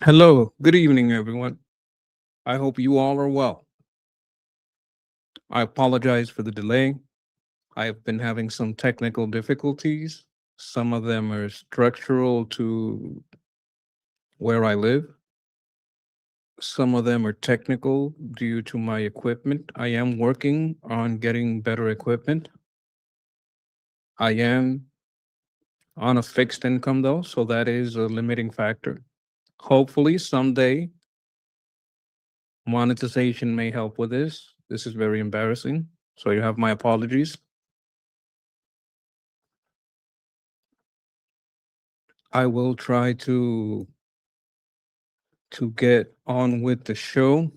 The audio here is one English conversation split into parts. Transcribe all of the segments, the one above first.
Hello, good evening, everyone. I hope you all are well. I apologize for the delay. I've been having some technical difficulties. Some of them are structural to where I live, some of them are technical due to my equipment. I am working on getting better equipment. I am on a fixed income, though, so that is a limiting factor. Hopefully, someday monetization may help with this. This is very embarrassing. So, you have my apologies. I will try to get on with the show.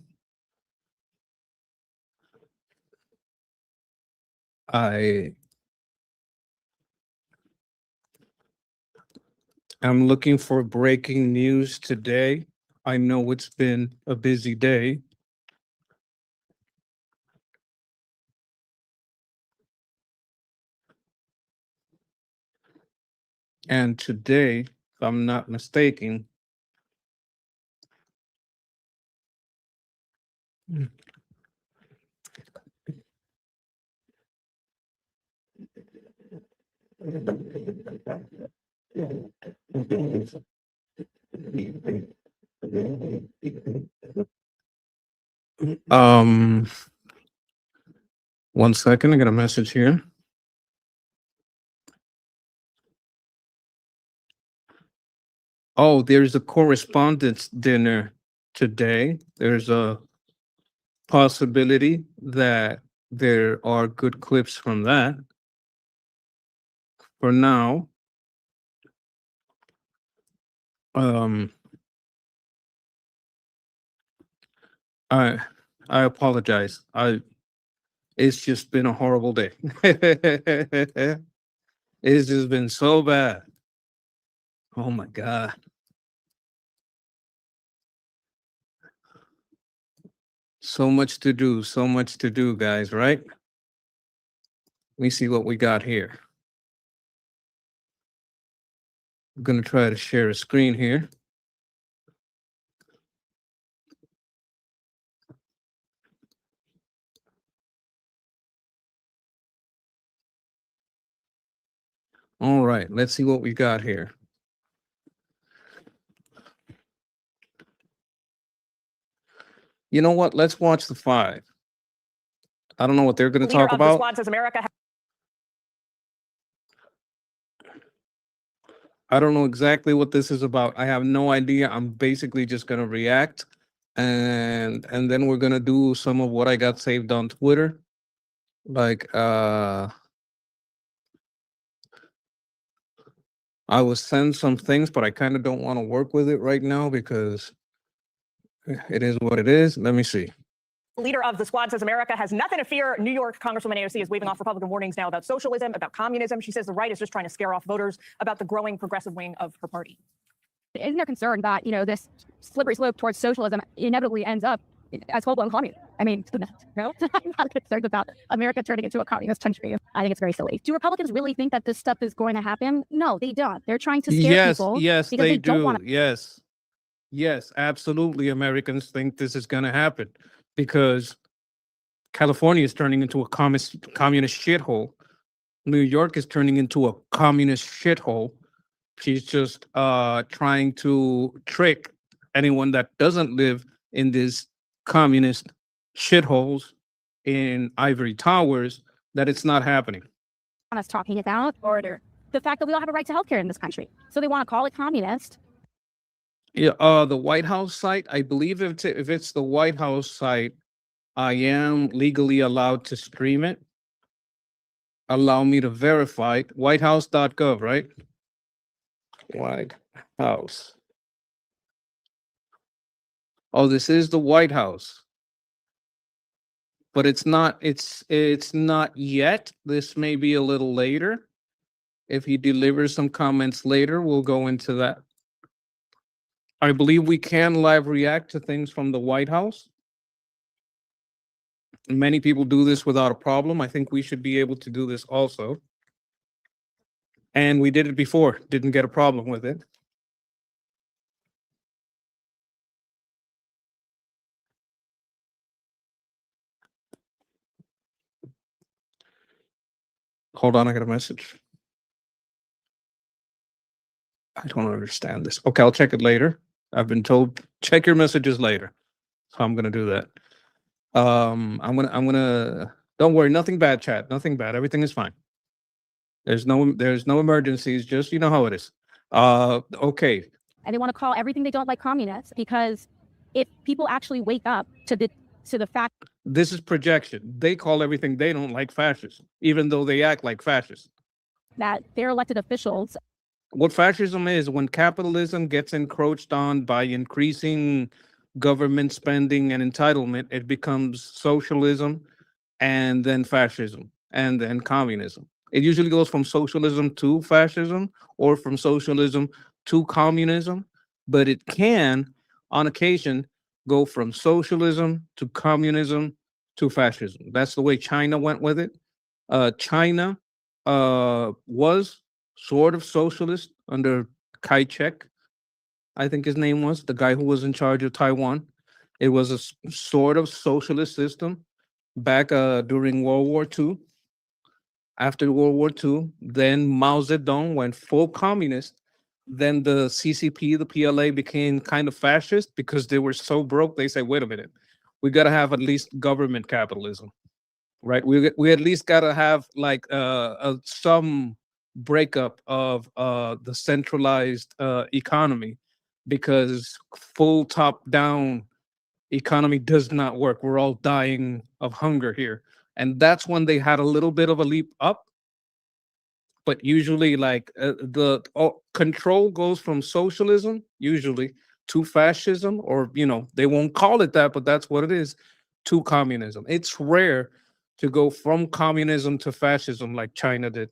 I am looking for breaking news today. I know it's been a busy day. And today, if I'm not mistaken, um, one second, I got a message here. Oh, there's a correspondence dinner today. There's a possibility that there are good clips from that. For now, um, I I apologize. It's just been a horrible day. It's just been so bad. Oh my god. So much to do, guys, right? Let me see what we got here. I'm gonna try to share a screen here. All right, let's see what we got here. You know what? Let's watch the five. I don't know what they're gonna Leader talk of the about. Squad says America I don't know exactly what this is about. I have no idea. I'm basically just gonna react and then we're gonna do some of what I got saved on Twitter. Like I will send some things, but I kind of don't want to work with it right now because it is what it is. Let me see. Leader of the Squad says America has nothing to fear. New York Congresswoman AOC is waving off Republican warnings now about socialism, about communism. She says the right is just trying to scare off voters about the growing progressive wing of her party. Isn't there concern that, this slippery slope towards socialism inevitably ends up as full-blown communism? I mean, no, I'm not concerned about America turning into a communist country. I think it's very silly. Do Republicans really think that this stuff is going to happen? No, they don't. They're trying to scare people Yes, because they don't do. want to. Yes, absolutely. Americans think this is going to happen because California is turning into a communist shithole. New York is turning into a communist shithole. She's just trying to trick anyone that doesn't live in these communist shitholes in ivory towers that it's not happening. Us talking about order. The fact that we don't have a right to healthcare in this country. So they want to call it communist. Yeah, the White House site, I believe if it's the White House site, I am legally allowed to stream it. Allow me to verify it. Whitehouse.gov, right? White House. Oh, this is the White House. But it's not yet. This may be a little later. If he delivers some comments later, we'll go into that. I believe we can live react to things from the White House. Many people do this without a problem. I think we should be able to do this also. And we did it before, didn't get a problem with it. Hold on, I got a message. I don't understand this. Okay, I'll check it later. I've been told check your messages later. So I'm gonna do that. I'm gonna don't worry, nothing bad, chat. Nothing bad. Everything is fine. There's no emergencies, just you know how it is. Okay. And they want to call everything they don't like communists, because if people actually wake up to the fact This is projection. They call everything they don't like fascist, even though they act like fascists. that their elected officials What fascism is when capitalism gets encroached on by increasing government spending and entitlement, it becomes socialism and then fascism and then communism. It usually goes from socialism to fascism or from socialism to communism, but it can, on occasion, go from socialism to communism to fascism. That's the way China went with it. China was sort of socialist under Kai-shek, I think his name was, the guy who was in charge of Taiwan. It was a sort of socialist system back during World War II. After World War II, then Mao Zedong went full communist. Then the CCP, the PLA became kind of fascist because they were so broke. They said, wait a minute, we got to have at least government capitalism, right? We at least got to have like some breakup of the centralized economy, because full top down economy does not work. We're all dying of hunger here. And that's when they had a little bit of a leap up. But usually like the control goes from socialism usually to fascism, or they won't call it that, but that's what it is, to communism. It's rare to go from communism to fascism like China did.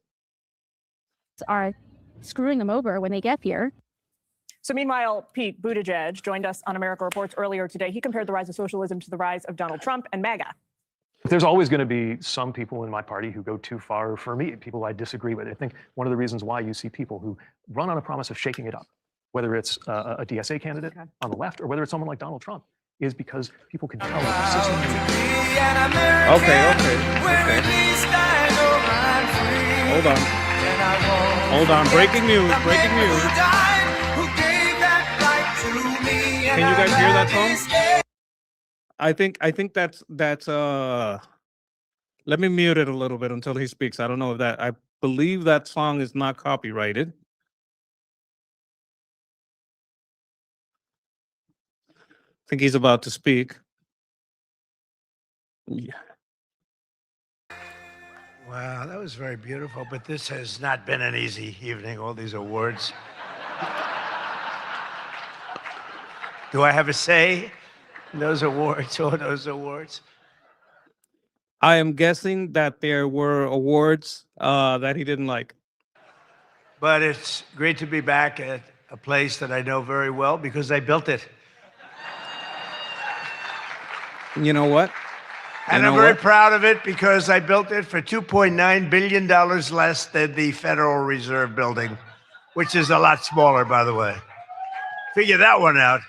are screwing them over when they get here. So meanwhile, Pete Buttigieg joined us on America Reports earlier today. He compared the rise of socialism to the rise of Donald Trump and MAGA. There's always going to be some people in my party who go too far for me, people I disagree with. I think one of the reasons why you see people who run on a promise of shaking it up, whether it's a DSA candidate on the left or whether it's someone like Donald Trump, is because people can tell that the system. Okay. Hold on. Breaking news. Can you guys hear that song? I think that's let me mute it a little bit until he speaks. I don't know if I believe that song is not copyrighted. I think he's about to speak. Yeah. Wow, that was very beautiful, but this has not been an easy evening, all these awards. Do I have a say in those awards, all those awards? I am guessing that there were awards that he didn't like. But it's great to be back at a place that I know very well because I built it. You know what? And I'm very proud of it because I built it for $2.9 billion less than the Federal Reserve building, which is a lot smaller, by the way. Figure that one out.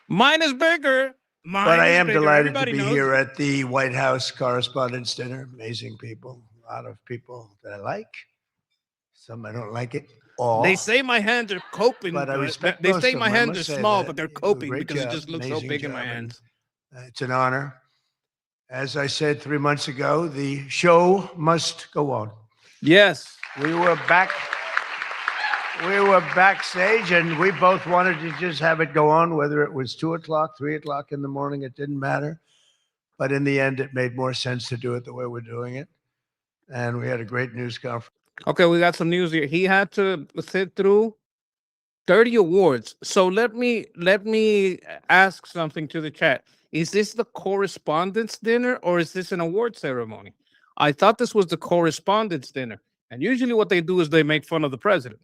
Mine is bigger. But I am delighted to be here at the White House Correspondents' Dinner. Amazing people, a lot of people that I like. Some I don't like it all. They say my hands are coping, but I respect they most say of my them. I hands are must say small, that. but they're You do a coping great because it job, just looks so amazing big in my job, and, hands. It's an honor. As I said 3 months ago, the show must go on. Yes. We were backstage, and we both wanted to just have it go on, whether it was 2 o'clock, 3 o'clock in the morning, it didn't matter. But in the end, it made more sense to do it the way we're doing it. And we had a great news conference. Okay, we got some news here. He had to sit through 30 awards. So let me ask something to the chat. Is this the correspondence dinner or is this an award ceremony? I thought this was the correspondence dinner. And usually what they do is they make fun of the president.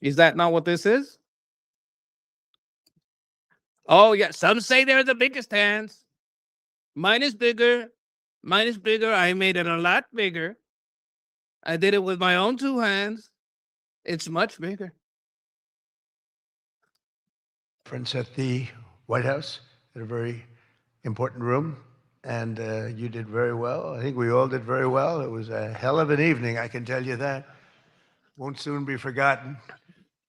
Is that not what this is? Oh, yeah. Some say they're the biggest hands. Mine is bigger. I made it a lot bigger. I did it with my own 2 hands. It's much bigger. At the White House, at a very important room. And you did very well. I think we all did very well. It was a hell of an evening, I can tell you that. Won't soon be forgotten.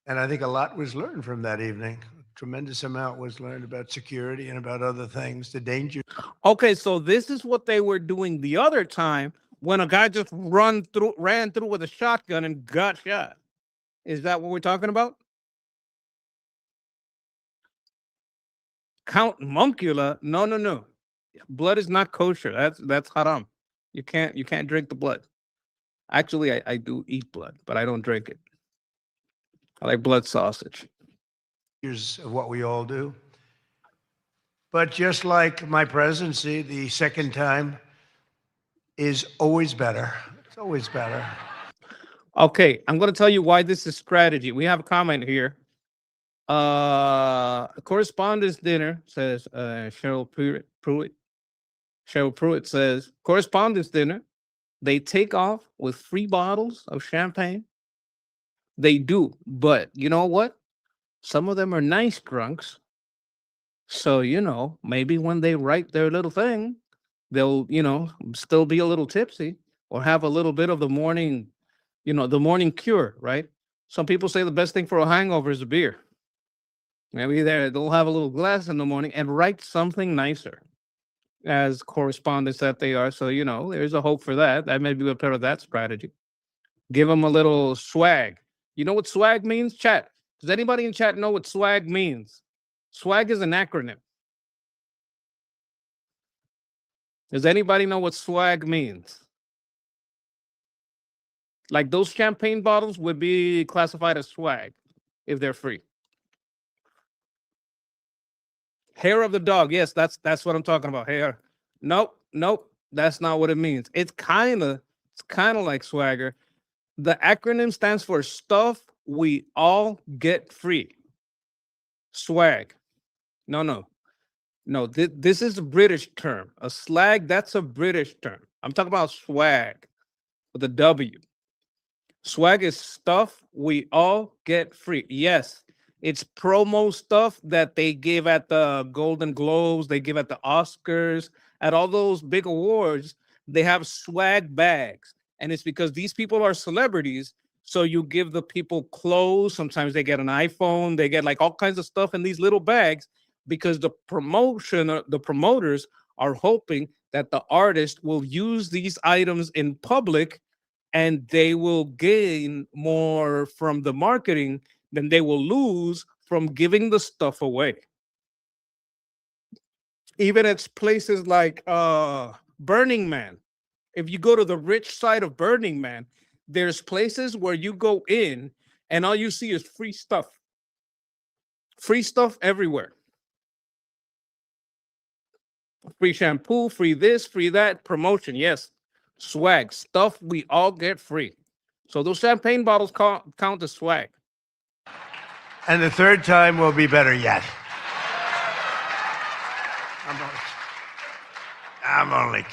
And I think a lot was learned from that evening. Tremendous amount was learned about security and about other things, the dangers. Okay, so this is what they were doing the other time when a guy just ran through with a shotgun and got shot. Is that what we're talking about? Count Muncula? No, no, no. Blood is not kosher. That's haram. You can't drink the blood. Actually, I do eat blood, but I don't drink it. I like blood sausage. Of what we all do. But just like my presidency, the second time is always better. It's always better. Okay, I'm going to tell you why this is strategy. We have a comment here. Correspondence dinner, says Cheryl Pruitt. Cheryl Pruitt says, correspondence dinner, they take off with free bottles of champagne. They do, but you know what? Some of them are nice drunks. So, maybe when they write their little thing, they'll, still be a little tipsy or have a little bit of the morning, the morning cure, right? Some people say the best thing for a hangover is a beer. Maybe they'll have a little glass in the morning and write something nicer as correspondents that they are. So, there's a hope for that. That may be a part of that strategy. Give them a little swag. You know what swag means, chat? Does anybody in chat know what swag means? Swag is an acronym. Does anybody know what swag means? Like those champagne bottles would be classified as swag if they're free. Hair of the dog. Yes, that's what I'm talking about. Hair. Nope. That's not what it means. It's kind of like swagger. The acronym stands for stuff we all get free. Swag. No. This is a British term. A slag, that's a British term. I'm talking about swag with a W. Swag is stuff we all get free. Yes, it's promo stuff that they give at the Golden Globes, they give at the Oscars, at all those big awards. They have swag bags. And it's because these people are celebrities. So you give the people clothes. Sometimes they get an iPhone. They get like all kinds of stuff in these little bags because the promoters are hoping that the artist will use these items in public and they will gain more from the marketing than they will lose from giving the stuff away. Even at places like Burning Man. If you go to the rich side of Burning Man, there's places where you go in and all you see is free stuff. Free stuff everywhere. Free shampoo, free this, free that, promotion. Yes, swag, stuff we all get free. So those champagne bottles count as swag. And the third time will be better yet. I'm only.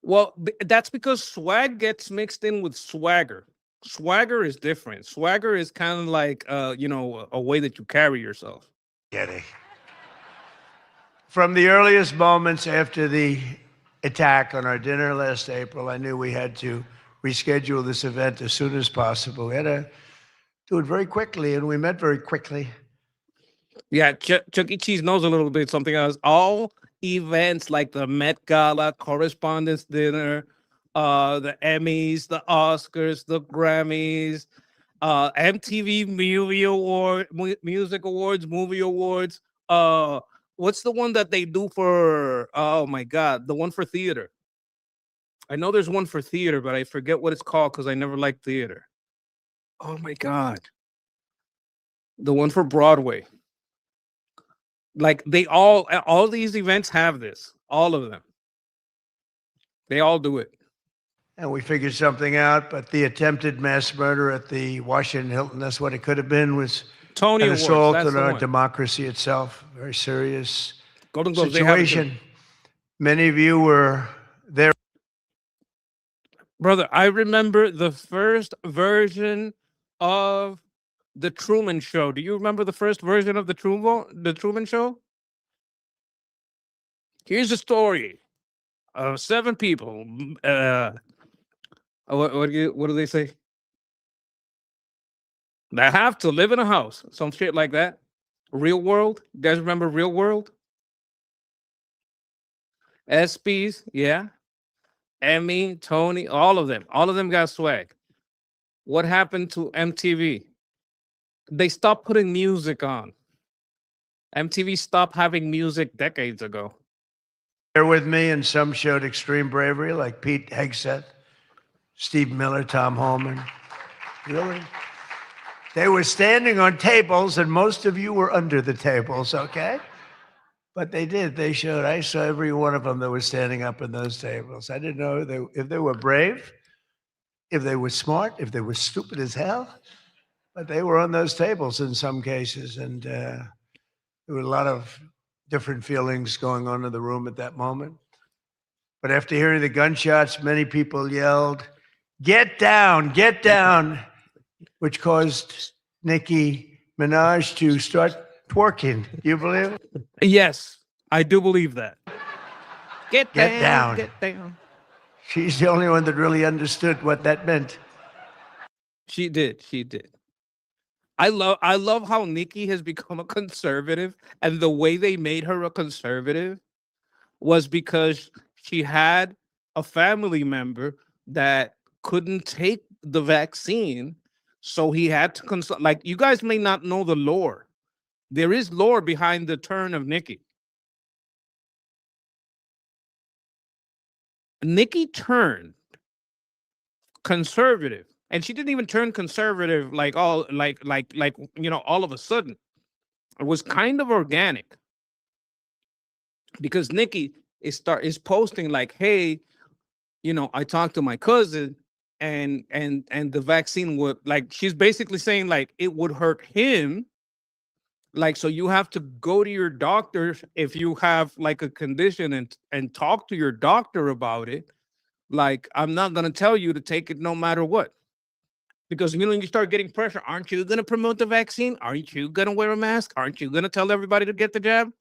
Well, that's because swag gets mixed in with swagger. Swagger is different. Swagger is kind of like, a way that you carry yourself. Kidding. From the earliest moments after the attack on our dinner last April, I knew we had to reschedule this event as soon as possible. We had to do it very quickly, and we met very quickly. Yeah, Chuck E. Cheese knows a little bit something else. All events like the Met Gala, Correspondence Dinner, the Emmys, the Oscars, the Grammys, MTV Music Awards, Movie Awards. What's the one that they do for, oh my God, the one for theater? I know there's one for theater, but I forget what it's called because I never liked theater. Oh my God. The one for Broadway. Like all these events have this, all of them. They all do it. And we figured something out, but the attempted mass murder at the Washington Hilton, that's what it could have been, was Tony an Awards, assault that's on the our one. democracy itself. Very serious Golden Globes, they have it too. situation. Many of you were there. Brother, I remember the first version of the Truman Show. Do you remember the first version of the Truman Show? Here's a story of 7 people. What do they say? That have to live in a house. Some shit like that. Real World. You guys remember Real World? SPs, yeah. Emmy, Tony, all of them. All of them got swag. What happened to MTV? They stopped putting music on. MTV stopped having music decades ago. Here with me, and some showed extreme bravery, like Pete Hegseth, Steve Miller, Tom Holman. Really? They were standing on tables, and most of you were under the tables, okay? But they did. They showed. I saw every one of them that was standing up in those tables. I didn't know if they were brave, if they were smart, if they were stupid as hell. But they were on those tables in some cases, and there were a lot of different feelings going on in the room at that moment. But after hearing the gunshots, many people yelled, get down," which caused Nicki Minaj to start twerking. Do you believe it? Yes, I do believe that. Get Get down. Get down. She's the only one that really understood what that meant. She did. She did. I love how Nikki has become a conservative, and the way they made her a conservative was because she had a family member that couldn't take the vaccine, so he had to consult. Like, you guys may not know the lore. There is lore behind the turn of Nikki. Nikki turned conservative, and she didn't even turn conservative like all all of a sudden. It was kind of organic, because Nikki is posting like, hey, I talked to my cousin, and the vaccine would, like, she's basically saying like it would hurt him. Like, so you have to go to your doctor if you have like a condition, and talk to your doctor about it. Like, I'm not going to tell you to take it no matter what. Because, you start getting pressure. Aren't you going to promote the vaccine? Aren't you going to wear a mask? Aren't you going to tell everybody to get the jab?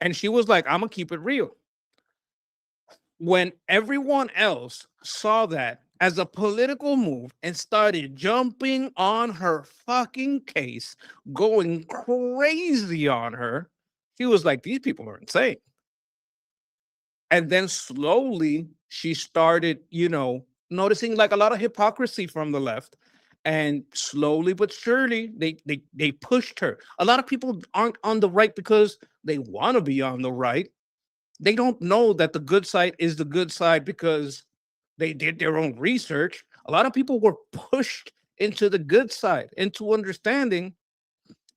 And she was like, I'm going to keep it real. When everyone else saw that as a political move and started jumping on her fucking case, going crazy on her, she was like, these people are insane. And then slowly she started, noticing like a lot of hypocrisy from the left. And slowly but surely, they pushed her. A lot of people aren't on the right because they want to be on the right. They don't know that the good side is the good side because they did their own research. A lot of people were pushed into the good side, into understanding,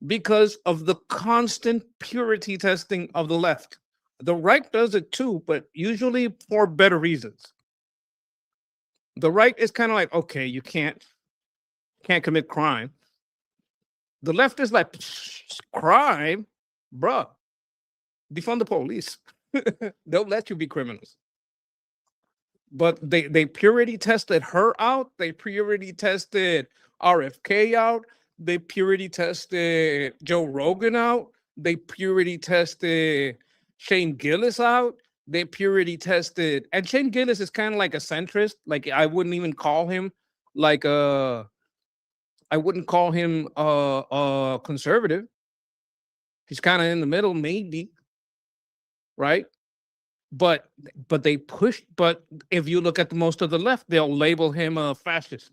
because of the constant purity testing of the left. The right does it too, but usually for better reasons. The right is kind of like, okay, you can't commit crime. The left is like, crime, bruh, defund the police. They'll let you be criminals. But they purity tested her out. They purity tested RFK out. They purity tested Joe Rogan out. They purity tested Shane Gillis out. They purity tested, and Shane Gillis is kind of like a centrist. Like, I wouldn't even call him like a conservative. He's kind of in the middle, maybe, right? But they pushed. But if you look at most of the left, they'll label him a fascist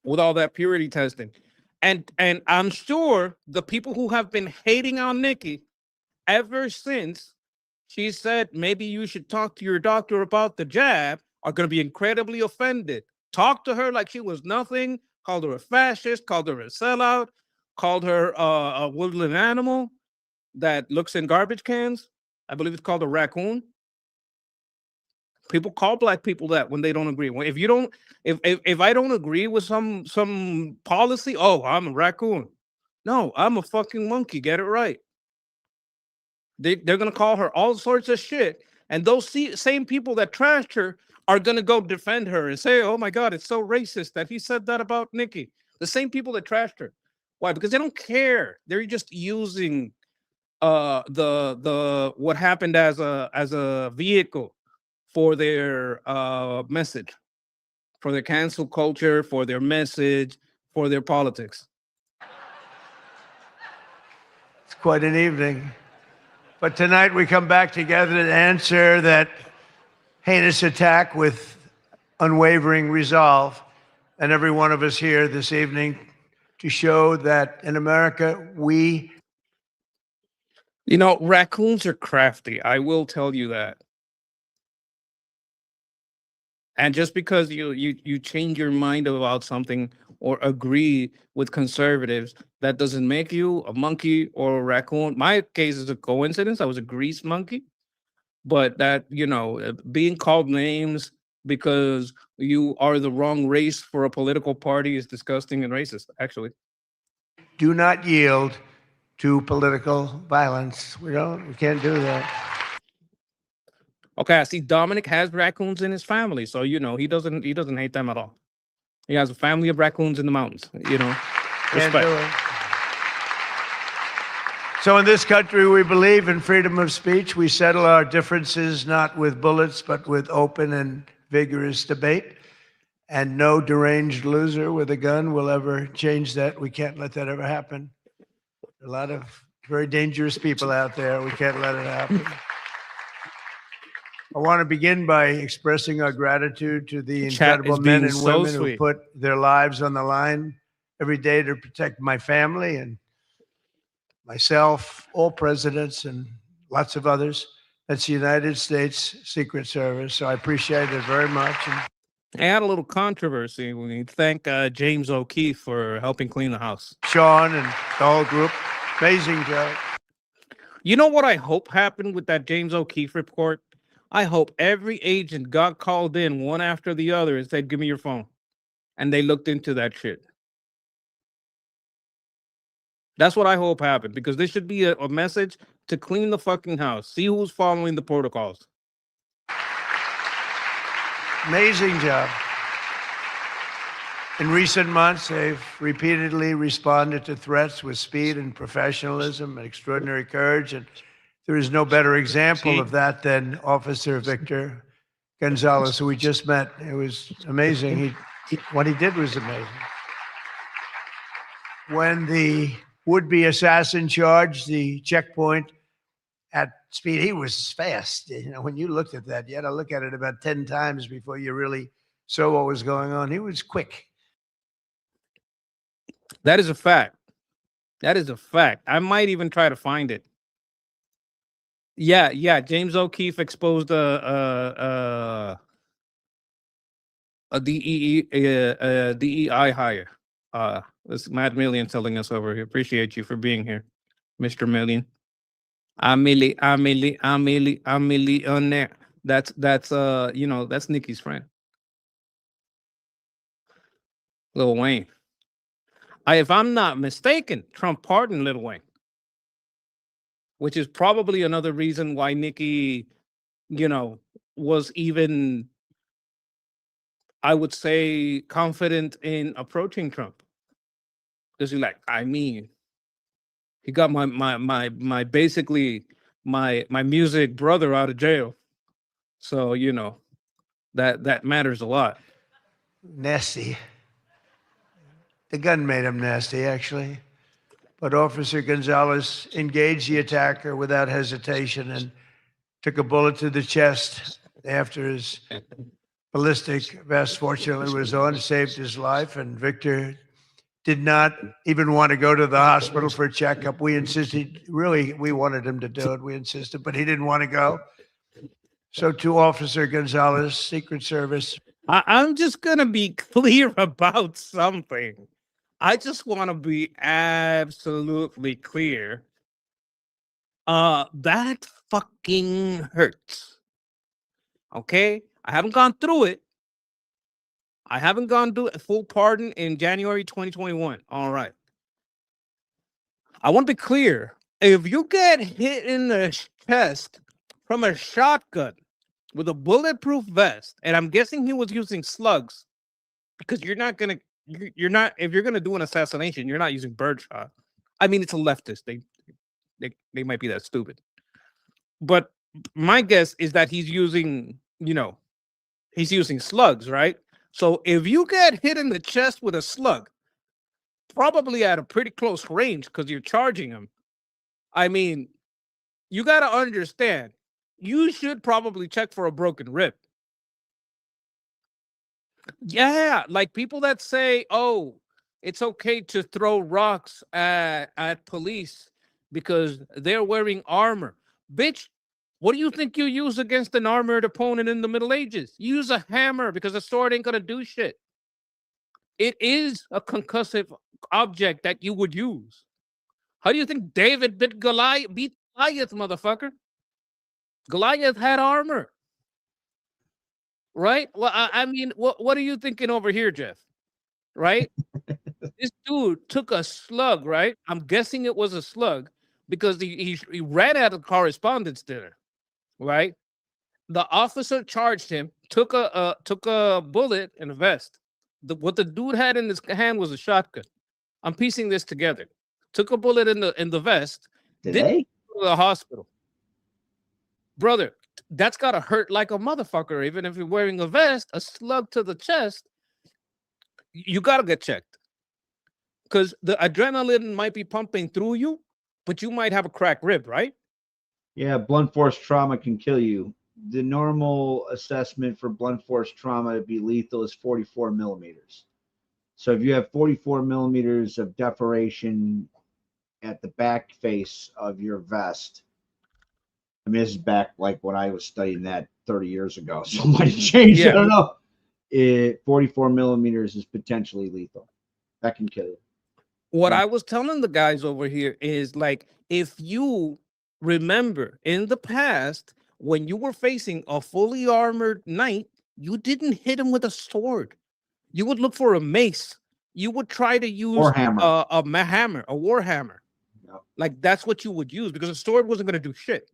with all that purity testing. And I'm sure the people who have been hating on Nikki ever since she said maybe you should talk to your doctor about the jab are going to be incredibly offended. Talk to her like she was nothing, called her a fascist, called her a sellout, called her a woodland animal that looks in garbage cans. I believe it's called a raccoon. People call black people that when they don't agree. If you don't, if I don't agree with some policy, oh, I'm a raccoon. No, I'm a fucking monkey. Get it right. They're gonna call her all sorts of shit, and those same people that trashed her are gonna go defend her and say, "Oh my God, it's so racist that he said that about Nikki." The same people that trashed her. Why? Because they don't care. They're just using the what happened as a vehicle for their message, for their cancel culture, for their message, for their politics. It's quite an evening. But tonight we come back together to answer that heinous attack with unwavering resolve. And every one of us here this evening to show that in America, we You know, raccoons are crafty. I will tell you that. And just because you change your mind about something or agree with conservatives, that doesn't make you a monkey or a raccoon. My case is a coincidence. I was a grease monkey, but that, being called names because you are the wrong race for a political party is disgusting and racist, actually. do not yield to political violence. We can't do that. Okay, I see Dominic has raccoons in his family, so he doesn't hate them at all. He has a family of raccoons in the mountains, Can't respect. do it. So in this country, we believe in freedom of speech. We settle our differences not with bullets, but with open and vigorous debate. And no deranged loser with a gun will ever change that. We can't let that ever happen. A lot of very dangerous people out there. We can't let it happen. I want to begin by expressing our gratitude to the Chat incredible is men being and so women who sweet. put their lives on the line every day to protect my family and myself, all presidents, and lots of others. That's the United States Secret Service. So I appreciate it very much. And I had a little controversy. We thank James O'Keefe for helping clean the house. Sean and the whole group, amazing job. You know what I hope happened with that James O'Keefe report? I hope every agent got called in one after the other and said, "Give me your phone." And they looked into that shit. That's what I hope happened, because this should be a message to clean the fucking house. See who's following the protocols. Amazing job. In recent months, they've repeatedly responded to threats with speed and professionalism and extraordinary courage. And there is no better example of that than Officer Victor Gonzalez, who we just met. It was amazing. What he did was amazing. When the would-be assassin charged the checkpoint at speed, he was fast. When you looked at that, you had to look at it about 10 times before you really saw what was going on. He was quick. That is a fact. That is a fact. I might even try to find it. Yeah. James O'Keefe exposed a DEI hire. This is Matt Million telling us over here. Appreciate you for being here, Mr. Million. I'm a millionaire. That's that's Nikki's friend, Lil Wayne. If I'm not mistaken, Trump pardoned Lil Wayne, which is probably another reason why Nikki, was even, I would say, confident in approaching Trump. Because he's like, he got my basically my music brother out of jail. So, that matters a lot. Nasty. The gun made him nasty, actually. But Officer Gonzalez engaged the attacker without hesitation and took a bullet to the chest after his ballistic vest, fortunately, was on, saved his life. And Victor did not even want to go to the hospital for a checkup. We insisted, really, we wanted him to do it. We insisted, but he didn't want to go. So to Officer Gonzalez, Secret Service. I'm just going to be clear about something. I just want to be absolutely clear. That fucking hurts. Okay? I haven't gone through it. I haven't gone through a full pardon in January 2021. All right. I want to be clear. If you get hit in the chest from a shotgun with a bulletproof vest, and I'm guessing he was using slugs, because you're not going to you're not, if you're gonna do an assassination, you're not using birdshot. I mean, it's a leftist. They might be that stupid. But my guess is that he's using, he's using slugs, right? So if you get hit in the chest with a slug, probably at a pretty close range because you're charging him. I mean, you got to understand, you should probably check for a broken rib. Yeah, like people that say, oh, it's okay to throw rocks at police because they're wearing armor. Bitch, what do you think you use against an armored opponent in the Middle Ages? You use a hammer because a sword ain't gonna do shit. It is a concussive object that you would use. How do you think David beat Goliath, motherfucker? Goliath had armor. Right? Well, I mean, what are you thinking over here, Jeff? Right? This dude took a slug, right? I'm guessing it was a slug because he ran out of correspondence dinner, right? The officer charged him, took a bullet and a vest. What the dude had in his hand was a shotgun. I'm piecing this together. Took a bullet in the vest. Didn't go to the hospital. Brother, that's gotta hurt like a motherfucker. Even if you're wearing a vest, a slug to the chest, you gotta get checked. Because the adrenaline might be pumping through you, but you might have a cracked rib, right? Yeah, blunt force trauma can kill you. The normal assessment for blunt force trauma to be lethal is 44 millimeters. So if you have 44 millimeters of deformation at the back face of your vest, I mean, this is back like when I was studying that 30 years ago. So it might have changed. Yeah. I don't know. 44 millimeters is potentially lethal. That can kill you. What I was telling the guys over here is like, if you remember in the past, when you were facing a fully armored knight, you didn't hit him with a sword. You would look for a mace. You would try to use Or hammer. a hammer, a war hammer. Yep. Like that's what you would use because a sword wasn't going to do shit.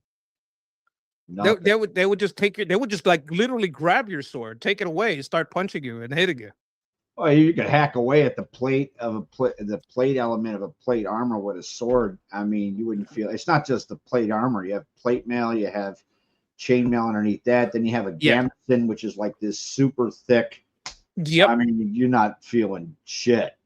They would just they would just like literally grab your sword, take it away, and start punching you and hitting you. Oh, you could hack away at the plate of the plate element of a plate armor with a sword. I mean, you wouldn't feel. It's not just the plate armor. You have plate mail. You have chain mail underneath that. Then you have a gambeson, which is like this super thick. Yep. I mean, you're not feeling shit.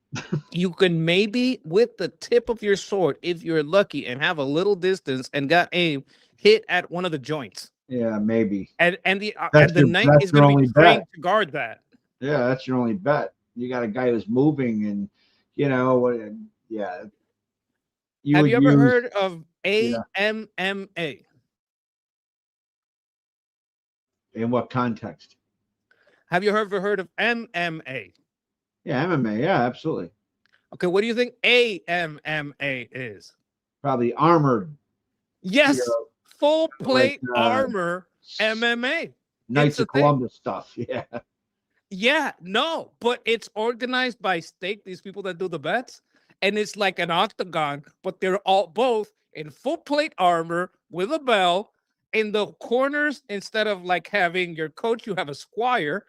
You can maybe with the tip of your sword, if you're lucky and have a little distance and got aim, hit at one of the joints. Yeah, maybe. And the knight is going to be trained to guard that. Yeah, that's your only bet. You got a guy who's moving, and yeah. Have you ever heard of AMMA? In what context? Have you ever heard of MMA? Yeah, MMA. Yeah, absolutely. Okay, what do you think AMMA is? Probably armored. Yes, full like, plate armor MMA. Knights of Columbus stuff. Yeah. Yeah, no, but it's organized by stake, these people that do the bets, and it's like an octagon, but they're all both in full plate armor with a bell. In the corners, instead of like having your coach, you have a squire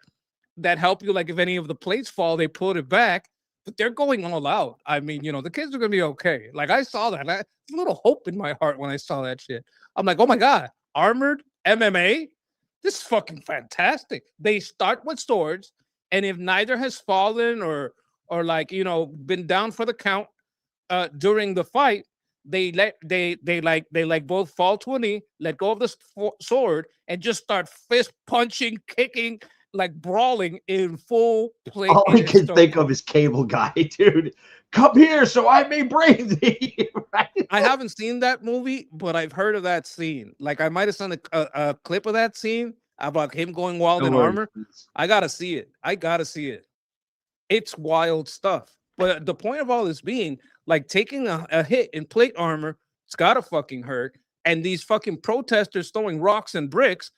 that help you. Like if any of the plates fall, they put it back. But they're going all out. I mean, the kids are gonna be okay. Like I saw that. There's a little hope in my heart when I saw that shit. I'm like, oh my god, armored MMA. This is fucking fantastic. They start with swords, and if neither has fallen or like been down for the count during the fight, they both fall to a knee, let go of the sword, and just start fist punching, kicking, like brawling in full plate. All I can think of is Cable Guy, dude. Come here so I may brave thee. Right? I haven't seen that movie, but I've heard of that scene. Like I might have seen a clip of that scene about him going wild in armor. I gotta see it. It's wild stuff. But the point of all this being, like taking a hit in plate armor, it's gotta fucking hurt. And these fucking protesters throwing rocks and bricks.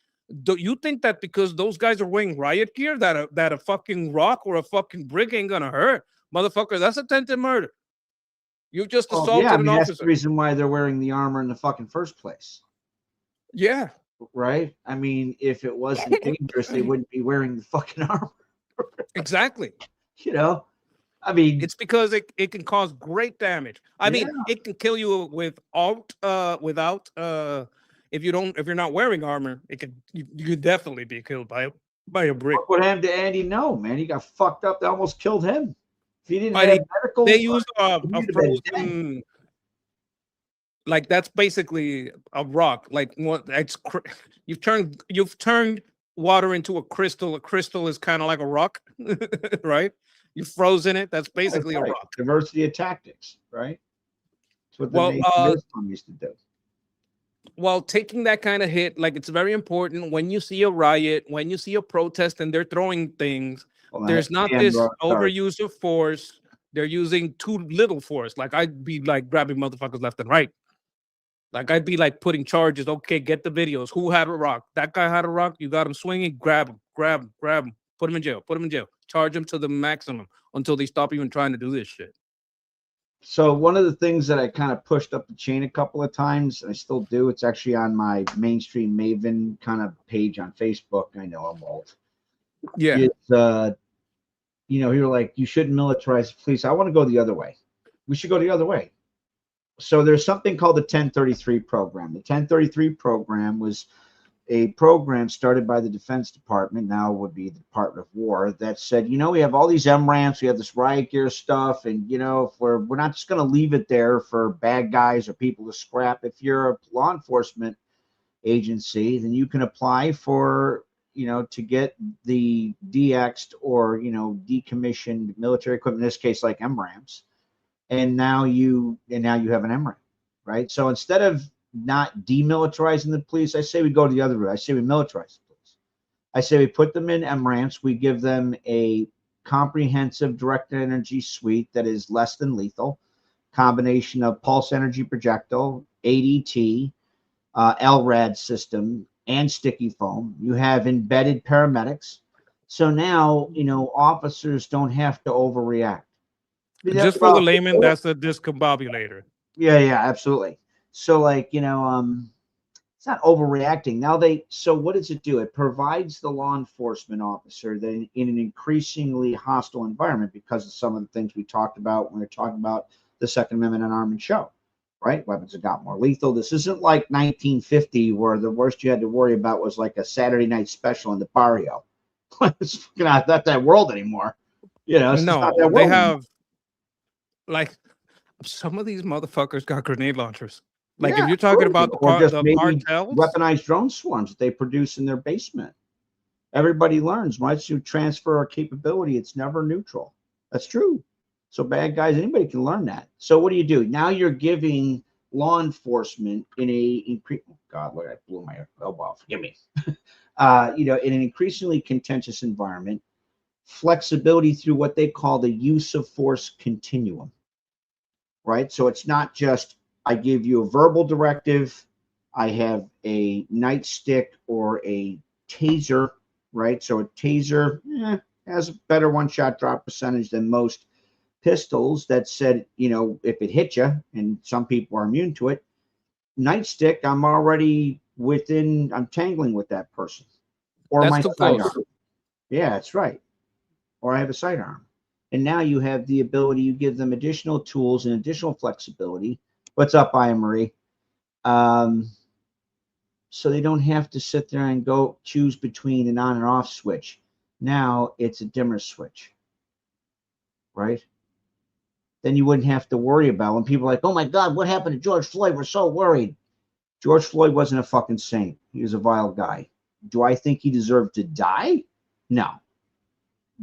Do you think that because those guys are wearing riot gear that a fucking rock or a fucking brick ain't gonna hurt? Motherfucker, that's attempted murder. You just assaulted an officer. That's the reason why they're wearing the armor in the fucking first place. Yeah. Right? I mean, if it wasn't dangerous, they wouldn't be wearing the fucking armor. Exactly. I mean, It's because it can cause great damage. I mean, it can kill you without if you're not wearing armor, you could definitely be killed by a brick. look what happened to Andy? No, man, he got fucked up. They almost killed him. If he didn't But have medical, They use a he'd have been dead. frozen, like that's basically a rock. Like what? You've turned water into a crystal. A crystal is kind of like a rock, right? You've frozen it. That's basically a right. rock. Diversity of tactics, right? That's what the Well, Navy used to do. Well, taking that kind of hit, like it's very important when you see a riot, when you see a protest, and they're throwing things. Well, There's not and this sorry. overuse of force. They're using too little force. Like I'd be like grabbing motherfuckers left and right. Like I'd be like putting charges. Okay, get the videos. Who had a rock? That guy had a rock. You got him swinging. Grab him. Put him in jail. Charge him to the maximum until they stop even trying to do this shit. So one of the things that I kind of pushed up the chain a couple of times, and I still do, it's actually on my mainstream Maven kind of page on Facebook. I know I'm old. Yeah. It's, you're like, you shouldn't militarize the police. I want to go the other way. We should go the other way. So there's something called the 1033 program. The 1033 program was a program started by the Defense Department, now would be the Department of War, that said, we have all these MRAMs, we have this riot gear stuff, and if we're not just going to leave it there for bad guys or people to scrap. If you're a law enforcement agency, then you can apply for, to get the DX'd or decommissioned military equipment, in this case like MRAMs, and now you have an MRAM, right? So instead of not demilitarizing the police, I say we go to the other route. I say we militarize the police. I say we put them in MRAMs. We give them a comprehensive directed energy suite that is less than lethal, combination of pulse energy projectile, ADT, LRAD system, and sticky foam. You have embedded paramedics. So now, officers don't have to overreact. Just for the layman, that's a discombobulator. Yeah, absolutely. So it's not overreacting. So what does it do? It provides the law enforcement officer that in an increasingly hostile environment, because of some of the things we talked about when we were talking about the Second Amendment and Arm and Show, right? Weapons have got more lethal. This isn't like 1950 where the worst you had to worry about was like a Saturday night special in the barrio. It's not that world anymore. It's No, not that world they anymore. have like some of these motherfuckers got grenade launchers. Like if you're talking about the cartels, weaponized drone swarms that they produce in their basement. Everybody learns once you transfer our capability, it's never neutral. That's true. So bad guys, anybody can learn that. So what do? Now you're giving law enforcement oh God, look, I blew my elbow off. Forgive me. In an increasingly contentious environment, flexibility through what they call the use of force continuum. Right? So it's not just I give you a verbal directive, I have a nightstick or a taser, right? So a taser has a better one-shot drop percentage than most pistols that said, if it hit you, and some people are immune to it, nightstick, I'm already I'm tangling with that person. Or that's my too close. sidearm. Yeah, that's right. Or I have a sidearm. And now you have the ability, you give them additional tools and additional flexibility. What's up, Marie? So they don't have to sit there and go choose between an on and off switch. Now it's a dimmer switch, right? Then you wouldn't have to worry about when people are like, oh my God, what happened to George Floyd? We're so worried. George Floyd wasn't a fucking saint. He was a vile guy. Do I think he deserved to die? No.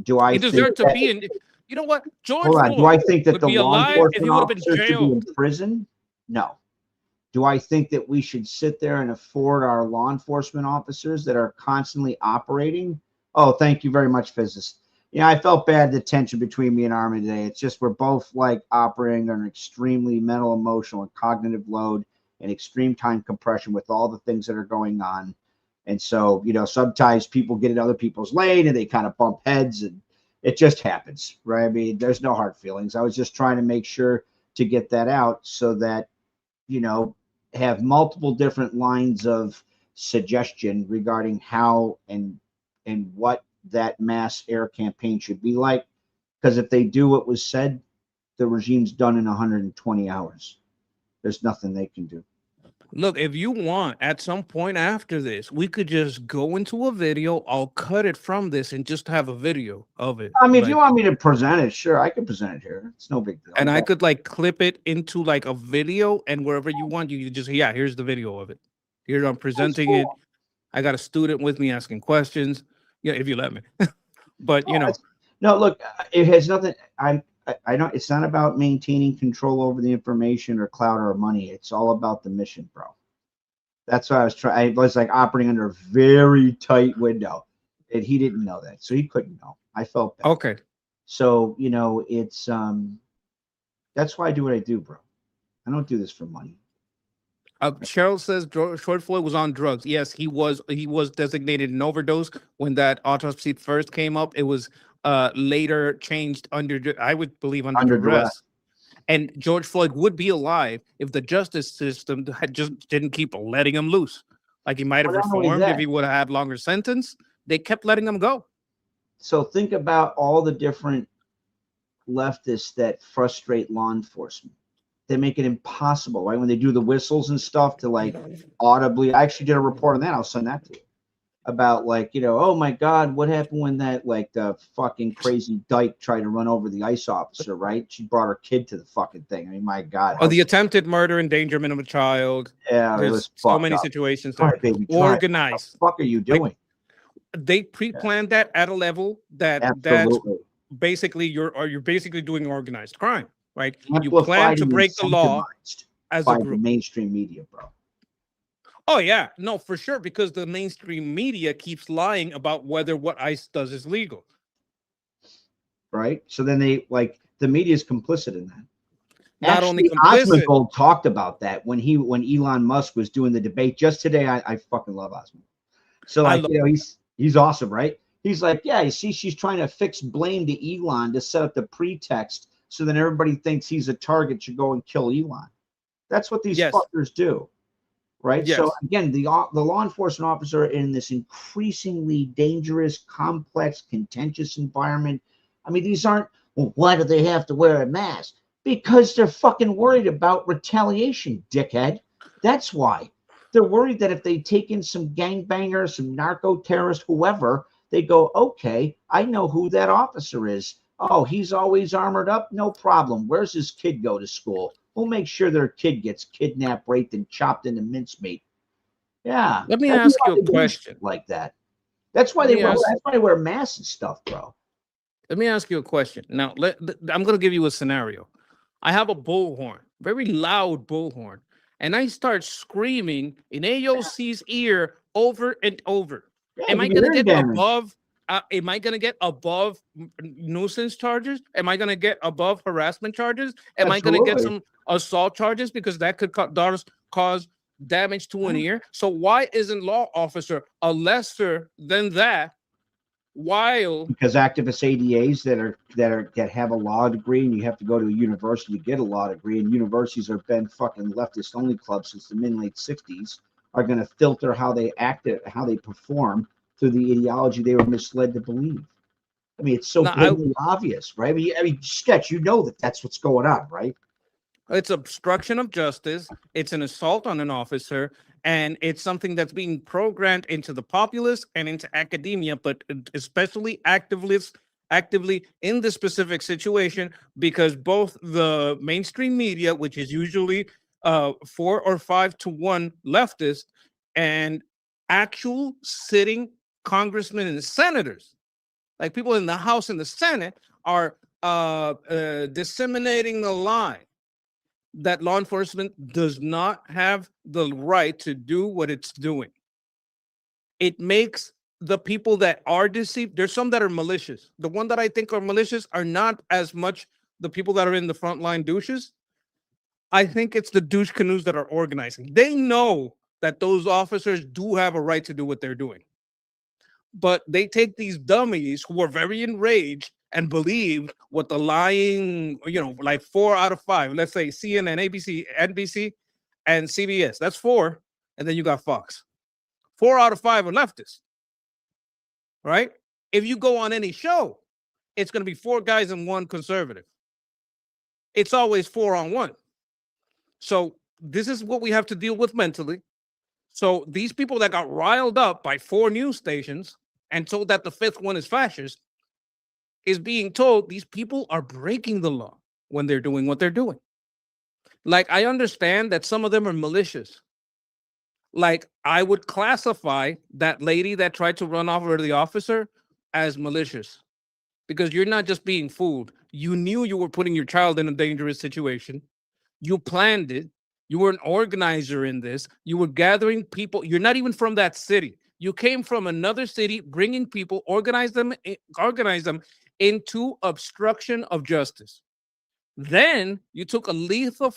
Do I? He deserved to be in. You know what, George? Hold on. Do I think that the law enforcement officers should be in prison? No. Do I think that we should sit there and afford our law enforcement officers that are constantly operating? Oh, thank you very much, physicist. I felt bad, the tension between me and Armin today. It's just we're both like operating on an extremely mental, emotional, and cognitive load and extreme time compression with all the things that are going on. And so, sometimes people get in other people's lane and they kind of bump heads, and it just happens, right? I mean, there's no hard feelings. I was just trying to make sure to get that out so that, have multiple different lines of suggestion regarding how and what that mass air campaign should be like. Because if they do what was said, the regime's done in 120 hours. There's nothing they can do. Look, if you want, at some point after this, we could just go into a video. I'll cut it from this and just have a video of it. I mean, if you like, want me to present it, sure, I can present it here. It's no big deal. and I could like clip it into like a video, and wherever you want, you just, yeah, here's the video of it. Here I'm presenting it. cool. I got a student with me asking questions. Yeah, if you let me. But you know, No, look, it has nothing. I don't. It's not about maintaining control over the information or clout or money. It's all about the mission, bro. That's why I was trying. I was like operating under a very tight window, and he didn't know that, so he couldn't know. I felt bad. okay. So you know, it's that's why I do what I do, bro. I don't do this for money. Cheryl says George Floyd was on drugs. Yes, he was. He was designated an overdose when that autopsy first came up. It was later changed I would believe under duress. And George Floyd would be alive if the justice system had just didn't keep letting him loose. Like he might have Well, not only reformed if that. he would have had longer sentence. They kept letting him go. So think about all the different leftists that frustrate law enforcement. They make it impossible, right? When they do the whistles and stuff to like audibly. I actually did a report on that. I'll send that to you. About like, you know, oh my God, what happened when that like the fucking crazy dyke tried to run over the ICE officer, right? She brought her kid to the fucking thing. I mean, my God. Oh, the attempted murder, endangerment of a child. Yeah, it There's was so fucked many up. situations Try there. it, baby. Try it. Organized. What the fuck are you doing? They pre-planned that at a level that's Absolutely. basically you're basically doing organized crime, right? You Amplified plan to and break the law incentivized as by a the group. mainstream media, bro. Oh yeah, no, for sure, because the mainstream media keeps lying about whether what ICE does is legal. Right? So then they like the media is complicit in that. Not only Actually, complicit. Osmongold talked about that when Elon Musk was doing the debate just today. I fucking love Osmongold. So I like, you know, he's awesome, right? He's like, yeah, you see, she's trying to fix blame to Elon to set up the pretext so then everybody thinks he's a target should go and kill Elon. That's what these Yes. fuckers do. Right. Yes. So again, the law enforcement officer in this increasingly dangerous, complex, contentious environment. I mean, these aren't, well, why do they have to wear a mask? Because they're fucking worried about retaliation, dickhead. That's why. They're worried that if they take in some gangbanger, some narco terrorist, whoever, they go, okay, I know who that officer is. Oh, he's always armored up. No problem. Where's his kid go to school? We'll make sure their kid gets kidnapped, raped, and chopped into mincemeat. Yeah. Let me That's ask why you a they do question. shit like that. That's why Let me ask- that's why they wear masks and stuff, bro. Let me ask you a question. Now, I'm going to give you a scenario. I have a bullhorn, very loud bullhorn, and I start screaming in AOC's ear over and over. Yeah, Am I give you going to hearing get damage. above? Am I going to get above nuisance charges? Am I going to get above harassment charges? Am I going to get Absolutely. some assault charges because that could cause damage to an ear? So why isn't law officer a lesser than that? While Because activist ADAs that have a law degree and you have to go to a university to get a law degree, and universities have been fucking leftist only clubs since the mid-late 60s, are going to filter how they act, how they perform through the ideology they were misled to believe. I mean, it's so No, blatantly obvious, right? I mean, Sketch, you know that's what's going on, right? it's obstruction of justice, it's an assault on an officer, and it's something that's being programmed into the populace and into academia, but especially actively in this specific situation, because both the mainstream media, which is usually 4 or 5 to 1 leftist, and actual sitting congressmen and senators, like people in the House and the Senate, are disseminating the lie that law enforcement does not have the right to do what it's doing. It makes the people that are deceived, there's some that are malicious. The one that I think are malicious are not as much the people that are in the frontline douches. I think it's the douche canoes that are organizing. They know that those officers do have a right to do what they're doing. But they take these dummies who are very enraged and believe what the lying, like 4 out of 5, let's say CNN, ABC, NBC, and CBS. That's 4. And then you got Fox. 4 out of 5 are leftists, right? If you go on any show it's going to be 4 guys and 1 conservative. It's always 4 on 1. So this is what we have to deal with mentally. So these people that got riled up by 4 news stations and told that the 5th one is fascist is being told these people are breaking the law when they're doing what they're doing. Like, I understand that some of them are malicious. Like, I would classify that lady that tried to run over the officer as malicious, because you're not just being fooled. You knew you were putting your child in a dangerous situation. You planned it. You were an organizer in this. You were gathering people. You're not even from that city. You came from another city, bringing people, organize them into obstruction of justice. Then you took a lethal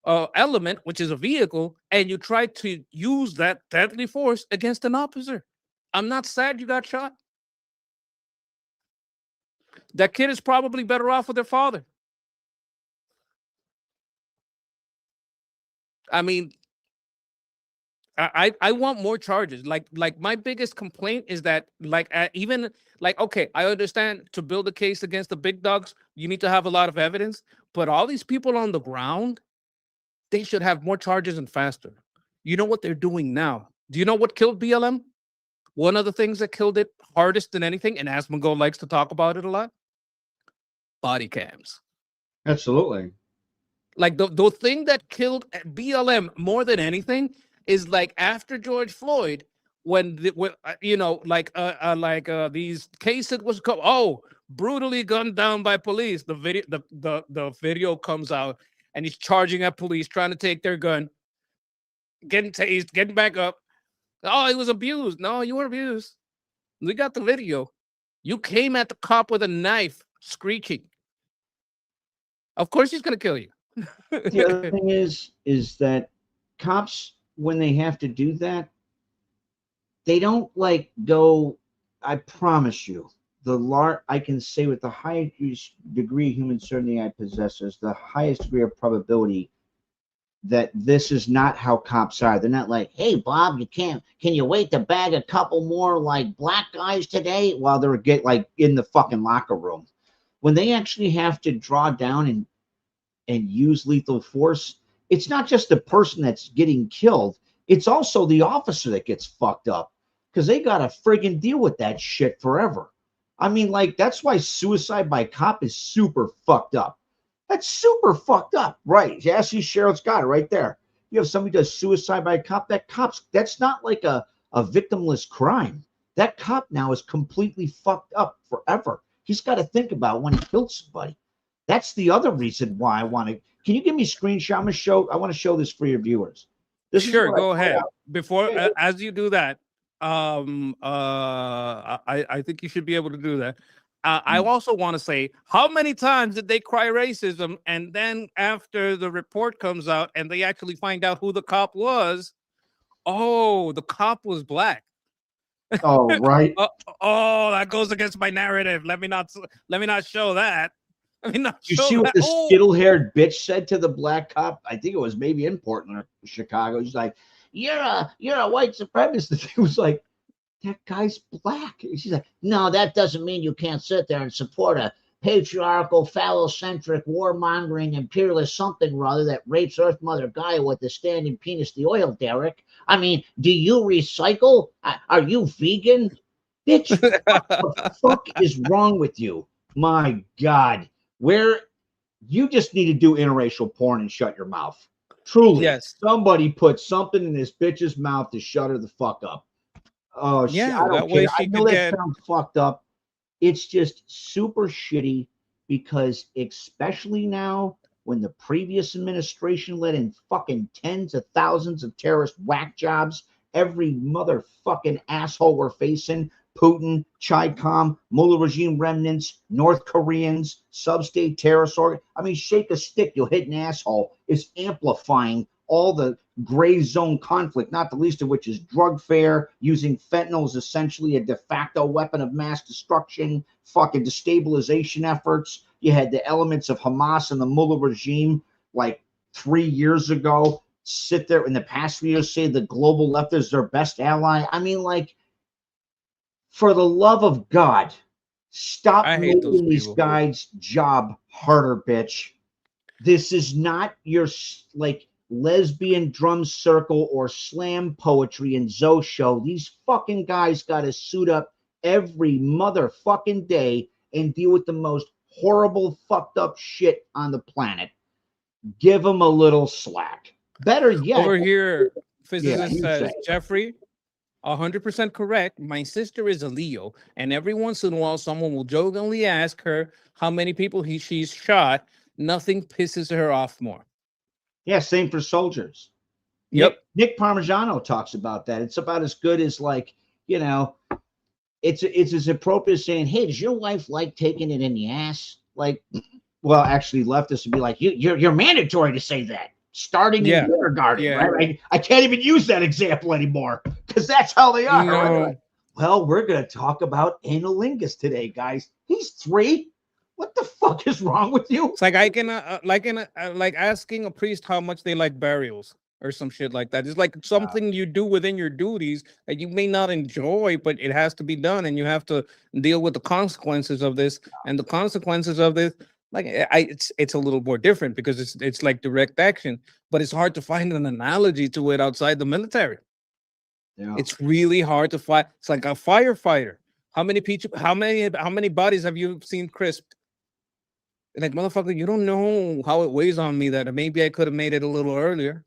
element, which is a vehicle, and you tried to use that deadly force against an officer. I'm not sad you got shot. That kid is probably better off with their father. I mean, I want more charges. Like my biggest complaint is that even okay, I understand to build a case against the big dogs, you need to have a lot of evidence, but all these people on the ground, they should have more charges and faster. You know what they're doing now? Do you know what killed BLM? One of the things that killed it hardest than anything, and Asmongold likes to talk about it a lot, body cams. Absolutely. Like the thing that killed BLM more than anything is like after George Floyd, when these cases was brutally gunned down by police. The video comes out and he's charging at police, trying to take their gun, getting tased, getting back up. Oh, he was abused. No, you weren't abused. We got the video. You came at the cop with a knife, screeching. Of course he's gonna kill you. The other thing is that cops, when they have to do that, they don't go. I promise you, I can say with the highest degree of human certainty I possess is the highest degree of probability that this is not how cops are. They're not like, hey Bob, can you wait to bag a couple more black guys today, while they're in the fucking locker room. When they actually have to draw down and use lethal force, it's not just the person that's getting killed, it's also the officer that gets fucked up, because they got to friggin' deal with that shit forever. I mean, that's why suicide by cop is super fucked up. That's super fucked up, right? Yeah, see, Cheryl's got it right there. You have somebody does suicide by a cop, that's not like a victimless crime. That cop now is completely fucked up forever. He's got to think about when he killed somebody. That's the other reason why I want to. Can you give me a screenshot? I want to show this for your viewers. Sure, go ahead. Out. Before, Yeah. as you do that, I think you should be able to do that. I also want to say, how many times did they cry racism, and then after the report comes out and they actually find out who the cop was, oh, the cop was black. Oh, right. That goes against my narrative. Let me not show that. You see what the skittle-haired bitch said to the black cop? I think it was maybe in Portland or Chicago. She's like, "You're a white supremacist." He was like, "That guy's black." And she's like, "No, that doesn't mean you can't sit there and support a patriarchal, phallocentric, warmongering, imperialist something or other that rapes Earth Mother Gaia with the standing penis, the oil derrick. I mean, do you recycle? Are you vegan? Bitch, what the fuck is wrong with you? My God. Where you just need to do interracial porn and shut your mouth. Truly. Yes. Somebody put something in this bitch's mouth to shut her the fuck up. Oh, yeah, shit. I don't care. I know that sounds fucked up. It's just super shitty, because especially now when the previous administration let in fucking tens of thousands of terrorist whack jobs, every motherfucking asshole we're facing, Putin, Chi-Com, Mullah regime remnants, North Koreans, sub-state terrorist shake a stick, you'll hit an asshole, is amplifying all the gray zone conflict, not the least of which is drug fare, using fentanyl as essentially a de facto weapon of mass destruction, fucking destabilization efforts. You had the elements of Hamas and the Mullah regime 3 years ago sit there in the past 3 years, say the global left is their best ally. For the love of God, Stop I hate those making these people. guys' job harder, bitch. This is not your like lesbian drum circle or slam poetry and Zoe show. These fucking guys got to suit up every motherfucking day and deal with the most horrible, fucked up shit on the planet. Give them a little slack. Better yet, Over here, yeah, physicist you says, say. Jeffrey, 100% correct. My sister is a Leo, and every once in a while, someone will jokingly ask her how many people she's shot. Nothing pisses her off more. Yeah, same for soldiers. Yep. Nick Parmigiano talks about that. It's about as good as like, you know, it's as appropriate as saying, "Hey, does your wife like taking it in the ass?" Like, well, actually, leftists would be like, "You're mandatory to say that." Starting Yeah. in kindergarten, Yeah. right? I can't even use that example anymore because that's how they are. Right? No. Like, well, we're going to talk about analingus today, guys. He's 3. What the fuck is wrong with you? It's like like asking a priest how much they like burials or some shit like that. It's like something you do within your duties that you may not enjoy, but it has to be done, and you have to deal with the consequences of this. And the consequences of this, like it's a little more different because it's like direct action, but it's hard to find an analogy to it outside the military. Yeah. It's really hard to find. It's like a firefighter. How many bodies have you seen crisped? Like, motherfucker, you don't know how it weighs on me that maybe I could have made it a little earlier.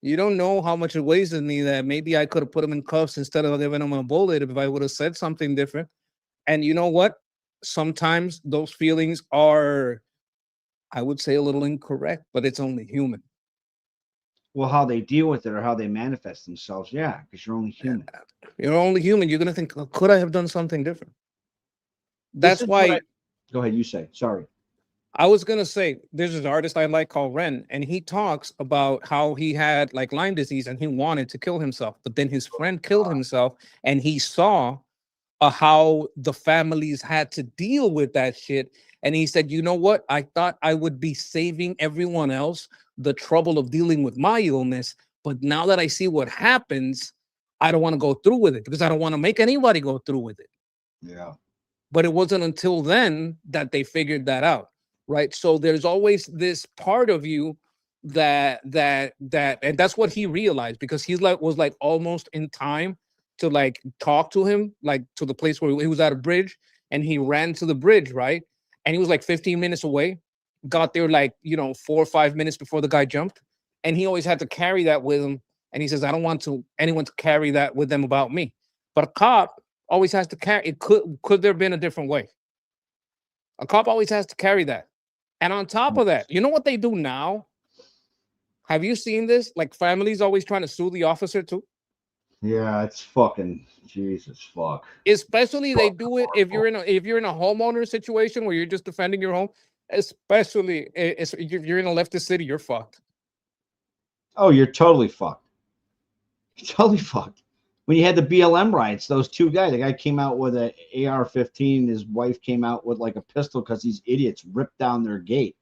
You don't know how much it weighs on me that maybe I could have put him in cuffs instead of giving him a bullet if I would have said something different. And you know what? Sometimes those feelings are, I would say, a little incorrect, but it's only human. Well, how they deal with it or how they manifest themselves. Yeah, because you're only human. You're only human. You're going to think, could I have done something different? This That's is what why Go ahead, you say. Sorry. I was gonna say there's this artist I like called Ren, and he talks about how he had like Lyme disease and he wanted to kill himself, but then his friend killed himself, and he saw how the families had to deal with that shit. And he said, you know what? I thought I would be saving everyone else the trouble of dealing with my illness, but now that I see what happens, I don't want to go through with it because I don't want to make anybody go through with it. Yeah. But it wasn't until then that they figured that out. Right. So there's always this part of you that and that's what he realized, because he was like almost in time to like talk to him, like to the place where he was at a bridge, and he ran to the bridge, right? And he was like 15 minutes away, got there like, 4 or 5 minutes before the guy jumped. And he always had to carry that with him. And he says, I don't want anyone to carry that with them about me. But a cop always has to carry it. Could there have been a different way? A cop always has to carry that. And on top of that, you know what they do now? Have you seen this? Like, families always trying to sue the officer too. Yeah, it's fucking Jesus fuck. Especially they do it if you're in a homeowner situation where you're just defending your home. Especially if you're in a leftist city, you're fucked. Oh, you're totally fucked. You're totally fucked. When you had the BLM riots, those two guys, the guy came out with an AR-15, his wife came out with like a pistol because these idiots ripped down their gate.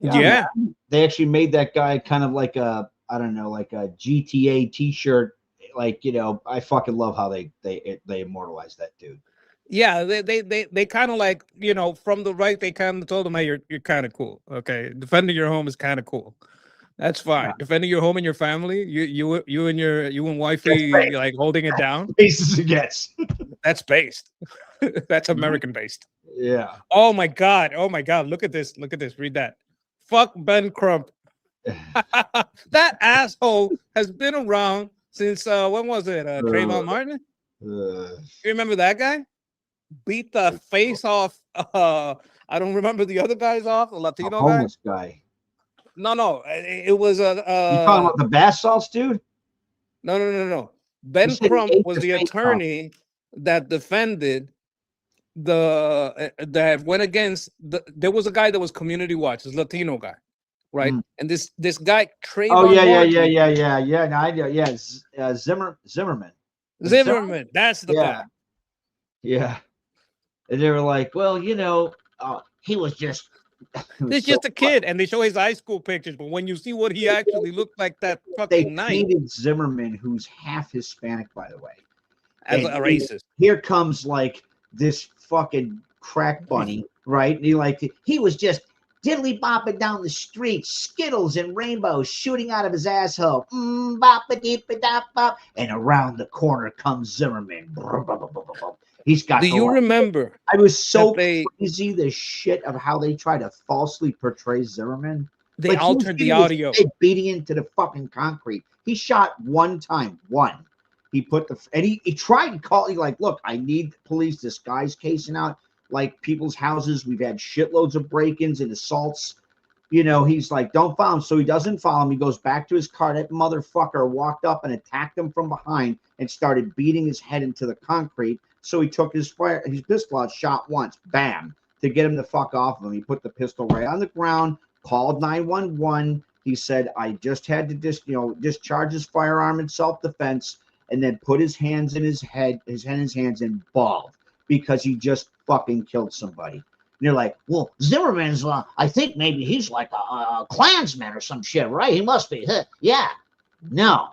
Yeah. Man, they actually made that guy kind of like a, I don't know, like a GTA t-shirt. Like, I fucking love how they immortalized that dude. Yeah, they kind of like, from the right, they kind of told him, hey, you're kind of cool. Okay, defending your home is kind of cool. That's fine. Yeah. Defending your home and your family, you and wifey like holding it down. Bases it gets. That's based. That's American based. Yeah. Oh my God. Look at this. Read that. Fuck Ben Crump. That asshole has been around since when was it? Trayvon Martin? You remember that guy? Beat the face off. I don't remember the other guys off. The Latino guy. Homeless guy. No. It was a. You talking about the bath salts, dude? No. Ben said Crump ate was the the face attorney that defended that went against there was a guy that was Community Watch, this Latino guy, right? Mm. And this guy Trayvon Oh yeah. No, I know. Yeah, Zimmerman. Zimmerman, that's the guy. Yeah. And they were like, well, he was just. He's just a kid, and they show his high school pictures, but when you see what he actually looked like that They fucking night, painted Zimmerman, who's half Hispanic, by the way, as and a racist. Here comes like this fucking crack bunny, right? And he was just diddly bopping down the street, Skittles and rainbows shooting out of his asshole. Bop a deep a dop bop. And around the corner comes Zimmerman. He's got Do you remember I was so that they crazy the shit of how they try to falsely portray Zimmerman. they Like, he was altered the getting his audio? head beating into the fucking concrete. He shot one time. He put he tried to call. He like, look, I need police. This guy's casing out like people's houses. We've had shitloads of break-ins and assaults. You know, he's like, don't follow him. So he doesn't follow him. He goes back to his car. That motherfucker walked up and attacked him from behind and started beating his head into the concrete. So he took his pistol out, shot once, bam, to get him the fuck off of him. He put the pistol right on the ground, called 911. He said, I just had to discharge his firearm in self-defense, and then put his hands in his hands and bawled because he just fucking killed somebody. And you're like, well, Zimmerman's, I think maybe he's like a Klansman or some shit, right? He must be. Yeah. No.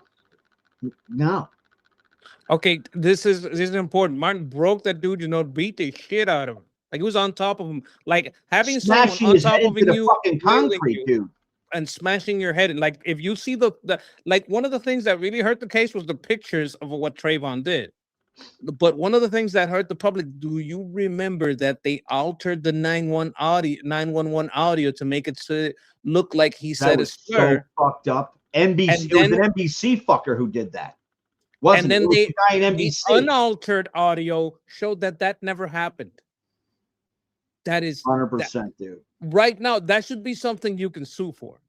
Okay, this is important. Martin broke that dude, beat the shit out of him. Like, he was on top of him, like having someone Smashing on his top head of into the you, fucking killing concrete, you, dude. and smashing your head. And like, if you see the like, one of the things that really hurt the case was the pictures of what Trayvon did. But one of the things that hurt the public, do you remember that they altered the 911 audio to make it look like he That said a was so slur? fucked up. NBC, And it was then- an NBC fucker who did that. Wasn't then it? It was they- the guy in The NBC. unaltered audio showed that never happened. That is 100%, dude. right now. That should be something you can sue for.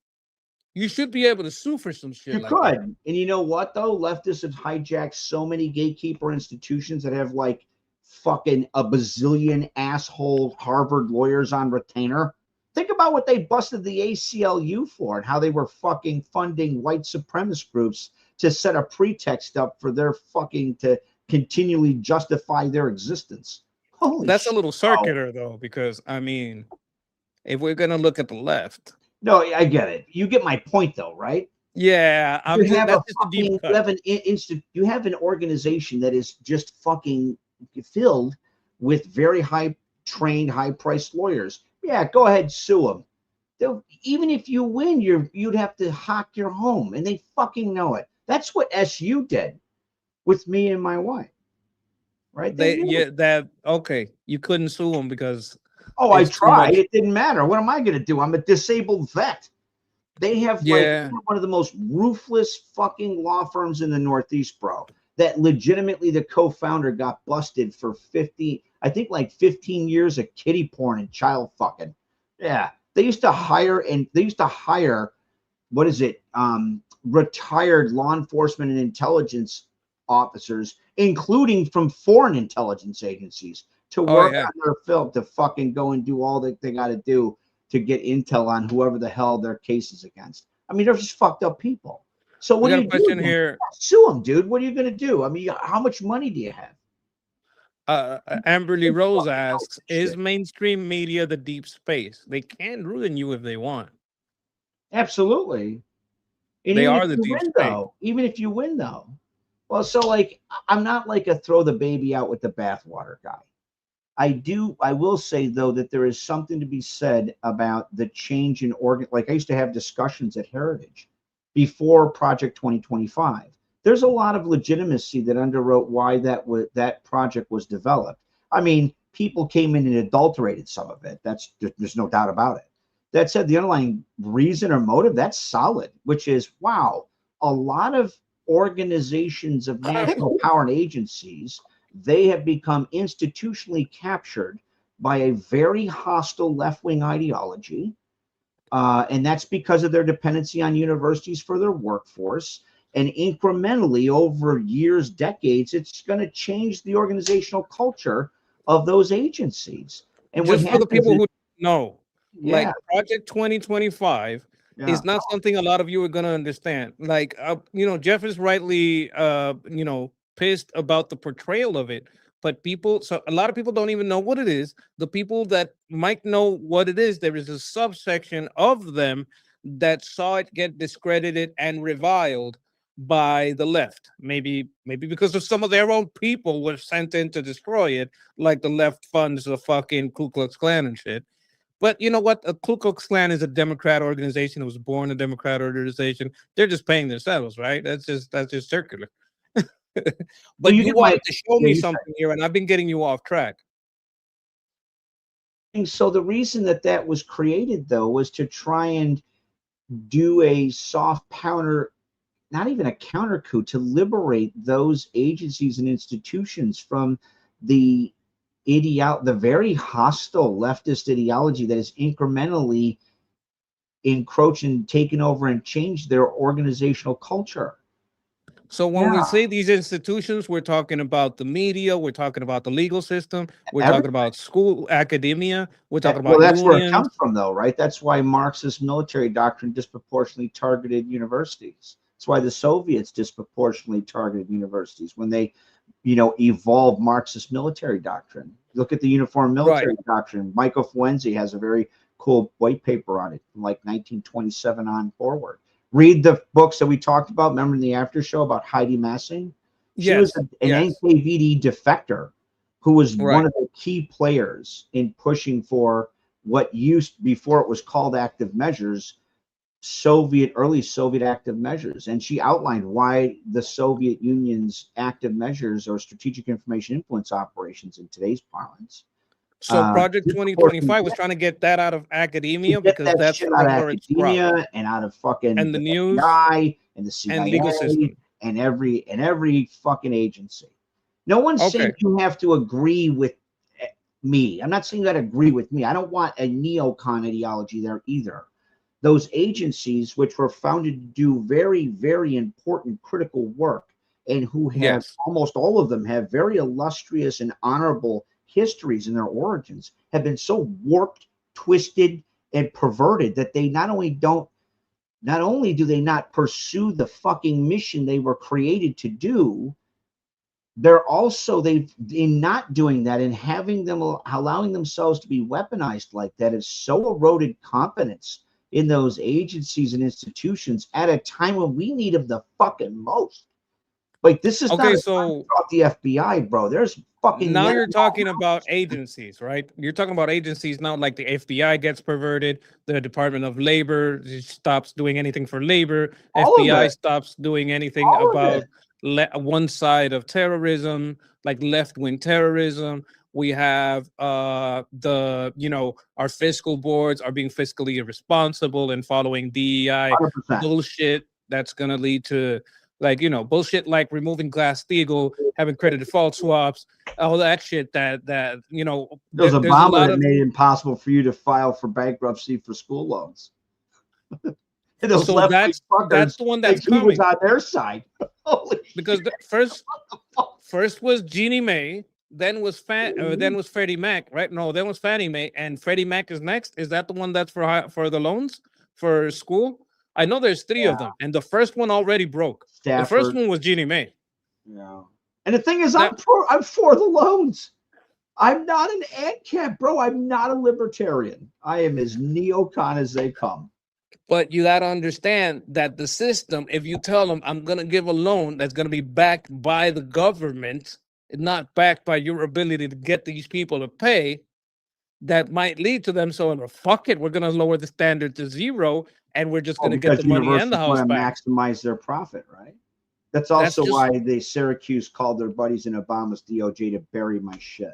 You should be able to sue for some shit You like could. that. And you know what, though? Leftists have hijacked so many gatekeeper institutions that have like fucking a bazillion asshole Harvard lawyers on retainer. Think about what they busted the ACLU for and how they were fucking funding white supremacist groups to set a pretext up for their fucking to continually justify their existence. Holy That's a shit. little circular though, because I mean, if we're gonna look at the left, No, I get it. You get my point, though, right? yeah, You have that's just a deep you cut. have you have an organization that is just fucking filled with very high trained, high priced lawyers. Yeah, go ahead, sue them. Even if you win, you'd have to hawk your home, and they fucking know it. That's what SU did with me and my wife. Right? They knew it. Okay, you couldn't sue them because Oh, I it's too tried. much. It didn't matter. What am I going to do? I'm a disabled vet. They have Yeah. like one of the most ruthless fucking law firms in the Northeast, bro. That legitimately the co-founder got busted for 15 years of kiddie porn and child fucking. Yeah. They used to hire retired law enforcement and intelligence officers, including from foreign intelligence agencies, to work yeah. on their film, to fucking go and do all that they got to do to get intel on whoever the hell their case is against. I mean, they're just fucked up people. So We what got do a you question do? here. Sue them, dude. What are you going to do? I mean, how much money do you have? Amberly Rose asks, shit. is mainstream media the deep space? They can ruin you if they want. Absolutely. And They even are if the you deep win, state. though, even if you win, though. Well, so like, I'm not like a throw the baby out with the bathwater guy. I will say, though, that there is something to be said about the change in organ. Like, I used to have discussions at Heritage before Project 2025. There's a lot of legitimacy that underwrote why that project was developed. I mean, people came in and adulterated some of it. There's no doubt about it. That said, the underlying reason or motive, that's solid, which is, wow, a lot of organizations of national power and agencies, they have become institutionally captured by a very hostile left-wing ideology. And that's because of their dependency on universities for their workforce. And incrementally over years, decades, it's going to change the organizational culture of those agencies. And Just for the people who know, yeah, like Project 2025 yeah. is not something a lot of you are going to understand. Like, Jeff is rightly, pissed about the portrayal of it. But a lot of people don't even know what it is. The people that might know what it is, there is a subsection of them that saw it get discredited and reviled by the left. Maybe because of some of their own people were sent in to destroy it, like the left funds the fucking Ku Klux Klan and shit. But you know what? A Ku Klux Klan is a Democrat organization. It was born a Democrat organization. They're just paying themselves, right? That's just circular. But you you get my- wanted to show yeah, me you said- something here, and I've been getting you off track. And so the reason that was created, though, was to try and do a soft counter, not even a counter coup, to liberate those agencies and institutions from the the very hostile leftist ideology that is incrementally encroaching, taken over, and changed their organizational culture. So when we Yeah. say these institutions, we're talking about the media, we're talking about the legal system, we're Every- talking about school, academia, we're talking about Well, that's where it unions. comes from, though, right? That's why Marxist military doctrine disproportionately targeted universities. That's why the Soviets disproportionately targeted universities when they, evolved Marxist military doctrine. Look at the uniform military doctrine. Michael Fuenzi has a very cool white paper on it from like 1927 on forward. Read the books that we talked about. Remember in the after show about Heidi Massing? She was an NKVD defector who was one of the key players in pushing for what used, before it was called active measures, early Soviet active measures. And she outlined why the Soviet Union's active measures or strategic information influence operations in today's parlance. So Project 2025 was trying to get that out of academia because that's shit out of where it's from. academia and out of fucking And the news FBI and the CIA and legal system. and every fucking agency. No one's saying you have to agree with me. I'm not saying you got to agree with me. I don't want a neocon ideology there either. Those agencies, which were founded to do very, very important critical work, and who have almost all of them have very illustrious and honorable histories in their origins, have been so warped, twisted, and perverted that they not only do they not pursue the fucking mission they were created to do, they're also, in not doing that and allowing themselves to be weaponized like that, has so eroded confidence in those agencies and institutions at a time when we need them the fucking most. Like, this is not so the FBI, bro. There's fucking now you're talking about agencies, right? You're talking about agencies now, like the FBI gets perverted, the Department of Labor stops doing anything for labor, FBI stops doing anything about one side of terrorism, like left-wing terrorism. We have our fiscal boards are being fiscally irresponsible and following DEI 100%. bullshit that's going to lead to bullshit like removing Glass-Steagall, having credit default swaps, all that shit that There was a Obama that made it impossible for you to file for bankruptcy for school loans. So that's the one that's coming. Who was on their side. Because first was Jeannie Mae, then was Freddie Mac, right? No, then was Fannie Mae, and Freddie Mac is next. Is that the one that's for the loans for school? I know there's three of them, and the first one already broke. Stafford. The first one was Jeannie Mae. Yeah, and the thing is, I'm for the loans. I'm not an ANCAP, bro. I'm not a libertarian. I am as neocon as they come. But you got to understand that the system, if you tell them I'm going to give a loan that's going to be backed by the government, not backed by your ability to get these people to pay, that might lead to them saying, fuck it, we're going to lower the standard to zero, and we're just going to get the money and the house back. Maximize their profit, right? That's also why the Syracuse called their buddies in Obama's DOJ to bury my shit.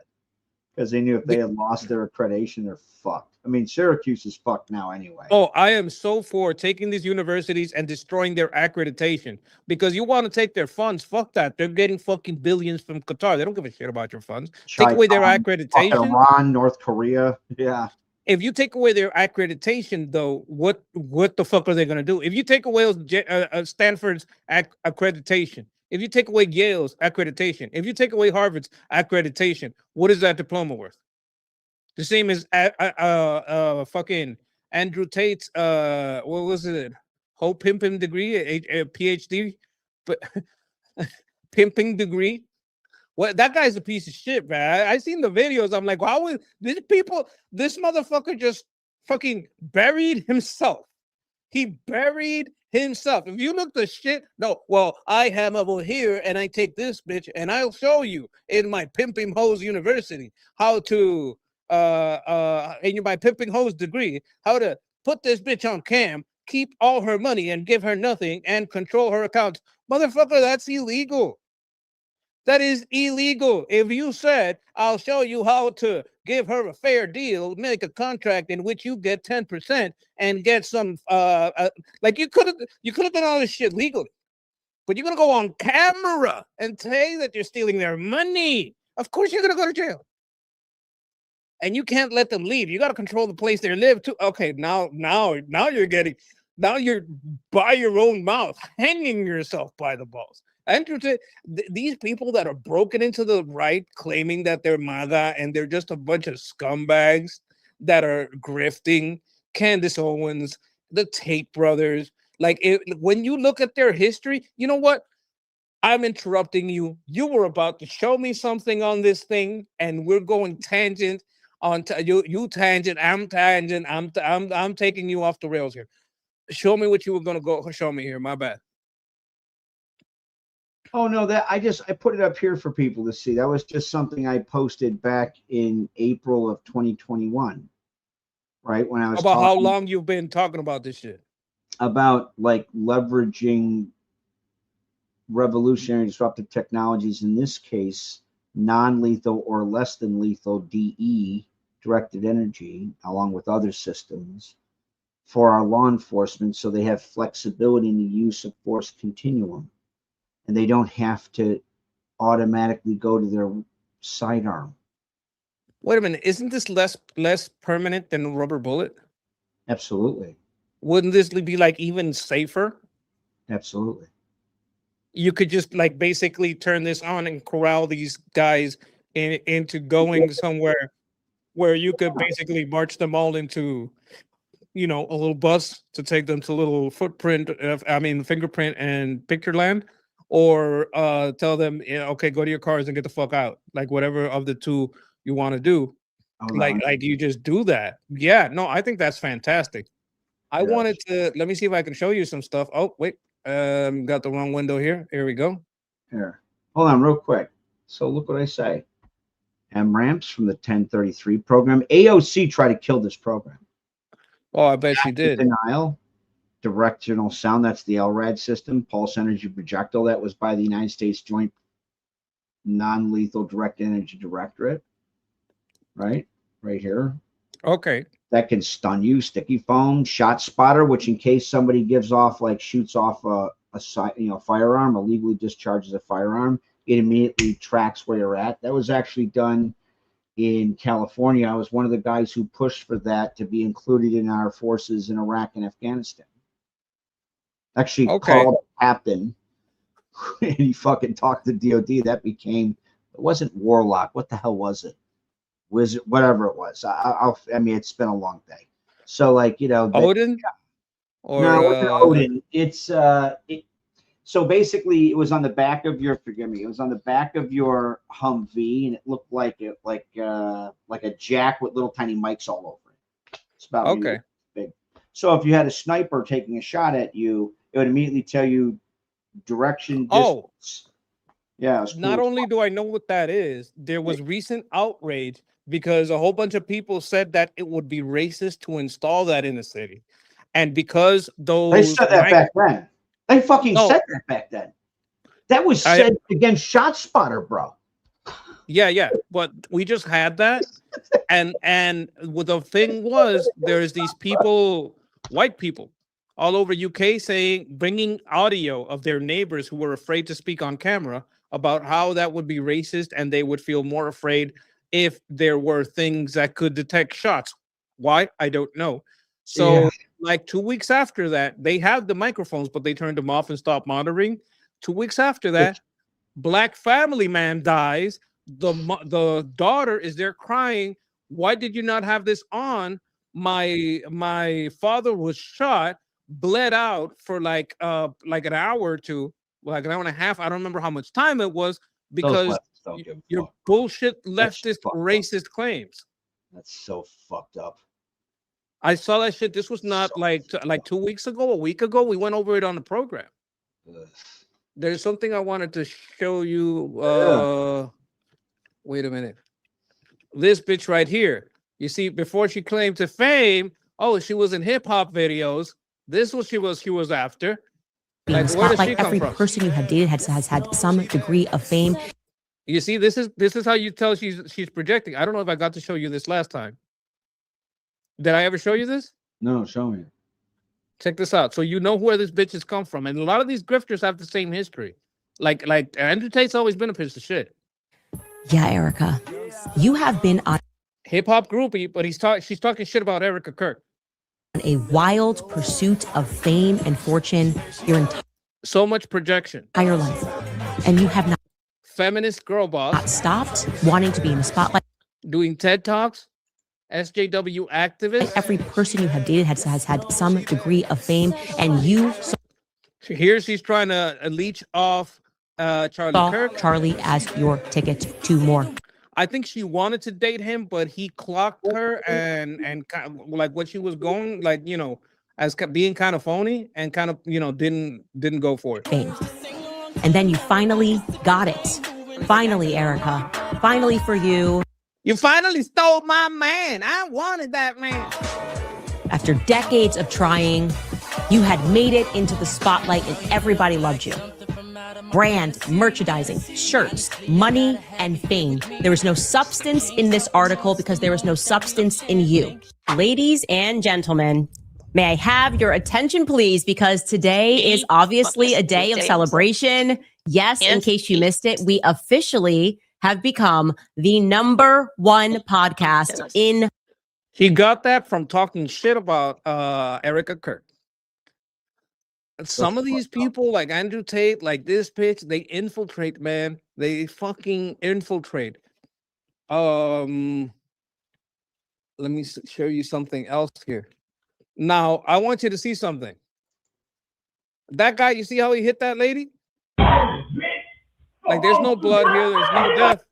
Because they knew if they had lost their accreditation, they're fucked. I mean, Syracuse is fucked now anyway. Oh, I am so for taking these universities and destroying their accreditation. Because you want to take their funds, fuck that. They're getting fucking billions from Qatar. They don't give a shit about your funds. Take away their accreditation. Iran, North Korea, yeah. If you take away their accreditation, though, what the fuck are they going to do? If you take away Stanford's accreditation, if you take away Yale's accreditation, if you take away Harvard's accreditation, what is that diploma worth? The same as fucking Andrew Tate's what was it? Whole pimping degree, a PhD, but pimping degree. What, that guy's a piece of shit, man. I seen the videos. I'm like, wow, this motherfucker just fucking buried himself He buried himself. If you look the shit, no, well, I have over here and I take this bitch and I'll show you in my Pimping Hose University how to in my Pimping Hose degree, how to put this bitch on cam, keep all her money and give her nothing and control her accounts. Motherfucker, that's illegal. That is illegal. If you said, I'll show you how to give her a fair deal, make a contract in which you get 10% and get some like you could have done all this shit legally. But you're gonna go on camera and say that you're stealing their money. Of course you're gonna go to jail. And you can't let them leave. You got to control the place they live too. Okay, now you're by your own mouth, hanging yourself by the balls. These people that are broken into the right, claiming that they're MAGA and they're just a bunch of scumbags that are grifting. Candace Owens, the Tate brothers. When you look at their history, you know what? I'm interrupting you. You were about to show me something on this thing, and we're going tangent on you tangent. I'm tangent. I'm taking you off the rails here. Show me what you were gonna go show me here. My bad. Oh no, that I put it up here for people to see. That was just something I posted back in April of 2021, right? When I was about how long you've been talking about this shit. About like leveraging revolutionary disruptive technologies, in this case, non-lethal or less than lethal DE, directed energy, along with other systems, for our law enforcement, so they have flexibility in the use of force continuum. And they don't have to automatically go to their sidearm. Wait a minute, isn't this less permanent than a rubber bullet? Absolutely. Wouldn't this be like even safer? Absolutely. You could just like basically turn this on and corral these guys into going somewhere where you could basically march them all into, a little bus to take them to a little fingerprint and picture land. Or tell them, okay, go to your cars and get the fuck out. Like whatever of the two you want to do. Like you just do that. Yeah, no, I think that's fantastic. I wanted to, let me see if I can show you some stuff. Oh, wait, got the wrong window here. Here we go. Here, hold on real quick. So look what I say. MRAMPs from the 1033 program. AOC tried to kill this program. Oh, I bet she did. Denial. Directional sound, that's the LRAD system. Pulse energy projectile, that was by the United States Joint Non-Lethal Direct Energy Directorate, right here. Okay. That can stun you. Sticky foam, shot spotter, which in case somebody shoots off a firearm, illegally discharges a firearm, it immediately tracks where you're at. That was actually done in California. I was one of the guys who pushed for that to be included in our forces in Iraq and Afghanistan. Actually called a captain and he fucking talked to DOD. That became, it wasn't Warlock. What the hell was it? Wizard, whatever it was. I mean, it's been a long day. So Odin? Or, no, it wasn't Odin. It's so basically it was on the back of your, it was on the back of your Humvee, and it looked like a jack with little tiny mics all over it. It's about maybe big. So if you had a sniper taking a shot at you, it would immediately tell you direction, distance. Yeah. Not only do I know what that is, there was recent outrage because a whole bunch of people said that it would be racist to install that in the city. And because they said that back then. They fucking said that back then. That was said against ShotSpotter, bro. Yeah. But we just had that. and what the thing was, there's these people, white people all over UK bringing audio of their neighbors who were afraid to speak on camera about how that would be racist, and they would feel more afraid if there were things that could detect shots. Why? I don't know. So like 2 weeks after that, they have the microphones, but they turned them off and stopped monitoring. 2 weeks after that, Black family man dies. The daughter is there crying. Why did you not have this on? My father was shot, bled out for like an hour or two, like an hour and a half. I don't remember how much time it was because your bullshit leftist racist claims. That's so fucked up. I saw that shit. This was not like 2 weeks ago, a week ago. We went over it on the program. Ugh. There's something I wanted to show you. Wait a minute. This bitch right here. You see, before she claimed to fame, oh, she was in hip hop videos. This was she was after. Being Like, the where does spotlight, she come every from? person you have dated has had some degree of fame. You see, this is how you tell she's projecting. I don't know if I got to show you this last time. Did I ever show you this? No, show me. Check this out. So you know where this bitch has come from. And a lot of these grifters have the same history. Like Andrew Tate's always been a piece of shit. Yeah, Erica, you have been on Hip hop groupie, but she's talking shit about Erica Kirk. a wild pursuit of fame and fortune your So much projection. entire life, and you have not Feminist girl boss, stopped wanting to be in the spotlight. doing TED Talks, SJW activist. Every person you have dated has had some degree of fame, and you Here she's trying to leech off Charlie saw Kirk. Charlie as your ticket to more. I think she wanted to date him, but he clocked her and kind of, like what she was going, like, you know, as being kind of phony and kind of, you know, didn't go for it. Fame. And then you finally got it. Finally, Erica. Finally for you. You finally stole my man. I wanted that man. After decades of trying, you had made it into the spotlight and everybody loved you. Brand, merchandising, shirts, money, and fame. There was no substance in this article because there was no substance in you. Ladies and gentlemen, may I have your attention, please? Because today is obviously a day of celebration. Yes, in case you missed it, we officially have become the #1 podcast in. He got that from talking shit about Erica Kirk. Some of these people, like Andrew Tate, like this bitch, they infiltrate, man. They fucking infiltrate. Let me show you something else here. Now, I want you to see something. That guy, you see how he hit that lady? Like, there's no blood here. There's no death.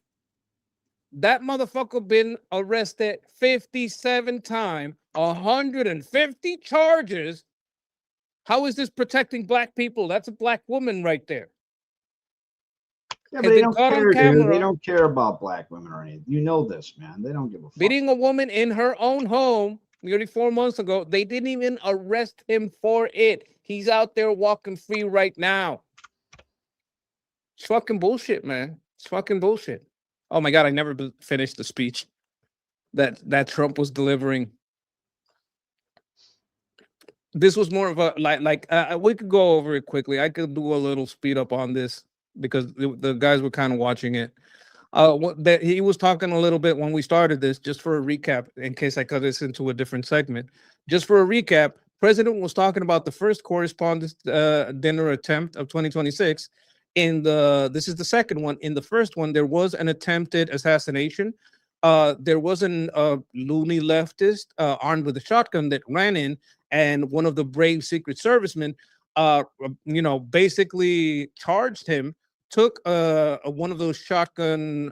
That motherfucker been arrested 57 times, 150 charges. How is this protecting black people? That's a black woman right there. Yeah, Has but they been don't caught on care, dude. camera. They don't care about black women or anything. You know this, man. They don't give a fuck. Beating a woman in her own home nearly 4 months ago. They didn't even arrest him for it. He's out there walking free right now. It's fucking bullshit, man. It's fucking bullshit. Oh my God, I never finished the speech that Trump was delivering. This was more of a we could go over it quickly. I could do a little speed up on this because the guys were kind of watching it. He was talking a little bit when we started this, just for a recap, in case I cut this into a different segment. Just for a recap, President was talking about the first correspondence dinner attempt of 2026. This is the second one. In the first one, there was an attempted assassination. There was a loony leftist armed with a shotgun that ran in, and one of the brave Secret Servicemen, basically charged him, took one of those shotgun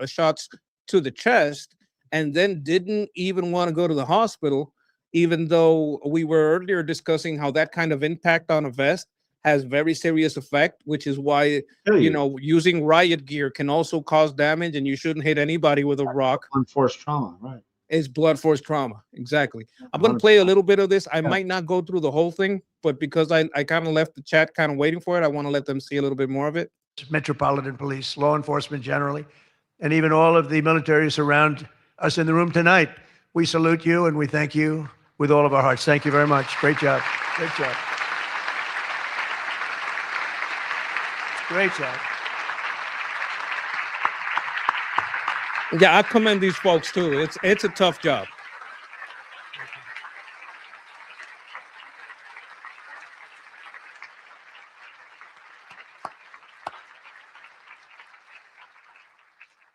shots to the chest, and then didn't even want to go to the hospital, even though we were earlier discussing how that kind of impact on a vest has very serious effect, which is why, using riot gear can also cause damage, and you shouldn't hit anybody with a rock. Unforced trauma, right? It's blood force trauma. Exactly. I'm going to play a little bit of this. I might not go through the whole thing, but because I kind of left the chat kind of waiting for it, I want to let them see a little bit more of it. Metropolitan Police, law enforcement generally, and even all of the militaries around us in the room tonight. We salute you and we thank you with all of our hearts. Thank you very much. Great job. Great job. Great job. Yeah, I commend these folks too. It's a tough job.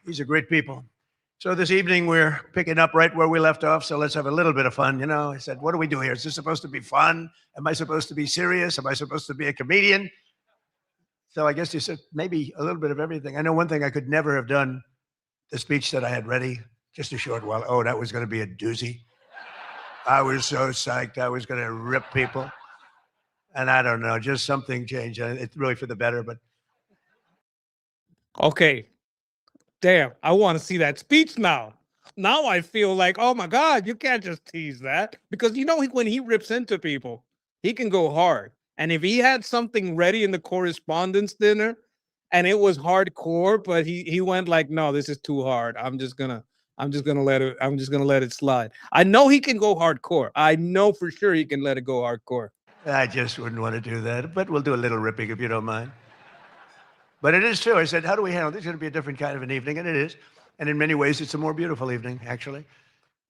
These are great people. So this evening we're picking up right where we left off. So let's have a little bit of fun. I said, what do we do here? Is this supposed to be fun? Am I supposed to be serious? Am I supposed to be a comedian? So I guess you said maybe a little bit of everything. I know one thing I could never have done, the speech that I had ready, just a short while. Oh, that was going to be a doozy. I was so psyched. I was going to rip people. And I don't know, just something changed. It's really for the better, but Okay. Damn, I want to see that speech now. Now I feel like, oh my God, you can't just tease that. Because when he rips into people, he can go hard. And if he had something ready in the correspondence dinner and it was hardcore, but he went like, no, this is too hard. I'm just gonna let it slide. I know he can go hardcore. I know for sure he can let it go hardcore. I just wouldn't want to do that. But we'll do a little ripping if you don't mind. But it is true. I said, how do we handle this? It's going to be a different kind of an evening, and it is. And in many ways, it's a more beautiful evening, actually.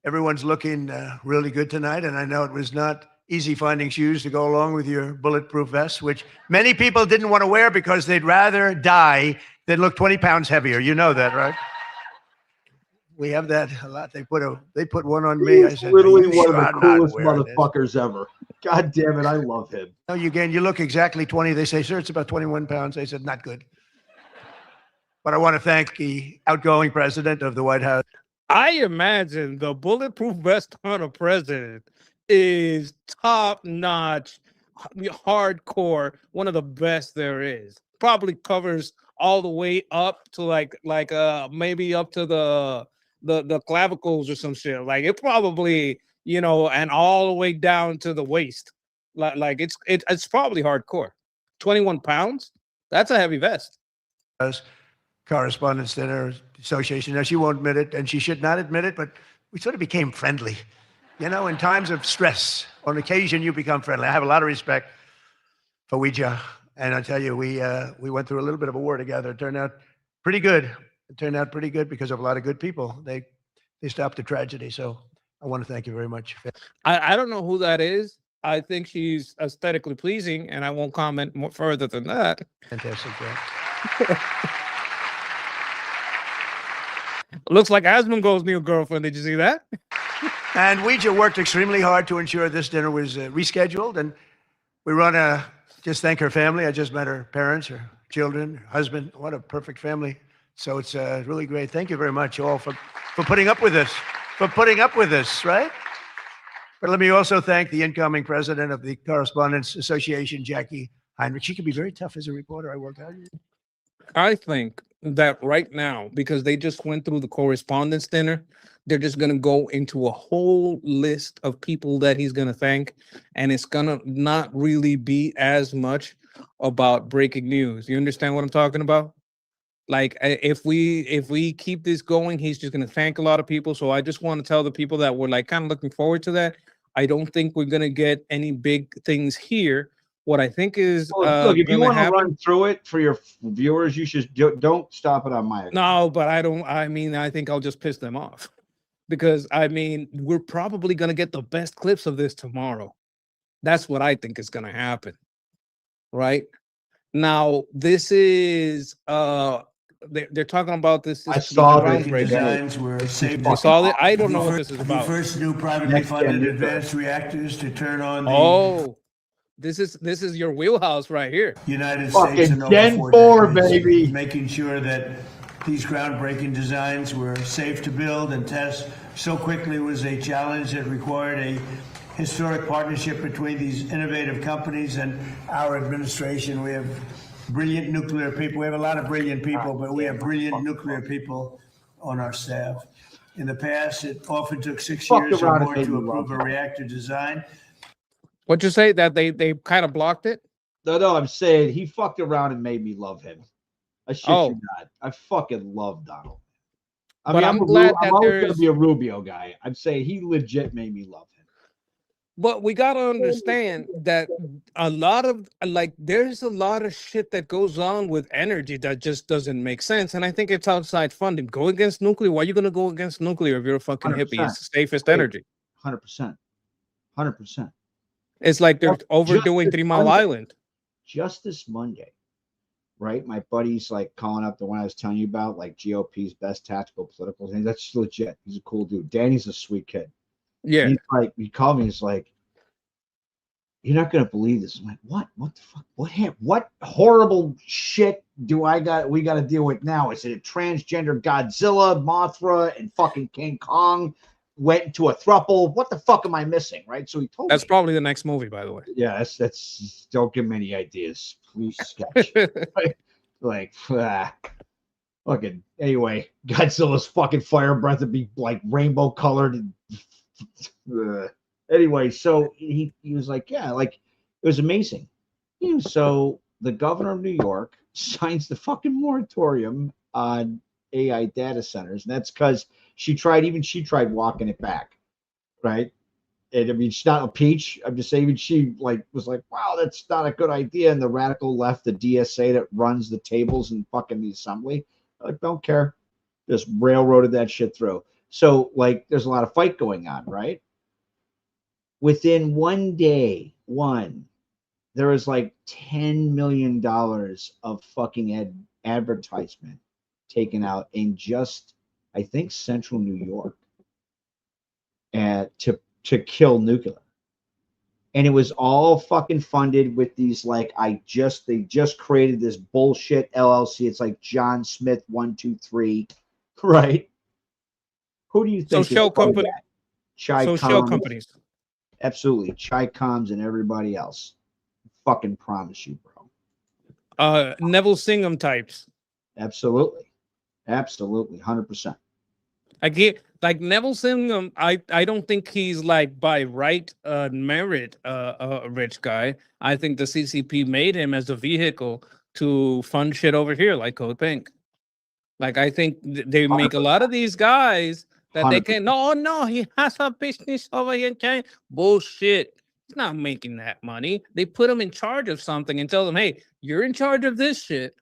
Everyone's looking really good tonight, and I know it was not easy finding shoes to go along with your bulletproof vests, which many people didn't want to wear because they'd rather die than look 20 pounds heavier. You know that, right? We have that a lot. They put one on me. I He's said, literally "Are you one sure of the I'm not coolest wearing this?" motherfuckers ever. God damn it, I love him. No, you look exactly 20. They say, sir, it's about 21 pounds. I said, not good. But I want to thank the outgoing president of the White House. I imagine the bulletproof vest on a president is top notch, hardcore, one of the best there is. Probably covers all the way up to like maybe up to the clavicles or some shit. Like it probably, and all the way down to the waist. Like it's probably hardcore. 21 pounds? That's a heavy vest. Correspondence Dinner Association. Now, she won't admit it, and she should not admit it, but we sort of became friendly. In times of stress, on occasion, you become friendly. I have a lot of respect for Ouija, and I tell you, we went through a little bit of a war together. It turned out pretty good. It turned out pretty good because of a lot of good people. They stopped the tragedy, so I want to thank you very much. I don't know who that is. I think she's aesthetically pleasing, and I won't comment more further than that. Fantastic, yeah. Looks like Asmongold's new girlfriend. Did you see that? And Ouija worked extremely hard to ensure this dinner was rescheduled. And we want to just thank her family. I just met her parents, her children, her husband. What a perfect family. So it's really great. Thank you very much all for putting up with us, right? But let me also thank the incoming president of the Correspondents Association, Jackie Heinrich. She can be very tough as a reporter. I will tell you. I think that right now, because they just went through the correspondence dinner, they're just going to go into a whole list of people that he's going to thank. And it's going to not really be as much about breaking news. You understand what I'm talking about? Like if we keep this going, he's just going to thank a lot of people. So I just want to tell the people that were like kind of looking forward to that. I don't think we're going to get any big things here. What I think is, look, if you want to run through it for your viewers, you should don't stop it on my account. No, but I don't. I mean, I think I'll just piss them off because we're probably going to get the best clips of this tomorrow. That's what I think is going to happen. Right now, this is they're talking about this. I saw this. Designs were safe. I saw it. I don't know what this is about. First new privately funded advanced reactors to turn on the Oh. This is your wheelhouse right here. United Fucking States and over Gen 4 4, decades, baby. making sure that these groundbreaking designs were safe to build and test so quickly was a challenge that required a historic partnership between these innovative companies and our administration. We have brilliant nuclear people. We have a lot of brilliant people, but we have brilliant nuclear people on our staff. In the past, it often took 6 years or more to approve a reactor design. What'd you say? That they kind of blocked it? No, I'm saying he fucked around and made me love him. I shit you not. I fucking love Donald. But I'm glad that I'm always there's- going to be a Rubio guy. I'm saying he legit made me love him. But we got to understand that a lot of there's a lot of shit that goes on with energy that just doesn't make sense. And I think it's outside funding. Go against nuclear. Why are you going to go against nuclear if you're a fucking hippie? 100%. It's the safest energy. 100%. 100%. It's like they're overdoing Justice 3 Mile Monday. Island. Just this Monday, right? My buddy's like calling up the one I was telling you about, like GOP's best tactical political thing. That's legit. He's a cool dude. Danny's a sweet kid. Yeah. He's like, he called me. He's like, you're not gonna believe this. I'm like, what? What the fuck? What horrible shit we got to deal with now? Is it a transgender Godzilla, Mothra, and fucking King Kong? went into a throuple. What the fuck am I missing? Right. So he told That's me. probably the next movie, by the way. Yeah, that's don't give me any ideas. Please sketch. Like fucking anyway, Godzilla's fucking fire breath would be like rainbow colored and anyway, so he was like, yeah, like it was amazing. So the governor of New York signs the fucking moratorium on AI data centers, and that's because she tried walking it back, right? And I mean, she's not a peach. I'm just saying, even she like was like, wow, that's not a good idea. And the radical left, the DSA that runs the tables and fucking the assembly, like, don't care. Just railroaded that shit through. So like, there's a lot of fight going on, right? Within one day, there was like $10 million of fucking advertisement taken out in just, I think, central New York, and to kill nuclear. And it was all fucking funded with these like they just created this bullshit LLC. It's like John Smith 123, right? Who do you think? So shell company. So shell Chi-Coms, companies. absolutely. Chi-Coms and everybody else. Fucking promise you, bro. Neville Singham types. Absolutely. 100%. I get like Neville Singham. I don't think he's like by right merit a rich guy. I think the CCP made him as a vehicle to fund shit over here, like Code Pink. Like I think they make a lot of these guys that they can. No, he has a business over here in China. Bullshit. He's not making that money. They put him in charge of something and tell them, hey, you're in charge of this shit.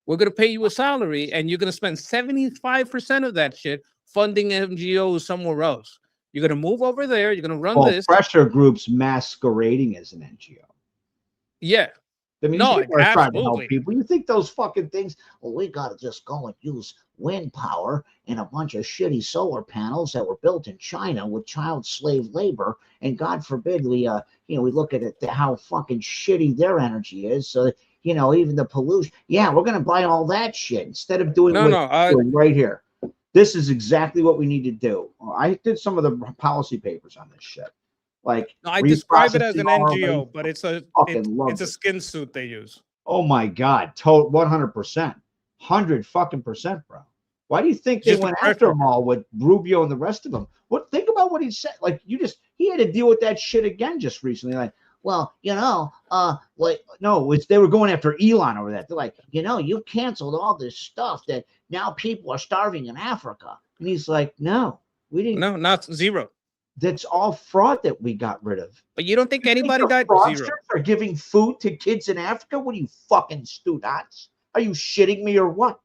We're going to pay you a salary and you're going to spend 75% of that shit funding NGOs somewhere else. You're going to move over there. You're going to run this. Pressure groups masquerading as an NGO. Yeah. I mean, No, people are trying to help absolutely. people. You think those fucking things, well, we got to just go and use wind power and a bunch of shitty solar panels that were built in China with child slave labor. And God forbid we look at it, how fucking shitty their energy is. So, even the pollution. Yeah, we're going to buy all that shit instead of doing doing right here. This is exactly what we need to do. I did some of the policy papers on this shit. Like, I describe it as an reprocessing NGO, but it's a skin suit they use. Oh my God, 100%, 100%, bro. Why do you think they went after them all with Rubio and the rest of them? Think about what he said. Like, he had to deal with that shit again just recently. Like, well, they were going after Elon over that. They're like, you canceled all this stuff that now people are starving in Africa. And he's like, no, we didn't. No, not zero. That's all fraud that we got rid of. But you don't think anybody died? Zero. For giving food to kids in Africa? What are you, fucking students? Are you shitting me or what?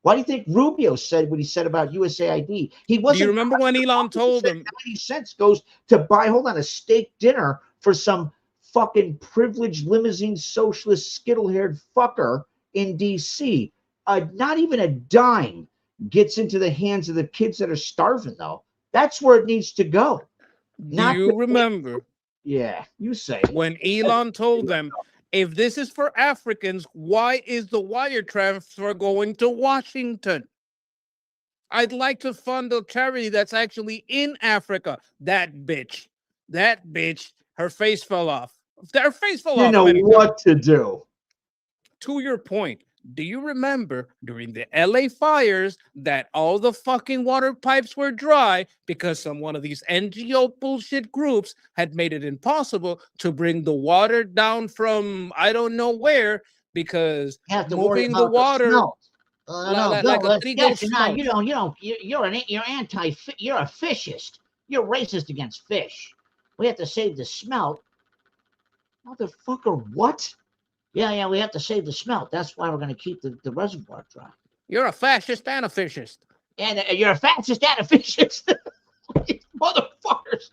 Why do you think Rubio said what he said about USAID? He wasn't. Do you remember when Elon told him 90 cents goes to buy, a steak dinner for some fucking privileged limousine socialist skittle-haired fucker in DC? Not even a dime gets into the hands of the kids that are starving, though. That's where it needs to go. Do you remember? Yeah, you say. When Elon told them, if this is for Africans, why is the wire transfer going to Washington? I'd like to fund a charity that's actually in Africa. That bitch, her face fell off. Her face fell off. You know what to do. To your point, do you remember during the LA fires that all the fucking water pipes were dry because one of these NGO bullshit groups had made it impossible to bring the water down from I don't know where because moving the water. You're a fishist. You're racist against fish. We have to save the smelt. Motherfucker, what? Yeah, we have to save the smelt. That's why we're going to keep the reservoir dry. You're a fascist and a fishist. And you're a fascist and a fishist. Motherfuckers.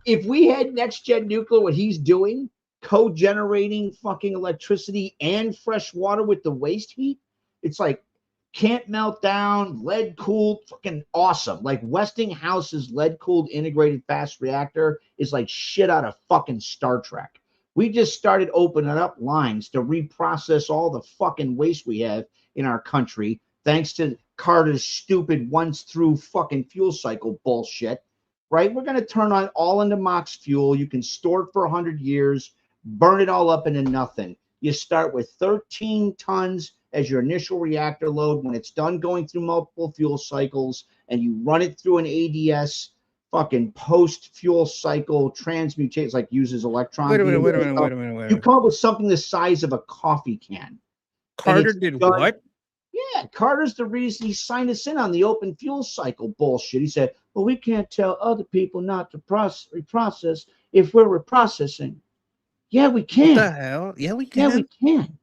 If we had next-gen nuclear, what he's doing, co-generating fucking electricity and fresh water with the waste heat, it's like can't melt down, lead-cooled, fucking awesome. Like Westinghouse's lead-cooled integrated fast reactor is like shit out of fucking Star Trek. We just started opening up lines to reprocess all the fucking waste we have in our country, thanks to Carter's stupid once through fucking fuel cycle bullshit. right? We're going to turn on all into Mox fuel. You can store it for 100 years, burn it all up into nothing. You start with 13 tons as your initial reactor load. When it's done going through multiple fuel cycles and you run it through an ADS fucking post fuel cycle transmutates, like uses electron. Wait a minute, beam wait a and minute, stuff, wait a minute, wait a You minute. come up with something the size of a coffee can. Carter it's did done- what? Yeah, Carter's the reason he signed us in on the open fuel cycle bullshit. He said, well, we can't tell other people not to reprocess if we're reprocessing. Yeah, we What can. the hell? Yeah, we Yeah, can. we can.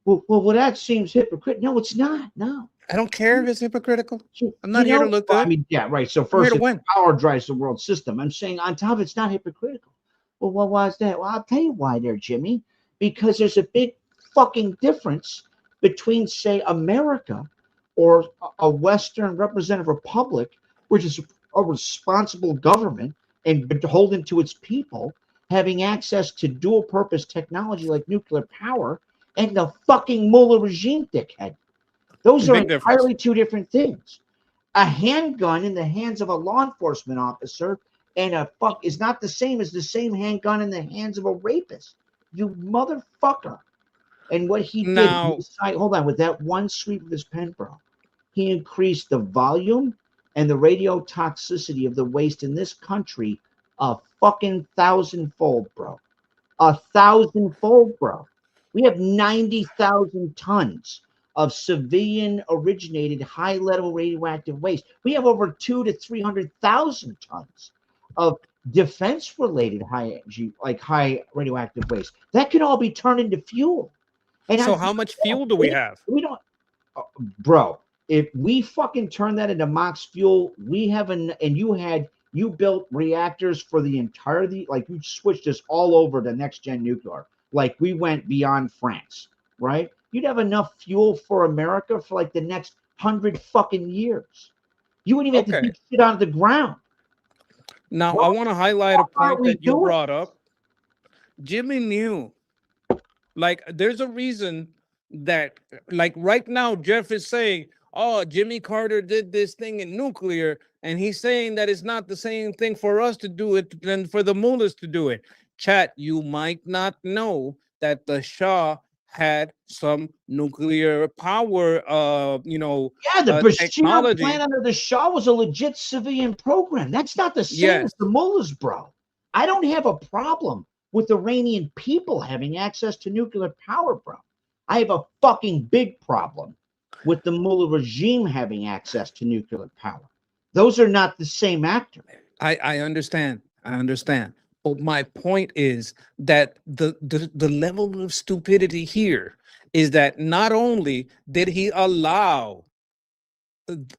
Well, that seems hypocritical. No, it's not. No. I don't care if it's hypocritical. So, I'm not you here to know, look well, good. I mean, yeah, right. So I'm here first, to it's win. power drives the world system. I'm saying on top, it's not hypocritical. Well, why is that? Well, I'll tell you why there, Jimmy. Because there's a big fucking difference between, say, America or a Western representative republic, which is a responsible government and beholden to its people, having access to dual purpose technology like nuclear power, and the fucking Mullah regime, dickhead. Those are Big difference. entirely two different things. A handgun in the hands of a law enforcement officer and a fuck is not the same as the same handgun in the hands of a rapist. You motherfucker. And what he Now- did, hold on, with that one sweep of his pen, bro, he increased the volume and the radiotoxicity of the waste in this country a fucking 1,000-fold, bro. 1,000-fold, bro. We have 90,000 tons of civilian originated high level radioactive waste. We have over 200,000 to 300,000 tons of defense related high radioactive waste. That could all be turned into fuel. And So I'm- how much fuel do we have? we don't, bro. If we fucking turn that into Mox fuel, we have you built reactors for the entirety, like you switched us all over to next gen nuclear, like we went beyond France, right? You'd have enough fuel for America for like the next 100 fucking years. You wouldn't even have to Okay. dig shit out of the ground. Now, What I want to highlight a are point we that you doing? brought up. Jimmy knew. Like, there's a reason that, like, right now, Jeff is saying, oh, Jimmy Carter did this thing in nuclear, and he's saying that it's not the same thing for us to do it than for the mullahs to do it. Chat, you might not know that the Shah had some nuclear power, Yeah, the Bashir technology. plan under the Shah was a legit civilian program. That's not the same Yes. as the mullahs, bro. I don't have a problem with Iranian people having access to nuclear power, bro. I have a fucking big problem with the mullah regime having access to nuclear power. Those are not the same actor. I understand. I understand. But my point is that the level of stupidity here is that not only did he allow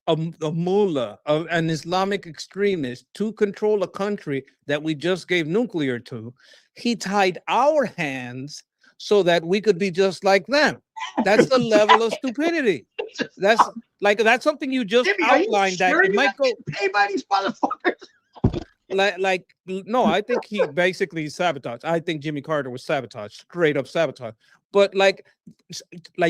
a mullah, an Islamic extremist, to control a country that we just gave nuclear to, he tied our hands so that we could be just like them. That's the level of stupidity. That's something you just Jimmy, are you outlined that sure it you're might not go. getting paid by these motherfuckers? No, I think he basically sabotaged. I think Jimmy Carter was sabotaged, straight up sabotage. But like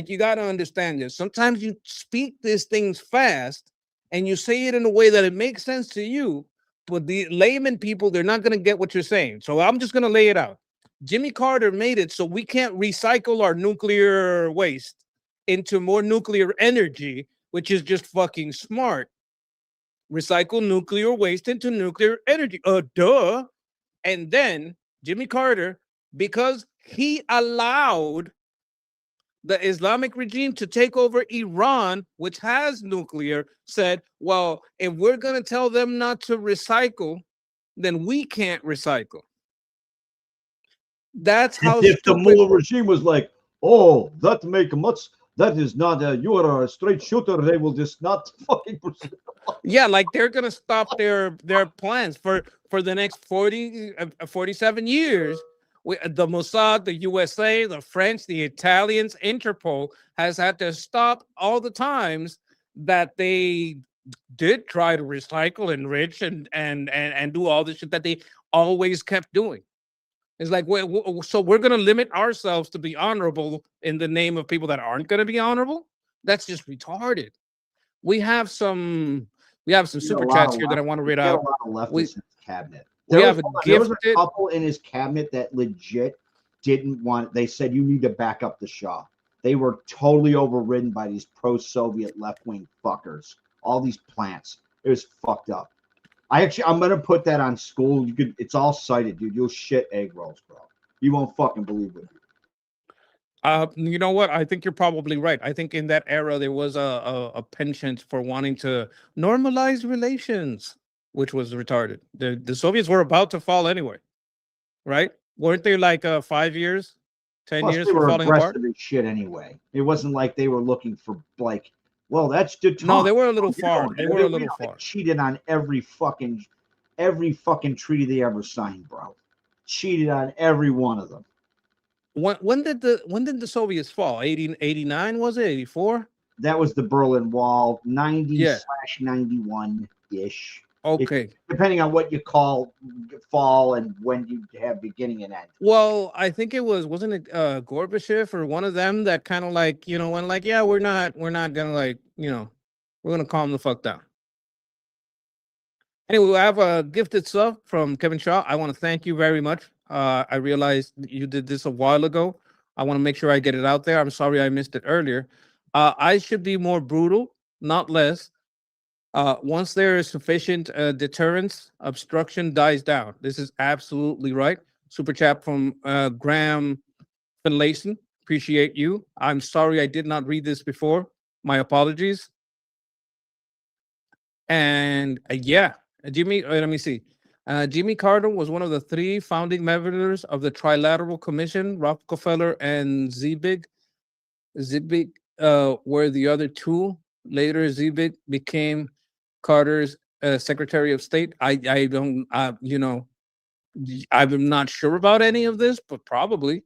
you got to understand this. Sometimes you speak these things fast and you say it in a way that it makes sense to you, but the layman people, they're not going to get what you're saying. So I'm just going to lay it out. Jimmy Carter made it so we can't recycle our nuclear waste into more nuclear energy, which is just fucking smart. Recycle nuclear waste into nuclear energy. Duh. And then Jimmy Carter, because he allowed the Islamic regime to take over Iran, which has nuclear, said, well, if we're going to tell them not to recycle, then we can't recycle. That's how If the stupid. mullah regime was like, oh, that is not you are a straight shooter, they will just not fucking pursue. Yeah, like they're gonna stop their plans for the next 47 years. The Mossad, the USA, the French, the Italians, Interpol has had to stop all the times that they did try to recycle, enrich, and do all this shit that they always kept doing. It's like, so we're gonna limit ourselves to be honorable in the name of people that aren't gonna be honorable? That's just retarded. We have some We have some He had a super lot chats of here that I want to read He had a out. lot of leftists We- in his cabinet. We have a hold on, there was a gifted. couple in his cabinet that legit didn't want. They said you need to back up the Shah. They were totally overridden by these pro-Soviet left-wing fuckers. All these plants. It was fucked up. I'm gonna put that on school. You could. It's all cited, dude. You'll shit egg rolls, bro. You won't fucking believe it. You know what? I think you're probably right. I think in that era there was a penchant for wanting to normalize relations, which was retarded. The Soviets were about to fall anyway, right? Weren't they like 5 years, 10 Plus, years they for were falling apart? aggressive as shit anyway. It wasn't like they were looking for like. Well, that's the No, they were a little You far. know, They were a you little know, they far. cheated on every fucking treaty they ever signed, bro. Cheated on every one of them. When did the Soviets fall? 89 was it? 84? That was the Berlin Wall, 90 Yeah. / 91 ish, Okay. depending on what you call fall and when you have beginning and end. Well, I think wasn't it Gorbachev or one of them that kind of like, went like, yeah, we're not gonna like, we're gonna calm the fuck down. Anyway, I have a gifted sub from Kevin Shaw. I want to thank you very much. I realized you did this a while ago. I want to make sure I get it out there. I'm sorry I missed it earlier. I should be more brutal, not less. Once there is sufficient deterrence, obstruction dies down. This is absolutely right. Super chat from Graham Finlayson. Appreciate you. I'm sorry I did not read this before. My apologies. And yeah, Jimmy, let me see. Jimmy Carter was one of the 3 founding members of the Trilateral Commission. Rockefeller and Zibig were the other 2. Later, Zibig became Carter's Secretary of State. I don't, I'm not sure about any of this, but probably.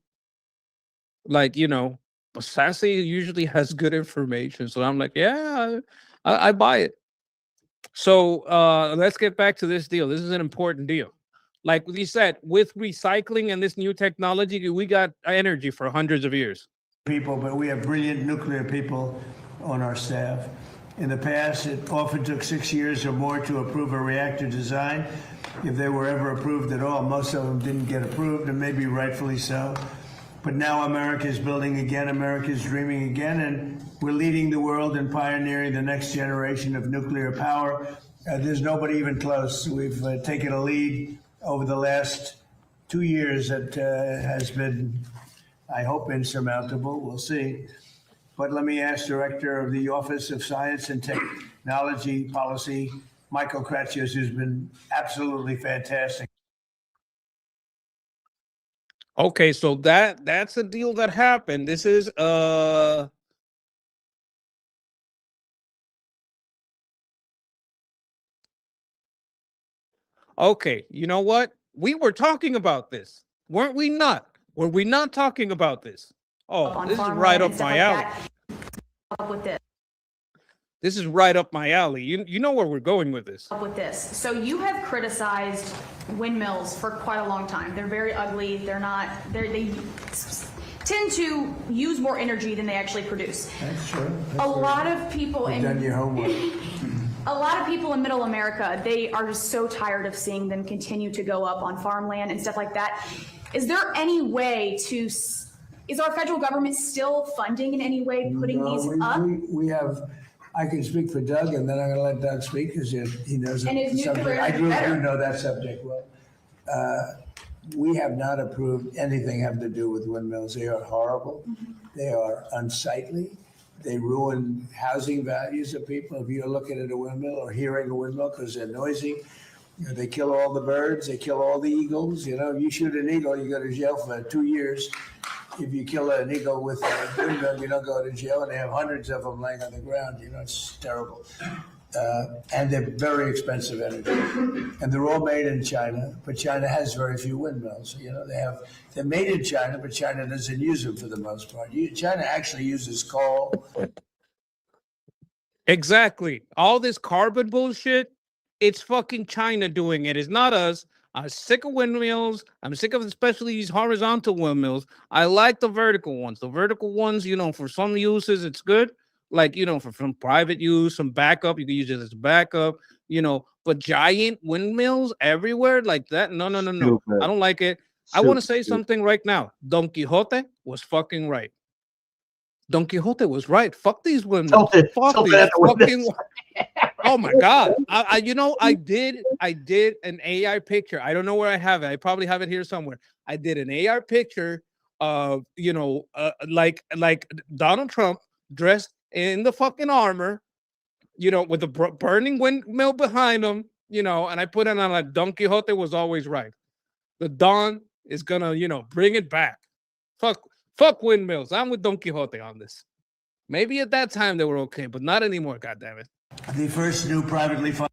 Like, Sassy usually has good information. So I'm like, yeah, I buy it. So let's get back to this deal. This is an important deal. Like you said, with recycling and this new technology, we got energy for hundreds of years. People, but we have brilliant nuclear people on our staff. In the past, it often took 6 years or more to approve a reactor design. If they were ever approved at all, most of them didn't get approved, and maybe rightfully so. But now America is building again, America is dreaming again, and we're leading the world and pioneering the next generation of nuclear power. There's nobody even close. We've taken a lead over the last 2 years that has been, I hope, insurmountable. We'll see. But let me ask Director of the Office of Science and Technology Policy, Michael Kratsios, who's been absolutely fantastic. Okay, so that's a deal that happened. This is okay, you know what? We were talking about this, weren't we not? Were we not talking about this? Oh, this is right up my alley. With this. This is right up my alley. You know where we're going with this. With this. So you have criticized windmills for quite a long time. They're very ugly. They tend to use more energy than they actually produce. That's true. A lot of people You've done your homework. A lot of people in Middle America, they are just so tired of seeing them continue to go up on farmland and stuff like that. Is there any way to? Is our federal government still funding in any way putting these up? We have. I can speak for Doug, and then I'm going to let Doug speak because he knows And is the subject. nuclear I do better? know that subject well. We have not approved anything having to do with windmills. They are horrible. They are unsightly. They ruin housing values of people. If you're looking at a windmill or hearing a windmill because they're noisy, they kill all the birds. They kill all the eagles. You shoot an eagle, you go to jail for 2 years. If you kill an eagle with a windmill, you don't go to jail, and they have hundreds of them laying on the ground. It's terrible. And they're very expensive energy. And they're all made in China, but China has very few windmills. They're made in China, but China doesn't use them for the most part. China actually uses coal. Exactly. All this carbon bullshit, it's fucking China doing it. It's not us. I'm sick of windmills. I'm sick of especially these horizontal windmills. I like the vertical ones. The vertical ones, for some uses, it's good. like, you know, from private use, some backup. You can use it as backup, you know, but giant windmills everywhere like that. No. Stupid. I don't like it. I want to Super say stupid. something right now. Don Quixote was fucking right. Don Quixote was right. Fuck these women. Tilted- Fuck tilted these at the fucking. Oh my god! You know, I did an AI picture. I don't know where I have it. I probably have it here somewhere. I did an AI picture of, you know, like Donald Trump dressed in the fucking armor, you know, with the burning windmill behind him, you know, and I put it on like Don Quixote was always right. The Don is gonna, you know, bring it back. Fuck windmills. I'm with Don Quixote on this. Maybe at that time they were okay, but not anymore. God damn it. The first new privately funded.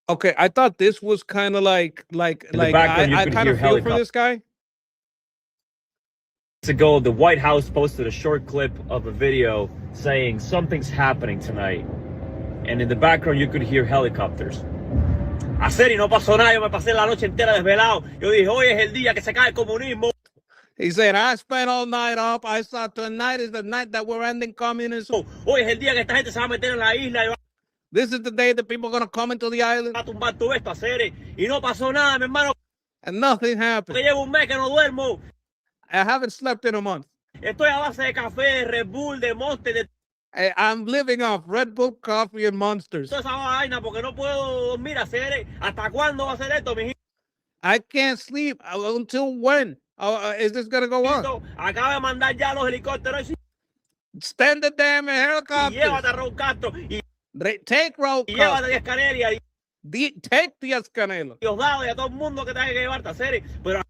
Okay, I thought this was kind of like I kind of feel for this guy. Ago, the White House posted a short clip of a video saying something's happening tonight, and in the background you could hear helicopters. Hacer y no pasó nada. Yo me pasé la noche entera desvelado. Yo dije, hoy es el día que se cae el comunismo. He said, I spent all night up. I saw tonight is the night that we're ending communism. Hoy es el día que esta gente se va a meter en la isla y va This is the day that people are going to come into the island. a tumbar todo esto, hacer. Y no pasó nada, mi hermano. And nothing happened. Que llevo un mes que no duermo. I haven't slept in a month. Estoy a base de café, de Red Bull, de Monster, de I'm living off Red Bull, coffee, and Monsters. toda esa vaina porque no puedo dormir, hacer. ¿Hasta cuándo va a ser esto, mi I can't sleep until when? Is this going to go on? Acaba de mandar ya los helicópteros y Stand the damn helicopter. llévate a Raúl Castro y Take road. llévate a Díaz Canel y Take Díaz Canelo. Diosdado y a todo el mundo que tenga que llevarte a hacer. Pero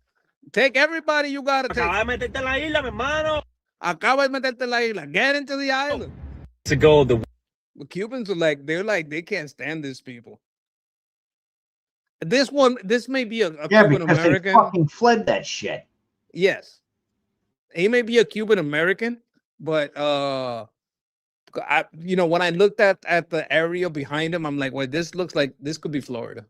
Take everybody you got to take. acaba de meterte en la isla, mi hermano. Acaba de meterte en la isla. Get into the island. To go the Cubans are like, they can't stand these people. This may be a Yeah, Cuban because they American. fucking fled that shit. Yes. He may be a Cuban American, but you know, when I looked at the area behind him, I'm like, well, this looks like this could be Florida.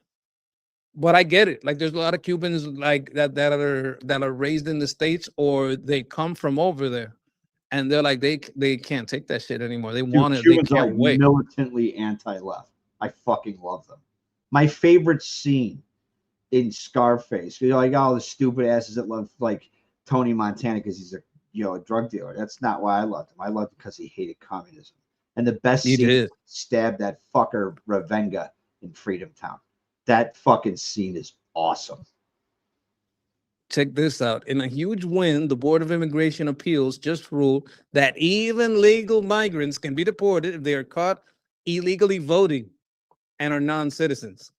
But I get it. Like, there's a lot of Cubans like that are raised in the States, or they come from over there, and they're like, they can't take that shit anymore. They want it. They Cubans are can't like wait. militantly anti-left. I fucking love them. My favorite scene in Scarface, you're like, all the stupid asses that love like Tony Montana because he's a drug dealer. That's not why I loved him. I loved him because he hated communism. And the best He scene did. stabbed that fucker Ravenga in Freedom Town. That fucking scene is awesome. Check this out. In a huge win, the Board of Immigration Appeals just ruled that even legal migrants can be deported if they are caught illegally voting and are non-citizens.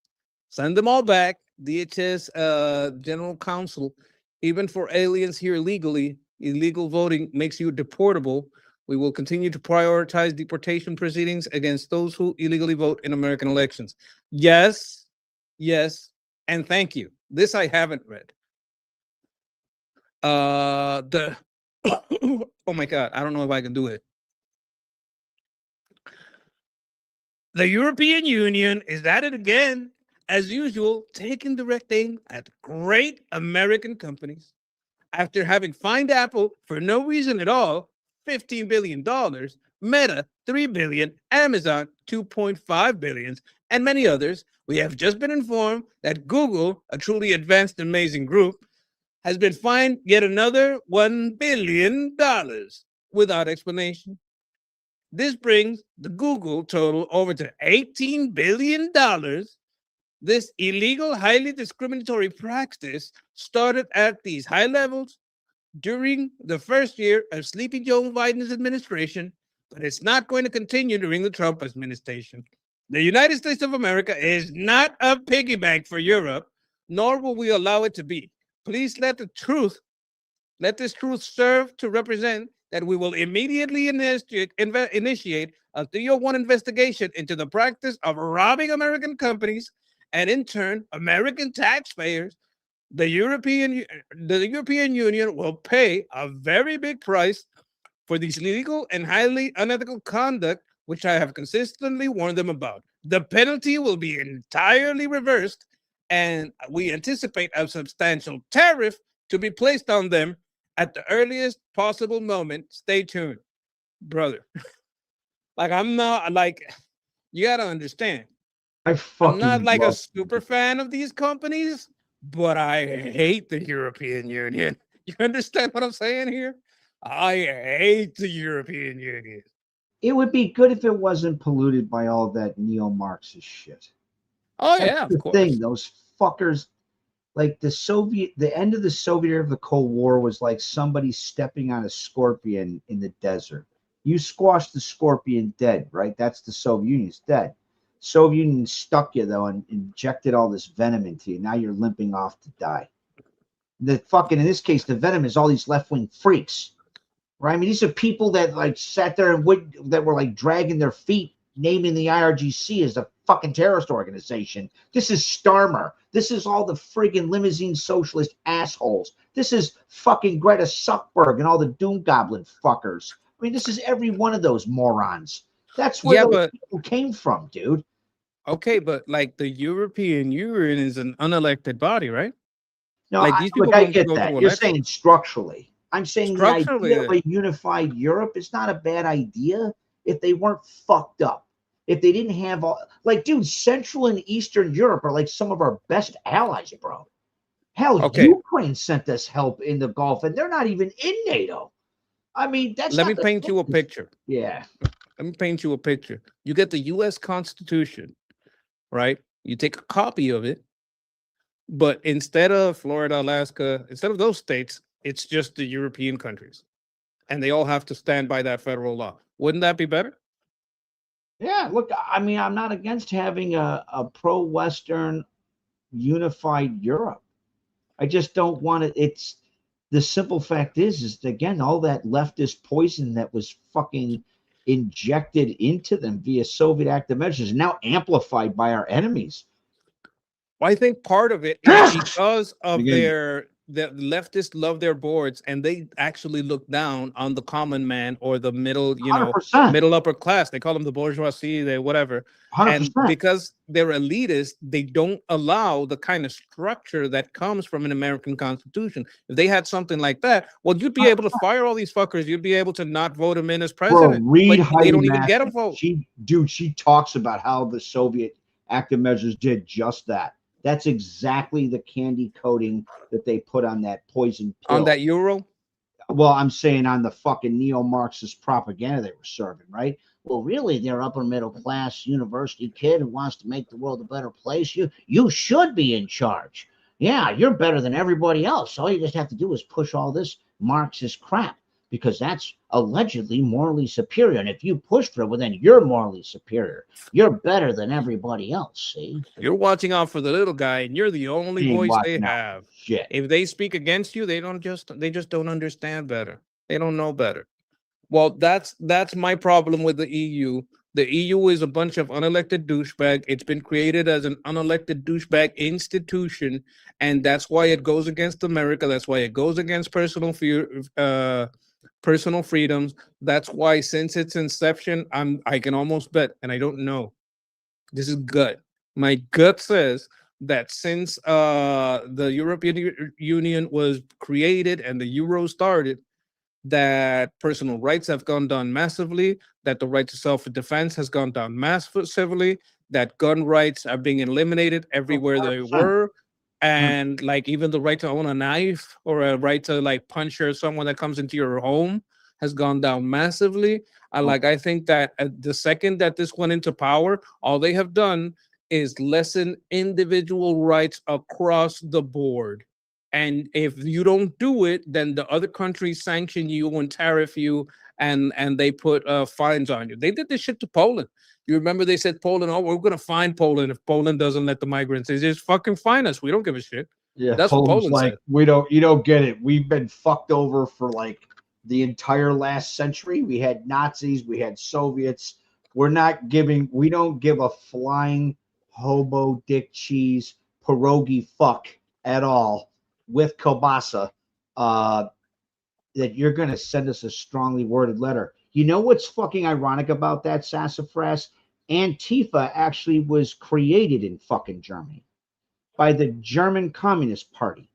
Send them all back. DHS General Counsel, even for aliens here illegally, illegal voting makes you deportable. We will continue to prioritize deportation proceedings against those who illegally vote in American elections. Yes, and thank you. This I haven't read. Oh my God, I don't know if I can do it. The European Union is at it again, as usual, taking direct aim at great American companies. After having fined Apple for no reason at all, $15 billion, Meta, $3 billion, Amazon, $2.5 billion, and many others, we have just been informed that Google, a truly advanced and amazing group, has been fined yet another $1 billion without explanation. This brings the Google total over to $18 billion. This illegal, highly discriminatory practice started at these high levels during the first year of Sleepy Joe Biden's administration, but it's not going to continue during the Trump administration. The United States of America is not a piggy bank for Europe, nor will we allow it to be. Please let this truth serve to represent that we will immediately initiate a 301 investigation into the practice of robbing American companies and, in turn, American taxpayers. The European Union will pay a very big price for this illegal and highly unethical conduct, which I have consistently warned them about. The penalty will be entirely reversed, and we anticipate a substantial tariff to be placed on them at the earliest possible moment. Stay tuned. brother. Like, I'm not like, you gotta understand. I I'm fucking not like a love super fan of these companies, but I hate the European Union. You understand what I'm saying here? I hate the European Union. It would be good if it wasn't polluted by all that neo-Marxist shit. Oh That's yeah, of the course. thing. Those fuckers, like the end of the Soviet era of the Cold War was like somebody stepping on a scorpion in the desert. You squashed the scorpion, dead, right? That's the Soviet Union. It's dead. Soviet Union stuck you though and injected all this venom into you. Now you're limping off to die. The fucking, in this case, the venom is all these left-wing freaks, right? I mean, these are people that like sat there and that were like dragging their feet, naming the IRGC as a fucking terrorist organization. This is Starmer. This is all the friggin' limousine socialist assholes. This is fucking Greta Suckberg and all the doom goblin fuckers. I mean, this is every one of those morons. That's where those people came from, dude. Okay, but like the European Union is an unelected body, right? No, like these people I don't get go that. through You're election. saying structurally. I'm saying the Structurally, idea of a unified Europe is not a bad idea if they weren't fucked up. If they didn't have all, like, dude, Central and Eastern Europe are like some of our best allies, bro. Hell, Okay. Ukraine sent us help in the Gulf, and they're not even in NATO. I mean, that's Let not me the paint you a thing. picture. Yeah. Let me paint you a picture. You get the U.S. Constitution, right? You take a copy of it, but instead of Florida, Alaska, instead of those states, it's just the European countries, and they all have to stand by that federal law. Wouldn't that be better? Yeah, look, I mean, I'm not against having a pro-Western unified Europe. I just don't want it. It's the simple fact is again, all that leftist poison that was fucking injected into them via Soviet active measures is now amplified by our enemies. Well, I think part of it is because of Again. the leftists love their boards, and they actually look down on the common man or the middle, 100%. middle upper class. They call them the bourgeoisie, they whatever. 100%. And because they're elitist, they don't allow the kind of structure that comes from an American Constitution. If they had something like that, well, you'd be able to fire all these fuckers. You'd be able to not vote them in as Bro, president. read But they don't even Heidi get a Mack. vote. She talks about how the Soviet active measures did just that. That's exactly the candy coating that they put on that poison pill. On that euro? Well, I'm saying on the fucking neo-Marxist propaganda they were serving, right? Well, really, they're upper middle class university kid who wants to make the world a better place. You should be in charge. Yeah, you're better than everybody else. All you just have to do is push all this Marxist crap because that's allegedly morally superior. And if you push for it, well, then you're morally superior. You're better than everybody else, see? You're watching out for the little guy, and you're the only Ain't voice they watching out. have. Shit. If they speak against you, they just don't understand better. They don't know better. Well, that's my problem with the EU. The EU is a bunch of unelected douchebag. It's been created as an unelected douchebag institution, and that's why it goes against America. That's why it goes against personal freedoms. That's why since its inception, I can almost bet, and I don't know. This is gut. My gut says that since the European Union was created and the euro started, that personal rights have gone down massively, that the right to self-defense has gone down massively, that gun rights are being eliminated everywhere they 100%. were. And like even the right to own a knife or a right to like punch someone that comes into your home has gone down massively. I think that the second that this went into power, all they have done is lessen individual rights across the board. And if you don't do it, then the other countries sanction you and tariff you, and they put fines on you. They did this shit to Poland. You remember they said Poland, oh, we're going to fine Poland if Poland doesn't let the migrants. They just fucking fine us. We don't give a shit. Yeah, That's what Poland's Poland like, said. you don't get it. We've been fucked over for like the entire last century. We had Nazis, we had Soviets. We don't give a flying hobo dick cheese pierogi fuck at all with kielbasa that you're going to send us a strongly worded letter. You know what's fucking ironic about that, Sassafras? Antifa actually was created in fucking Germany by the German Communist Party.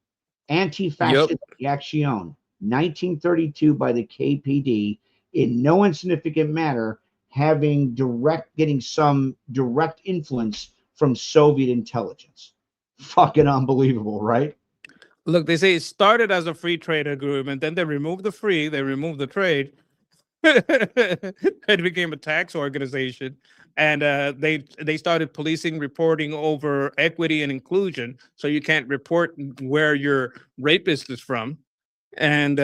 Anti-Fascist Action, 1932 by the KPD. in no insignificant manner getting some direct influence from Soviet intelligence. Fucking unbelievable, right? Look, they say it started as a free trade agreement, then they removed the free, they removed the trade. It became a tax organization, and they started policing reporting over equity and inclusion, so you can't report where your rapist is from, and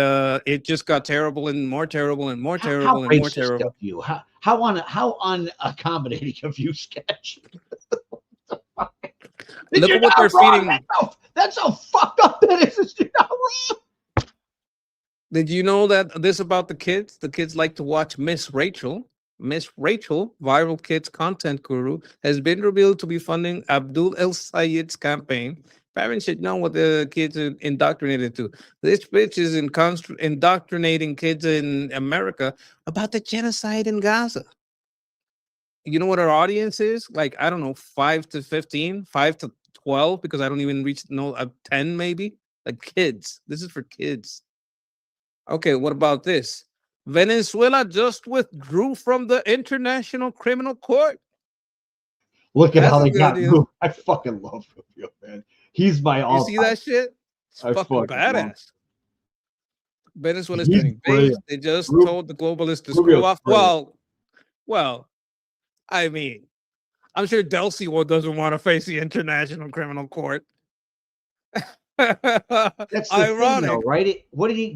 it just got terrible and more terrible and more terrible and more racist terrible. of you? How unaccommodating of you, Sketch? Look at what they're feeding. That's how fucked up that is. You're not wrong. Did you know that this about the kids? The kids like to watch Miss Rachel. Miss Rachel, viral kids content guru, has been revealed to be funding Abdul El Sayed's campaign. Parents should know what the kids are indoctrinated to. This bitch is indoctrinating kids in America about the genocide in Gaza. You know what our audience is? Like, I don't know, 5 to 15, 5 to 12, because I don't even reach 10 maybe. Like kids. This is for kids. Okay, what about this? Venezuela just withdrew from the International Criminal Court. Look at That's how a they good got idea. Rubio. I fucking love Rubio, man. He's my You all. see that shit? It's I fucking fucking love badass. Venezuela's He's turning base. brilliant. They just Rubio- told the globalists to Rubio's screw off. brilliant. Well, I mean, I'm sure Delcy doesn't want to face the International Criminal Court. That's the ironic. thing, though, right?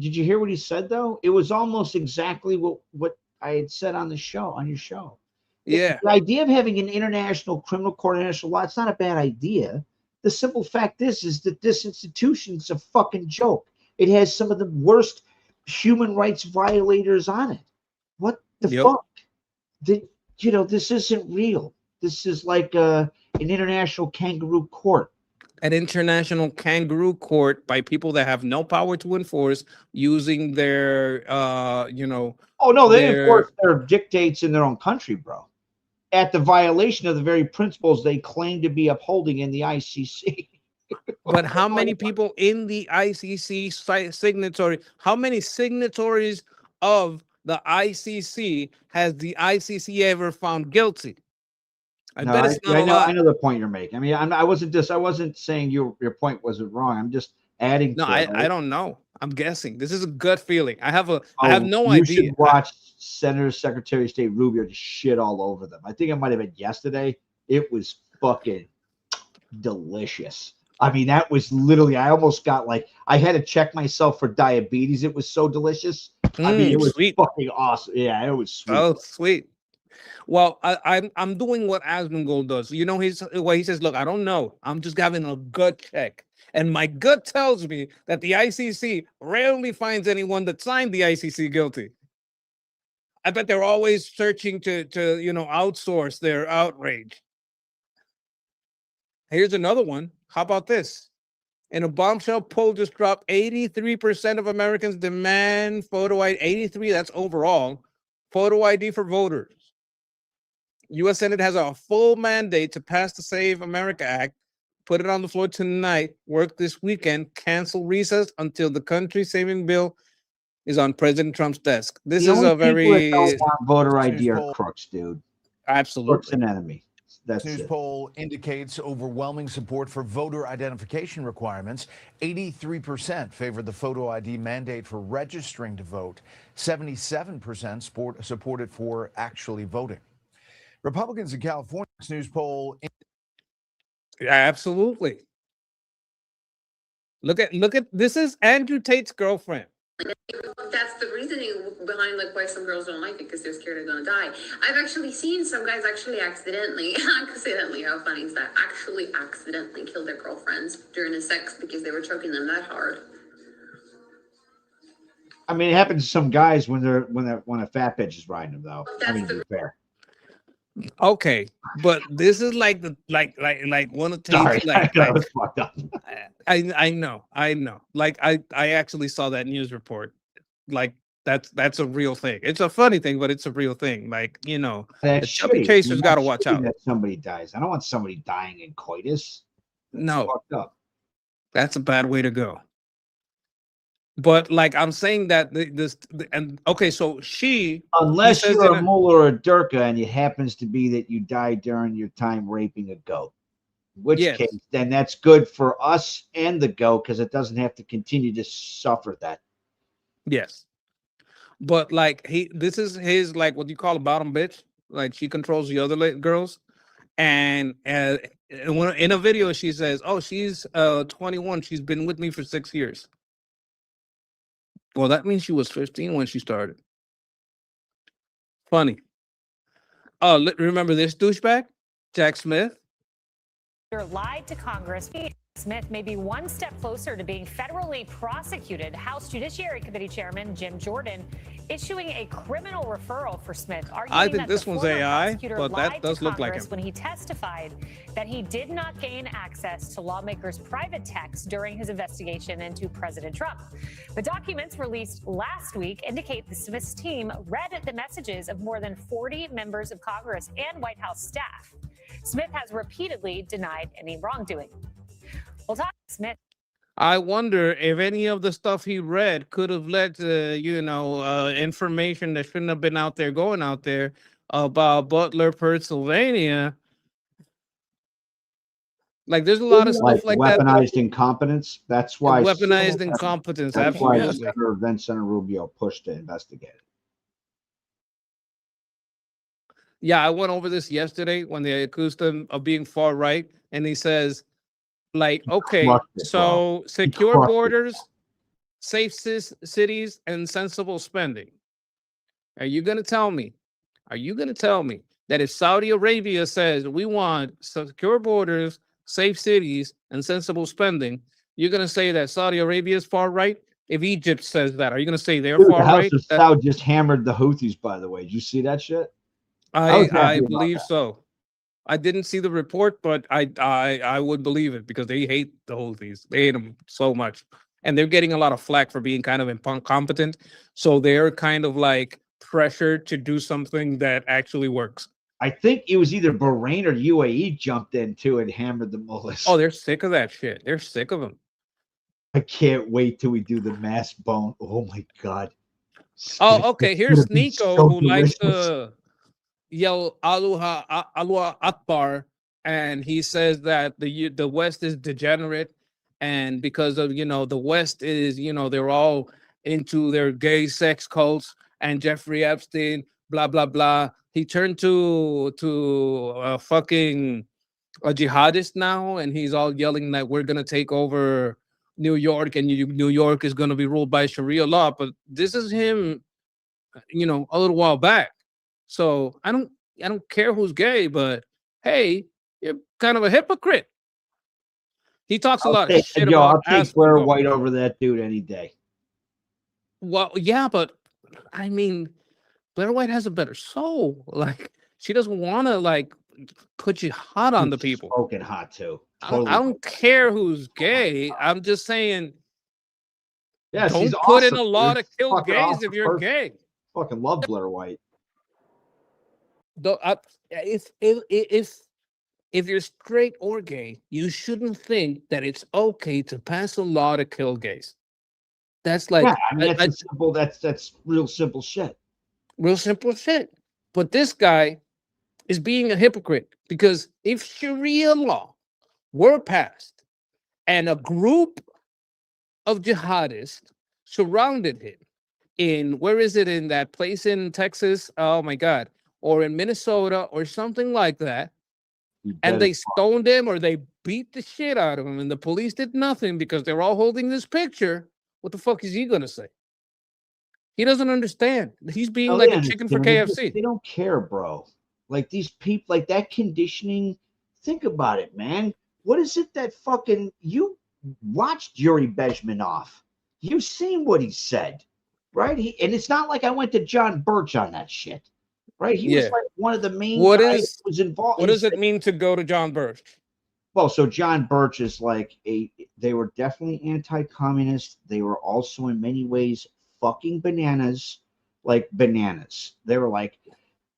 Did you hear what he said though? It was almost exactly what I had said on your show. Yeah. The idea of having an international criminal court, international law, it's not a bad idea. The simple fact is that this institution is a fucking joke. It has some of the worst human rights violators on it. What the fuck? This isn't real. This is like an international kangaroo court. An international kangaroo court by people that have no power to enforce, using their Oh no, they enforce their dictates in their own country, bro. At the violation of the very principles they claim to be upholding in the ICC. But how many people in the ICC signatory? How many signatories of the ICC has the ICC ever found guilty? I bet it's not a lot. I know the point you're making. I mean, I wasn't saying your point wasn't wrong. I'm just adding. No, to it, right? I don't know. I'm guessing. This is a gut feeling. I have no You idea. should watch Senator Secretary of State Rubio just shit all over them. I think it might have been yesterday. It was fucking delicious. I mean, that was literally, I almost got I had to check myself for diabetes. It was so delicious. I mean, it was sweet. fucking awesome. Yeah, it was sweet. Oh, sweet. Well, I'm doing what Asmongold does. You know, he says, look, I don't know. I'm just having a gut check. And my gut tells me that the ICC rarely finds anyone that signed the ICC guilty. I bet they're always searching to outsource their outrage. Here's another one. How about this? In a bombshell poll just dropped, 83% of Americans demand photo ID. 83, that's overall. Photo ID for voters. U.S. Senate has a full mandate to pass the Save America Act, put it on the floor tonight, work this weekend, cancel recess until the country-saving bill is on President Trump's desk. This is a very... Don't want voter ID are crooks, dude. Absolutely. Crooks an enemy. That's News it. poll indicates overwhelming support for voter identification requirements. 83% favored the photo ID mandate for registering to vote. 77% supported for actually voting. Republicans in California, news poll. Absolutely. Look at this is Andrew Tate's girlfriend. That's the reasoning behind why some girls don't like it, because they're scared they're gonna die. I've actually seen some guys accidentally, how funny is that? Accidentally kill their girlfriends during the sex because they were choking them that hard. I mean, it happens to some guys when a fat bitch is riding them, though. I mean, to be fair. Okay, but this is like one of Sorry, Tate's that was fucked up. I know. Like I actually saw that news report. Like that's a real thing. It's a funny thing, but it's a real thing. Like, That's the chubby shitty. chasers got to That's watch shitty out. that somebody dies. I don't want somebody dying in coitus. That's No, fucked up. that's a bad way to go. But like I'm saying that and okay, so he Unless says you're in a mullah or a durka and it happens to be that you died during your time raping a goat. In which Yes. case, then that's good for us and the goat because it doesn't have to continue to suffer that. Yes. But like this is his like what you call a bottom bitch. Like she controls the other girls, and in a video she says, "Oh, she's 21. She's been with me for 6 years." Well, that means she was 15 when she started. Funny. Oh, remember this douchebag, Jack Smith? Lied to Congress. Smith may be one step closer to being federally prosecuted. House Judiciary Committee Chairman Jim Jordan issuing a criminal referral for Smith, arguing I think that this the one's former AI, prosecutor but lied that does to look like Congress him. when he testified that he did not gain access to lawmakers' private texts during his investigation into President Trump. The documents released last week indicate the Smith's team read the messages of more than 40 members of Congress and White House staff. Smith has repeatedly denied any wrongdoing. We'll talk to Smith. I wonder if any of the stuff he read could have led to, information that shouldn't have been going out there about Butler, Pennsylvania. Like, there's a lot of stuff like that. Weaponized incompetence. That's why Weaponized incompetence. That's why Absolutely. Senator Rubio pushed to investigate it. Yeah, I went over this yesterday when they accused him of being far right, and he says, like, okay, crushed it, so secure crushed it. borders, safe cities, and sensible spending. Are you going to tell me that if Saudi Arabia says we want secure borders, safe cities, and sensible spending, you're going to say that Saudi Arabia is far right? If Egypt says that, are you going to say they're Dude, far the House right? of Saud just hammered the Houthis, by the way. Did you see that shit? was happy I about believe that. so. I didn't see the report, but I would believe it because they hate the Houthis. They hate them so much, and they're getting a lot of flack for being kind of incompetent. So they're kind of like pressured to do something that actually works. I think it was either Bahrain or UAE jumped into and hammered the mullahs. Oh, they're sick of that shit. They're sick of them. I can't wait till we do the mass bone. Oh my god. Oh, okay. Here's It's gonna be Nico, so who likes delicious. to yell Allahu Akbar, and he says that the West is degenerate, and because of the West is they're all into their gay sex cults, and Jeffrey Epstein, blah blah blah. He turned to fucking a jihadist now, and he's all yelling that we're gonna take over New York, and New York is gonna be ruled by Sharia law. But this is him, a little while back. So I don't care who's gay, but hey, you're kind of a hypocrite. He talks a lot of shit about. I'll take Blair White over that dude any day. Well, yeah, but I mean, Blair White has a better soul. Like, she doesn't want to like put you hot on the people. Smoking hot too. I don't care who's gay. I'm just saying, Yeah, don't she's put in awesome, a law dude. to kill Fucking gays awesome if you're person. gay. Fucking love Blair White. If you're straight or gay, you shouldn't think that it's okay to pass a law to kill gays. That's like, Yeah, I mean, that's real simple shit. real simple shit. But this guy is being a hypocrite because if Sharia law were passed and a group of jihadists surrounded him where is it, in that place in Texas? Oh my God. Or in Minnesota or something like that, and they stoned him or they beat the shit out of him and the police did nothing because they're all holding this picture, what the fuck is he going to say? He doesn't understand. He's being like a chicken for KFC. They don't care, bro. Like these people, like that conditioning. Think about it, man. What is it that fucking you watched Yuri Bezmenov? You've seen what he said, right? And it's not like I went to John Birch on that shit, right? He was like one of the main guys who was involved. What does it mean to go to John Birch? Well, so John Birch is like they were definitely anti-communist. They were also in many ways fucking bananas, like bananas. They were like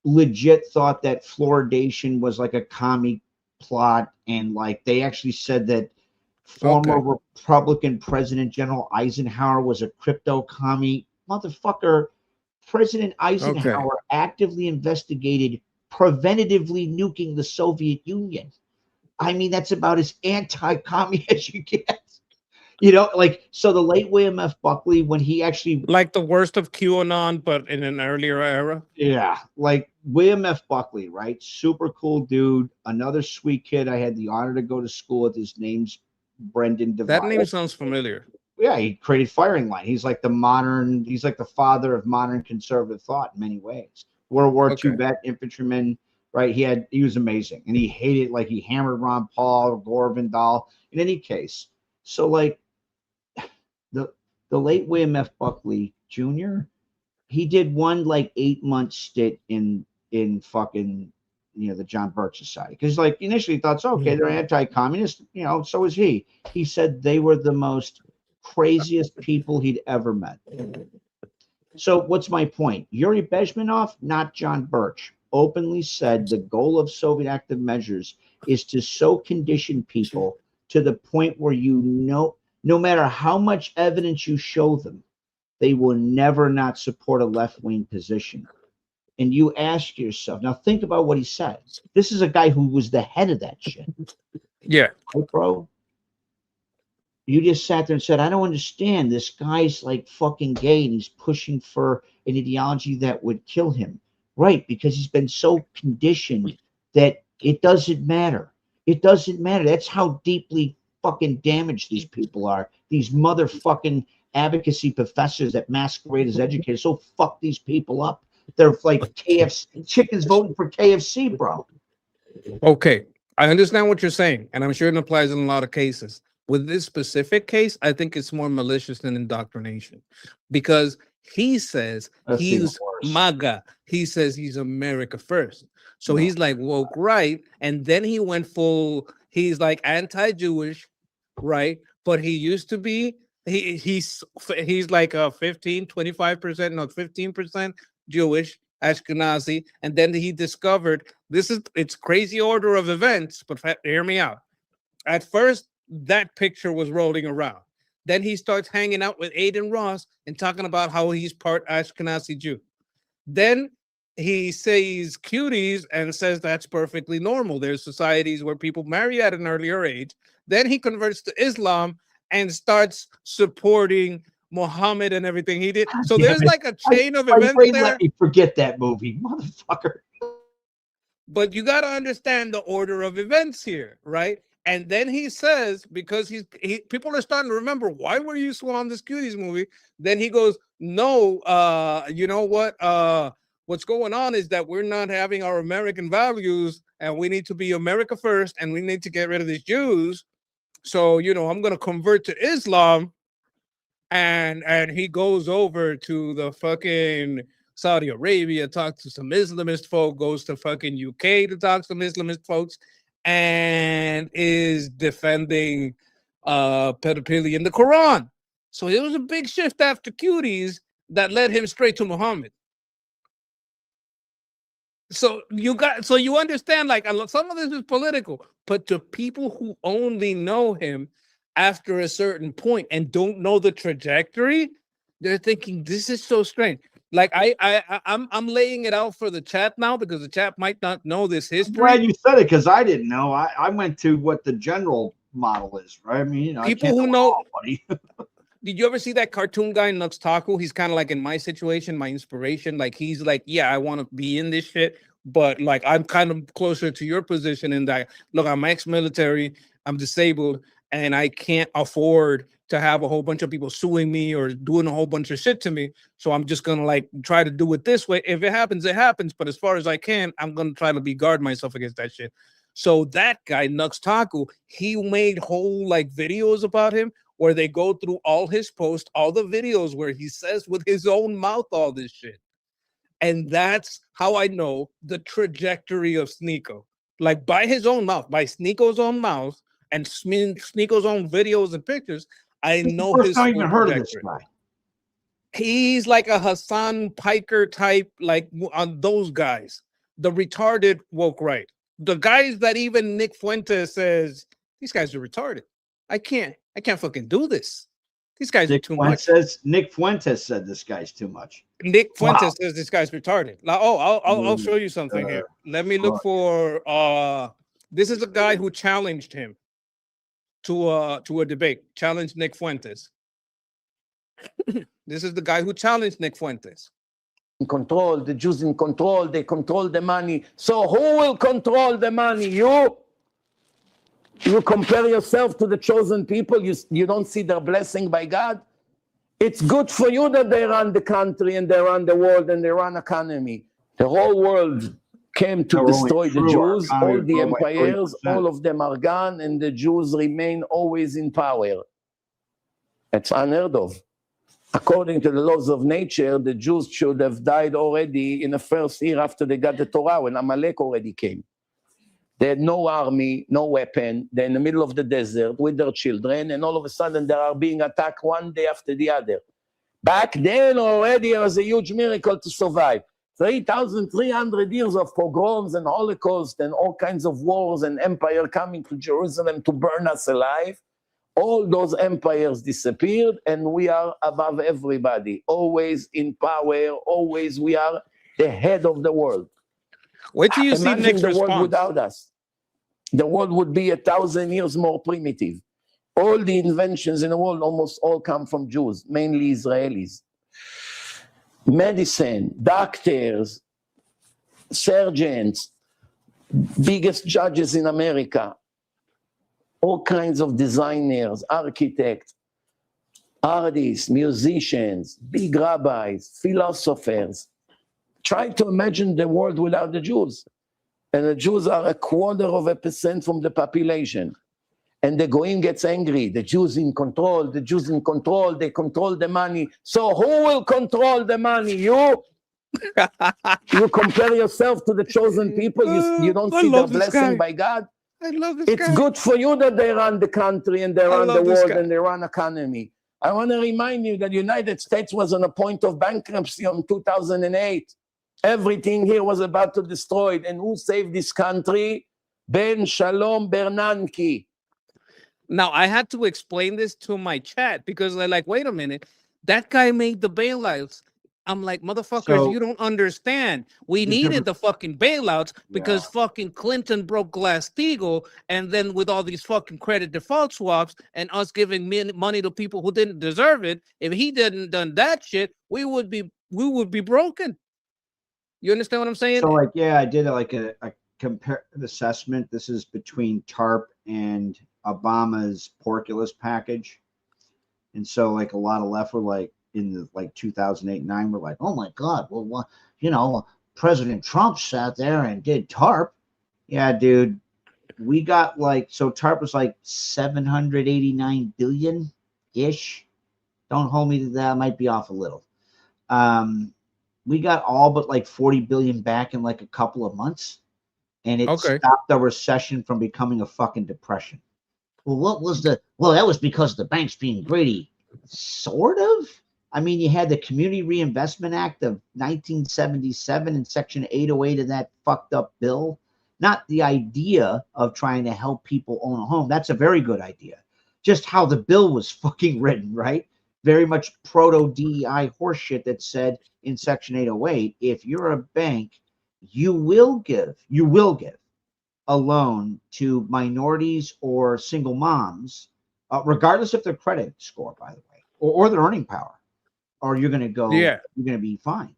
legit thought that fluoridation was like a commie plot. And like, they actually said that Former Republican President General Eisenhower was a crypto commie. Motherfucker, President Eisenhower actively investigated preventatively nuking the Soviet Union. I mean, that's about as anti-commie as you get. You know, like, so the late William F. Buckley, when he actually... Like the worst of QAnon, but in an earlier era? Yeah, like William F. Buckley, right? Super cool dude. Another sweet kid. I had the honor to go to school with. His name's Brendan DeVos. That name sounds familiar. Yeah, he created Firing Line. He's like the father of modern conservative thought in many ways. World War II vet, infantryman, right? He was amazing. And he hammered Ron Paul, Gore Vidal. In any case, so like the late William F. Buckley Jr., he did one like 8-month stint in fucking, you know, the John Birch Society. Because like initially he thought, so, okay, they're anti-communist, you know, so is he. He said they were the most craziest people he'd ever met. So what's my point? Yuri Bezmenov, not John Birch, openly said the goal of Soviet active measures is to so condition people to the point where, you know, no matter how much evidence you show them, they will never not support a left-wing position. And you ask yourself, now think about what he said. This is a guy who was the head of that shit. Yeah. Right, bro? You just sat there and said, I don't understand. This guy's like fucking gay and he's pushing for an ideology that would kill him. Right, because he's been so conditioned that it doesn't matter. It doesn't matter. That's how deeply fucking damaged these people are. These motherfucking advocacy professors that masquerade as educators. So fuck these people up. They're like KFC chickens voting for KFC, bro. Okay, I understand what you're saying, and I'm sure it applies in a lot of cases. With this specific case, I think it's more malicious than indoctrination, because he says he's MAGA. He says he's America first. So he's like woke right, and then he went full. He's like anti-Jewish, right? But he used to be. He's like a 25%, not 15% Jewish, Ashkenazi, and then he discovered it's crazy order of events. But hear me out. At first, that picture was rolling around. Then he starts hanging out with Aiden Ross and talking about how he's part Ashkenazi Jew. Then he says cuties and says that's perfectly normal. There's societies where people marry at an earlier age. Then he converts to Islam and starts supporting Muhammad and everything he did. So there's like a chain of events there. Let me forget that movie, motherfucker. But you got to understand the order of events here, right? And then he says, because people are starting to remember, why were you so on this cuties movie? Then he goes, no, you know what? What's going on is that we're not having our American values, and we need to be America first, and we need to get rid of these Jews. So, you know, I'm going to convert to Islam. And he goes over to the fucking Saudi Arabia, talks to some Islamist folk, goes to fucking UK to talk to some Islamist folks, and is defending pedophilia in the Quran. So it was a big shift after cuties that led him straight to Muhammad. So you understand, like, some of this is political, but to people who only know him after a certain point and don't know the trajectory, they're thinking this is so strange. Like I'm laying it out for the chat now because the chat might not know this history. I'm glad you said it, because I didn't know. I went to what the general model is, right? I mean, you know, people who know. Did you ever see that cartoon guy Nux Taku? He's kind of like in my situation, my inspiration. Like he's like, yeah, I want to be in this shit, but like I'm kind of closer to your position in that. Look, I'm ex-military, I'm disabled, and I can't afford to have a whole bunch of people suing me or doing a whole bunch of shit to me. So I'm just gonna like try to do it this way. If it happens, it happens. But as far as I can, I'm gonna try to guard myself against that shit. So that guy Nux Taku, he made whole like videos about him where they go through all his posts, all the videos where he says with his own mouth all this shit. And that's how I know the trajectory of Sneako. Like by his own mouth, by Sneako's own mouth, and Sneako's own videos and pictures, I know his. I even heard of this guy. He's like a Hassan Piker type, like on those guys, the retarded woke right, the guys that even Nick Fuentes says these guys are retarded. I can't fucking do this. These guys are too much. Nick Fuentes said this guy's too much. Nick Fuentes says this guy's retarded. Like, I'll show you something here. Let me look for this is a guy who challenged him to a debate. Challenged Nick Fuentes. This is the guy who challenged Nick Fuentes. Control, the Jews in control, they control the money. So who will control the money? You compare yourself to the chosen people. You don't see their blessing by God. It's good for you that they run the country and they run the world and they run economy. The whole world came to destroy the Jews. All the empires, all of them are gone, and the Jews remain always in power. It's unheard of. According to the laws of nature, the Jews should have died already in the first year after they got the Torah, when Amalek already came. They had no army, no weapon. They're in the middle of the desert with their children, and all of a sudden they are being attacked one day after the other. Back then already it was a huge miracle to survive. 3,300 years of pogroms and Holocaust and all kinds of wars and empire coming to Jerusalem to burn us alive. All those empires disappeared, and we are above everybody, always in power, always we are the head of the world. Wait till you see next the response. world without us. The world would be 1,000 years more primitive. All the inventions in the world almost all come from Jews, mainly Israelis. Medicine, doctors, surgeons, biggest judges in America, all kinds of designers, architects, artists, musicians, big rabbis, philosophers. Try to imagine the world without the Jews. And the Jews are 0.25% from the population. And the Goyim gets angry. The Jews in control, the Jews in control, they control the money. So who will control the money? You? You compare yourself to the chosen people. You don't see the blessing by God. I love this It's guy. good for you that they run the country and they run the love this world guy. and they run economy. I want to remind you that the United States was on a point of bankruptcy in 2008. Everything here was about to destroy it. And who saved this country? Ben Shalom Bernanke. Now, I had to explain this to my chat because they're like, wait a minute, that guy made the bailouts. I'm like, motherfuckers, So- you don't understand. We needed the fucking bailouts because fucking Clinton broke Glass-Steagall, and then with all these fucking credit default swaps and us giving money to people who didn't deserve it, if he didn't done that shit, we would be broken. You understand what I'm saying? So like, yeah, I did like a comparative assessment. This is between TARP and Obama's Porculus package. And so like a lot of left were like in the like 2008-9 were like, oh my God, well, you know, President Trump sat there and did TARP. Yeah, dude, we got like, so TARP was like 789 billion ish. Don't hold me to that. I might be off a little. We got all but like 40 billion back in like a couple of months, and it stopped the recession from becoming a fucking depression. Well, what was the? Well, that was because the banks being greedy. Sort of. I mean, you had the Community Reinvestment Act of 1977 and Section 808 of that fucked up bill. Not the idea of trying to help people own a home. That's a very good idea. Just how the bill was fucking written, right? Very much proto-DEI horseshit that said in Section 808, if you're a bank, you will give a loan to minorities or single moms, regardless of their credit score, by the way, or their earning power, or you're going to go, you're going to be fined.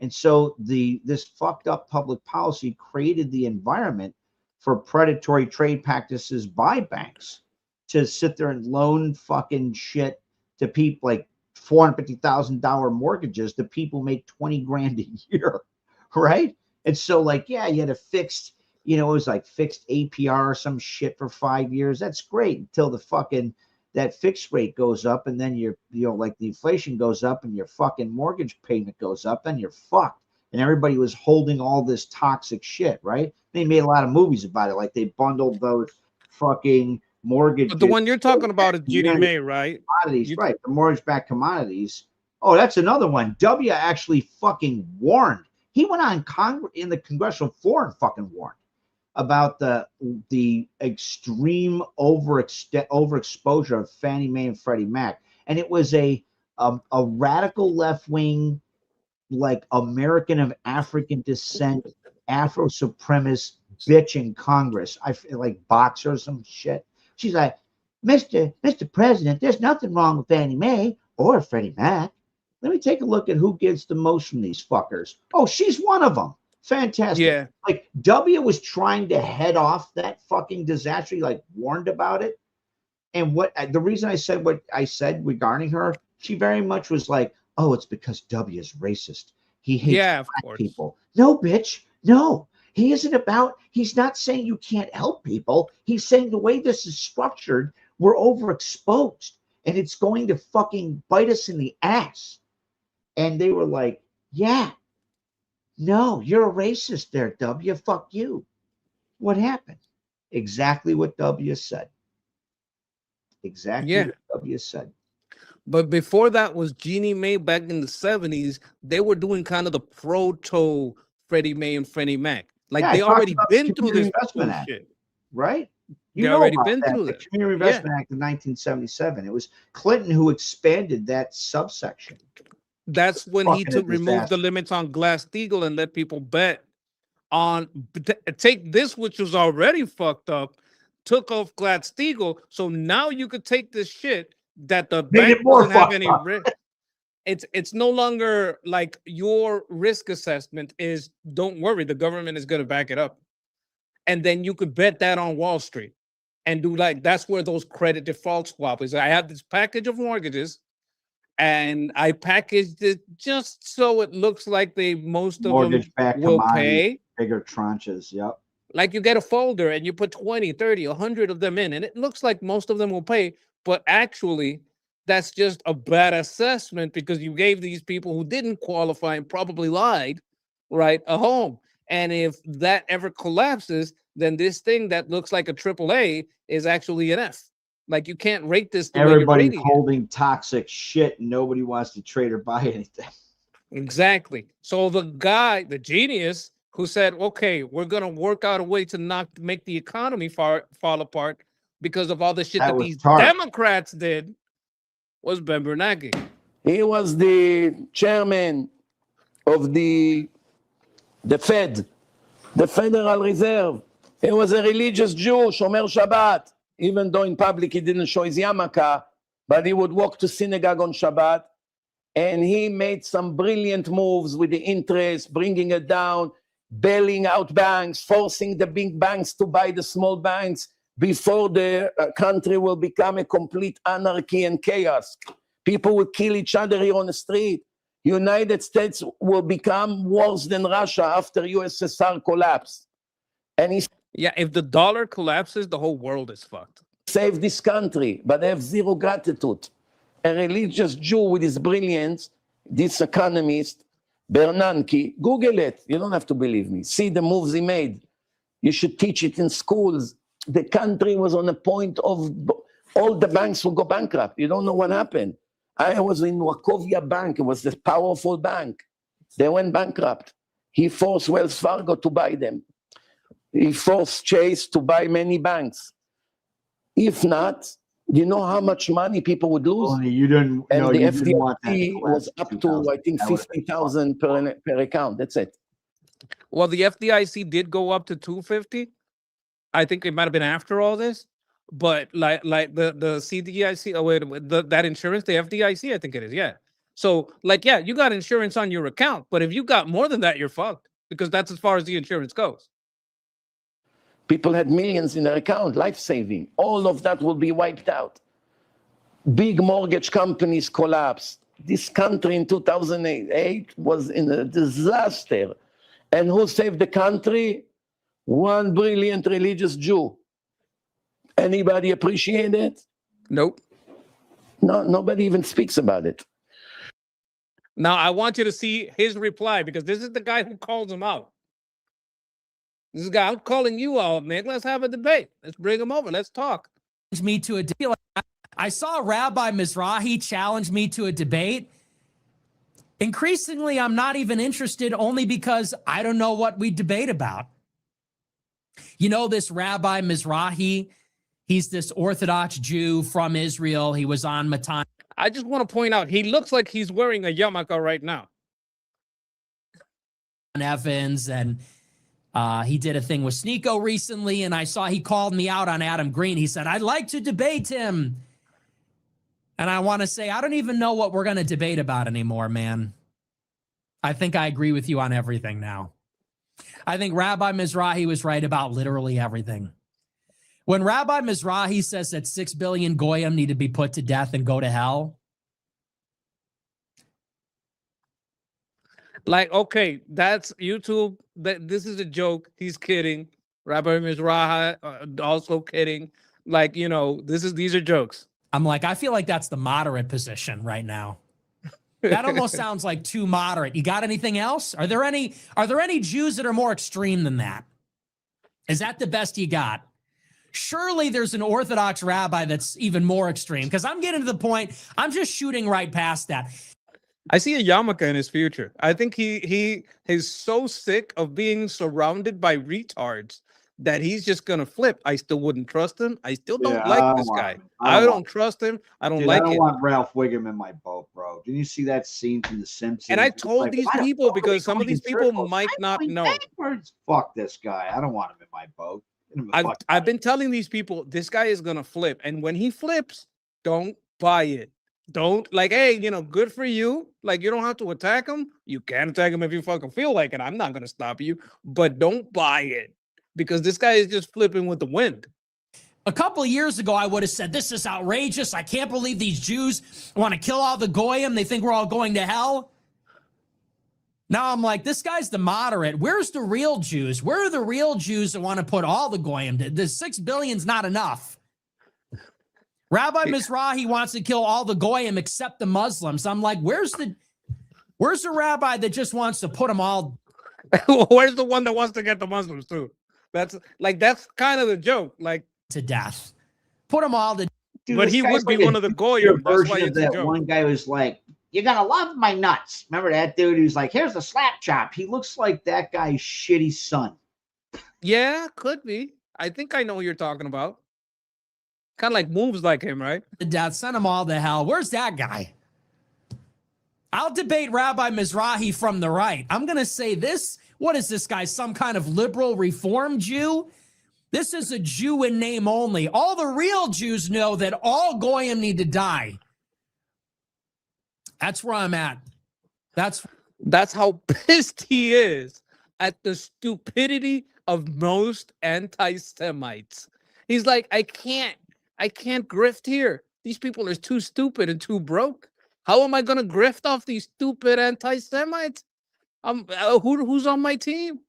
And so this fucked up public policy created the environment for predatory trade practices by banks to sit there and loan fucking shit to people, like $450,000 mortgages to people make 20 grand a year, right? And so like, yeah, you had a fixed, you know, it was like fixed APR or some shit for 5 years. That's great until the fucking, that fixed rate goes up, and then like the inflation goes up and your fucking mortgage payment goes up, then you're fucked. And everybody was holding all this toxic shit, right? They made a lot of movies about it. Like they bundled those fucking mortgage. But the one you're talking about is Ginnie Mae, right? Commodities, right? The mortgage-backed commodities. Oh, that's another one. W actually fucking warned. He went on in the congressional floor and fucking warned about the extreme overexposure of Fannie Mae and Freddie Mac, and it was a radical left wing, like American of African descent, Afro supremacist bitch in Congress. I feel like boxer or some shit. She's like, Mr. President, there's nothing wrong with Fannie Mae or Freddie Mac. Let me take a look at who gets the most from these fuckers. Oh, she's one of them. Fantastic. Yeah. Like W was trying to head off that fucking disaster. He like warned about it. And the reason I said what I said regarding her, she very much was like, oh, it's because W is racist. He hates black people. No, bitch. No. He's not saying you can't help people. He's saying the way this is structured, we're overexposed and it's going to fucking bite us in the ass. And they were like, yeah, no, you're a racist there, W. Fuck you. What happened? Exactly what W said. Exactly what W said. But before that was Jeannie Mae back in the 70s. They were doing kind of the proto Freddie Mae and Freddie Mac. Like they already been through this bullshit, right? They already been through the that. Community Investment Act of 1977. It was Clinton who expanded that subsection. That's when he removed the limits on Glass-Steagall and let people bet on take this, which was already fucked up, took off Glass-Steagall. So now you could take this shit that the bank doesn't have any risk. It's no longer like your risk assessment is, don't worry, the government is going to back it up. And then you could bet that on Wall Street and do like, that's where those credit default swap is. I have this package of mortgages and I packaged it just so it looks like most of them will pay. Bigger tranches, yep. Like you get a folder and you put 20, 30, 100 of them in and it looks like most of them will pay, but actually that's just a bad assessment because you gave these people who didn't qualify and probably lied, right, a home. And if that ever collapses, then this thing that looks like a AAA is actually an F. Like you can't rate this the way you're Everybody's rating holding toxic shit and nobody wants to trade or buy anything. Exactly. So the guy, the genius who said, okay, we're going to work out a way to make the economy fall apart because of all the shit that these Democrats did, was Ben Bernanke. He was the chairman of the Fed, the Federal Reserve. He was a religious Jew, Shomer Shabbat, even though in public he didn't show his yarmulke, but he would walk to synagogue on Shabbat. And he made some brilliant moves with the interest, bringing it down, bailing out banks, forcing the big banks to buy the small banks before the country will become a complete anarchy and chaos. People will kill each other here on the street. United States will become worse than Russia after USSR collapse. And he if the dollar collapses, the whole world is fucked. Saved this country, but they have zero gratitude. A religious Jew with his brilliance, this economist, Bernanke, Google it. You don't have to believe me. See the moves he made. You should teach it in schools. The country was on the point of all the banks will go bankrupt. You don't know what happened. I was in Wachovia Bank. It was a powerful bank. They went bankrupt. He forced Wells Fargo to buy them. He forced Chase to buy many banks. If not, you know how much money people would lose? Only you didn't. And No, the you didn't want that FDIC to was collapse up to, I think, 50,000 per account. That's it. Well, the FDIC did go up to 250. I think it might have been after all this, but like the CDIC, that insurance, the FDIC, I think it is, yeah. So like, yeah, you got insurance on your account, but if you got more than that, you're fucked because that's as far as the insurance goes. People had millions in their account, life-saving. All of that will be wiped out. Big mortgage companies collapsed. This country in 2008 was in a disaster. And who saved the country? One brilliant religious Jew. Anybody appreciate it? Nope. No, nobody even speaks about it. Now, I want you to see his reply because this is the guy who calls him out. This is the guy, I'm calling you out, man. Let's have a debate. Let's bring him over. Let's talk. Me to a deal. I saw Rabbi Mizrahi challenge me to a debate. Increasingly, I'm not even interested only because I don't know what we debate about. You know, this Rabbi Mizrahi, he's this Orthodox Jew from Israel. He was on Matan I just want to point out, he looks like he's wearing a yarmulke right now. Evans, and he did a thing with Sneeko recently, and I saw he called me out on Adam Green. He said, I'd like to debate him. And I want to say, I don't even know what we're going to debate about anymore, man. I think I agree with you on everything now. I think Rabbi Mizrahi was right about literally everything. When Rabbi Mizrahi says that 6 billion Goyim need to be put to death and go to hell, Like, okay, that's YouTube. This is a joke. He's kidding. Rabbi Mizrahi also kidding. Like, you know, these are jokes. I'm like, I feel like that's the moderate position right now. That almost sounds like too moderate. You got anything else? Are there any Jews that are more extreme than that? Is that the best you got? Surely there's an Orthodox rabbi that's even more extreme, because I'm getting to the point, I'm just shooting right past that. I see a yarmulke in his future. I think he is so sick of being surrounded by retards that he's just gonna flip. I still wouldn't trust him. I still don't like this guy. I don't trust him. I don't like I don't it. want Ralph Wiggum in my boat, bro. Didn't you see that scene from The Simpsons? And I It's told like, these why the people, fuck are because they some of going these in people circles? might I'm not going know. backwards. Fuck this guy. I don't want him in my boat. Get him the fuck I've been telling these people this guy is gonna flip, and when he flips, don't buy it. Don't, like, hey, you know, good for you. Like, you don't have to attack him. You can attack him if you fucking feel like it. I'm not gonna stop you, but don't buy it, because this guy is just flipping with the wind. A couple of years ago, I would have said, this is outrageous. I can't believe these Jews want to kill all the Goyim. They think we're all going to hell. Now I'm like, this guy's the moderate. Where's the real Jews? Where are the real Jews that want to put all the Goyim? The 6 billion's not enough. Rabbi Mizrahi wants to kill all the Goyim except the Muslims. I'm like, where's the rabbi that just wants to put them all? Where's the one that wants to get the Muslims too? That's kind of the joke, like, to death. Put them all to. Dude, but this he guy's would be like a one of the junior Goyim. That's why version of it's a that joke. one guy was like, "You're gonna love my nuts." Remember that dude who's like, "Here's the slap chop." He looks like that guy's shitty son. Yeah, could be. I think I know who you're talking about. Kind of like moves like him, right? To death. Send them all to hell. Where's that guy? I'll debate Rabbi Mizrahi from the right. I'm going to say this. What is this guy? Some kind of liberal reform Jew? This is a Jew in name only. All the real Jews know that all Goyim need to die. That's where I'm at. That's how pissed he is at the stupidity of most anti-Semites. He's like, I can't grift here. These people are too stupid and too broke. How am I going to grift off these stupid anti-Semites? Who's on my team?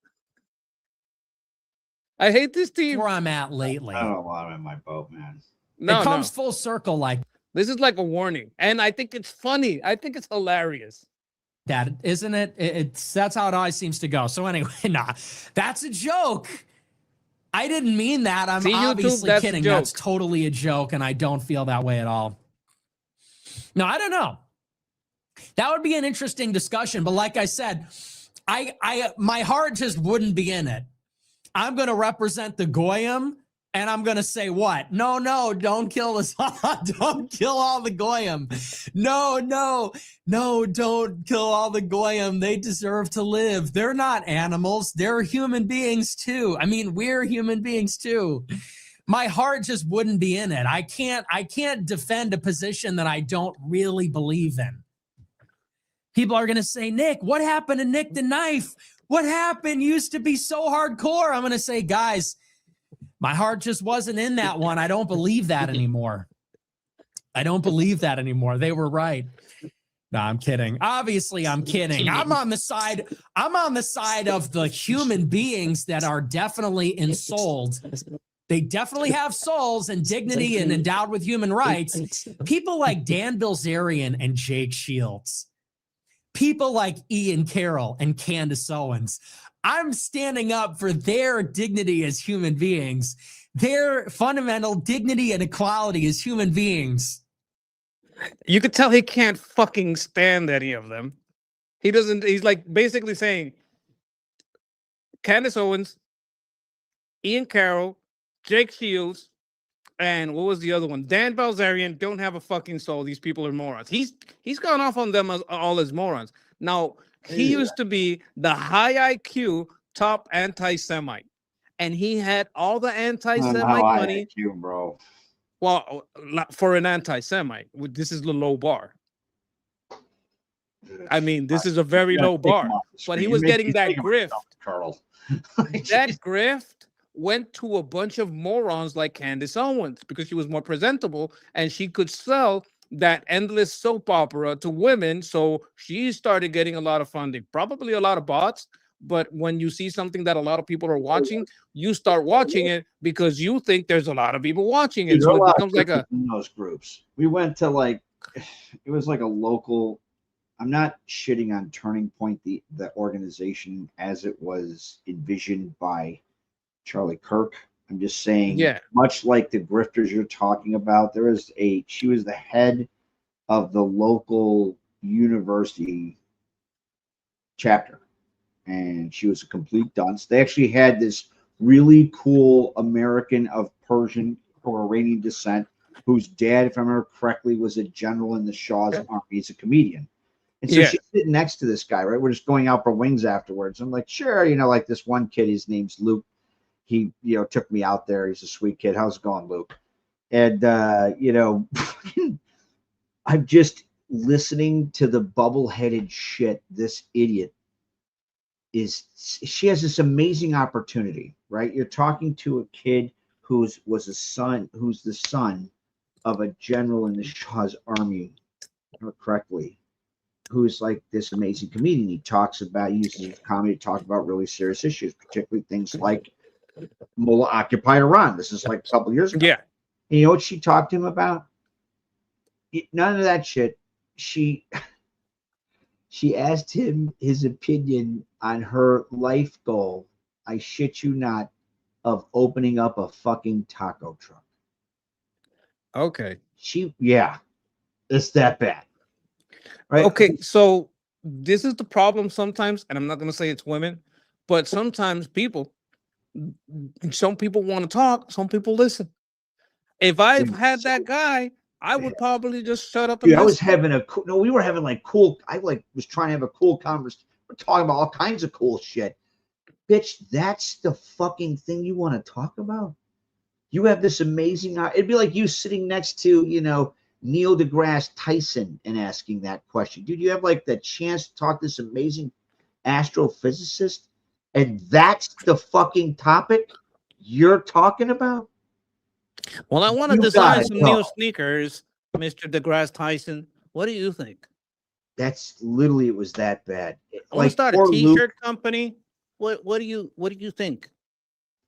I hate this team. Where I'm at lately. I don't want him in my boat, man. It comes full circle like this is like a warning, and I think it's funny. I think it's hilarious. that, isn't it? That's how it always seems to go. So anyway, nah, that's a joke. I didn't mean that. I'm See, YouTube, obviously that's a kidding. joke. That's totally a joke, and I don't feel that way at all. No, I don't know. That would be an interesting discussion, but like I said, my heart just wouldn't be in it. I'm going to represent the Goyim, and I'm going to say what? No, don't kill us all. Don't kill all the Goyim. No, don't kill all the Goyim. They deserve to live. They're not animals. They're human beings too. I mean, we're human beings too. My heart just wouldn't be in it. I can't defend a position that I don't really believe in. People are going to say, Nick, what happened to Nick the Knife? What happened? Used to be so hardcore. I'm going to say, guys, my heart just wasn't in that one. I don't believe that anymore. I don't believe that anymore. They were right. No, I'm kidding. Obviously, I'm kidding. I'm on the side of the human beings that are definitely ensouled. They definitely have souls and dignity and endowed with human rights. People like Dan Bilzerian and Jake Shields. People like Ian Carroll and Candace Owens. I'm standing up for their dignity as human beings, their fundamental dignity and equality as human beings. You could tell he can't fucking stand any of them. He doesn't. He's like basically saying, Candace Owens, Ian Carroll, Jake Shields, and what was the other one? Dan Bilzerian don't have a fucking soul. These people are morons. He's gone off on them all as morons. Now, he used to be the high IQ top anti-Semite, and he had all the anti-Semite money. IQ, bro. Well, for an anti-Semite, this is the low bar. I mean, this is a very low bar, but he was getting that grift. Carl. That grift went to a bunch of morons like Candace Owens because she was more presentable and she could sell that endless soap opera to women. So she started getting a lot of funding, probably a lot of bots. But when you see something that a lot of people are watching, you start watching it because you think there's a lot of people watching it. So it becomes like in those groups. We went to like, it was like a local. I'm not shitting on Turning Point, the organization as it was envisioned by Charlie Kirk. I'm just saying, much like the grifters you're talking about, she was the head of the local university chapter, and she was a complete dunce. They actually had this really cool American of Persian or Iranian descent, whose dad, if I remember correctly, was a general in the Shah's army. He's a comedian. And so she's sitting next to this guy, right? We're just going out for wings afterwards. I'm like, sure, like this one kid, his name's Luke. He, took me out there. He's a sweet kid. How's it going, Luke? And, I'm just listening to the bubble-headed shit this idiot she has this amazing opportunity, right? You're talking to a kid who's the son of a general in the Shah's army, correctly, who's like this amazing comedian. He uses comedy to talk about really serious issues, particularly things like Mullah occupied Iran. This is like a couple years ago. Yeah. And you know what she talked to him about? None of that shit. She asked him his opinion on her life goal, I shit you not, of opening up a fucking taco truck. Okay. It's that bad. Right? Okay, so this is the problem sometimes, and I'm not going to say it's women, but sometimes some people want to talk, some people listen. If I've had that guy, I would probably just shut up and Dude, I was listen. having we were having was trying to have a cool conversation. We're talking about all kinds of cool shit. Bitch, that's the fucking thing you want to talk about? You have this amazing, it'd be like you sitting next to, Neil deGrasse Tyson and asking that question. Dude, you have like the chance to talk to this amazing astrophysicist, and that's the fucking topic you're talking about? Well, I want to design some new sneakers, Mr. deGrasse Tyson. What do you think? That's literally, it was that bad. I want to start a t-shirt company. What do you think?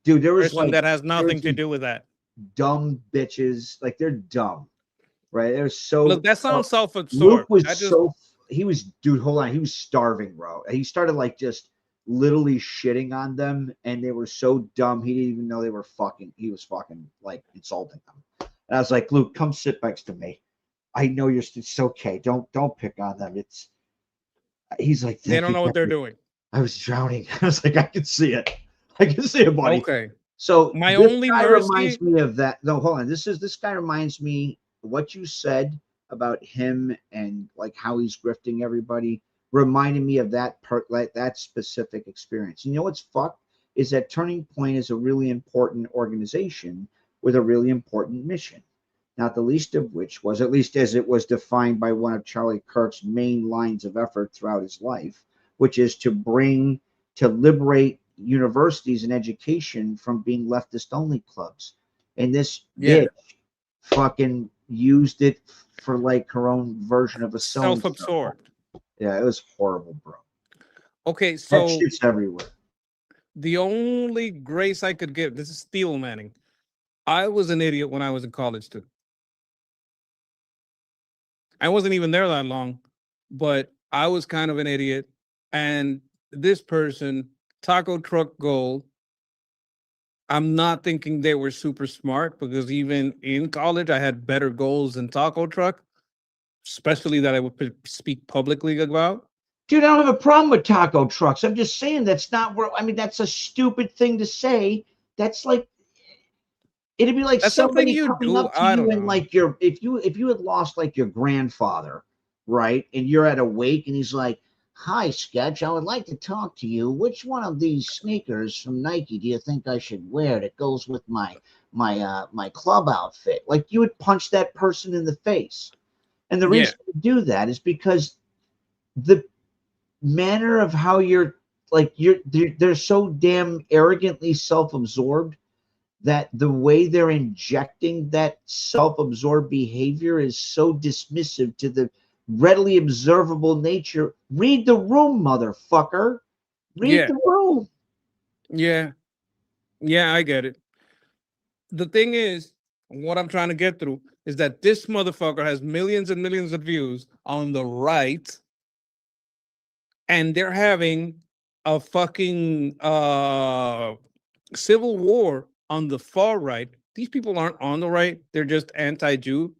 Dude, there was that has nothing to do with that. Dumb bitches, like they're dumb, right? They're so. Look, that sounds self-absorbed. Luke was dude, hold on, he was starving, bro. He started like just literally shitting on them, and they were so dumb he didn't even know they were fucking. He was fucking like insulting them, and I was like, Luke, come sit next to me. I know it's okay. Don't pick on them. He's like, they don't know what they're doing. I was drowning. I was like, I can see it. I can see it, buddy. Okay. So my only mercy reminds me of that. No, hold on. This guy reminds me what you said about him and like how he's grifting everybody. Reminded me of that part, like that specific experience. You know what's fucked is that Turning Point is a really important organization with a really important mission. Not the least of which was, at least as it was defined by one of Charlie Kirk's main lines of effort throughout his life, which is to liberate universities and education from being leftist only clubs. And this bitch fucking used it for like her own version of a self-absorbed. Yeah, it was horrible, bro. Okay, so that shit's everywhere. The only grace I could give, this is Steel Manning. I was an idiot when I was in college too. I wasn't even there that long, but I was kind of an idiot. And this person, Taco Truck Gold, I'm not thinking they were super smart, because even in college, I had better goals than Taco Truck, especially that I would speak publicly about. Dude, I don't have a problem with taco trucks. I'm just saying that's not where, I mean, that's a stupid thing to say that's like, it'd be like That's something somebody you coming do. up to I you don't and know. like if you had lost like your grandfather, right? And you're at a wake and he's like, "Hi, Sketch, I would like to talk to you. Which one of these sneakers from Nike do you think I should wear that goes with my club outfit?" Like, you would punch that person in the face. And the Yeah. reason to do that is because the manner of how they're so damn arrogantly self-absorbed that the way they're injecting that self-absorbed behavior is so dismissive to the readily observable nature. Read the room, motherfucker. Read Yeah. the room. Yeah. Yeah, I get it. The thing is, what I'm trying to get through is that this motherfucker has millions and millions of views on the right, and they're having a fucking civil war on the far right. These people aren't on the right, they're just anti-Jew.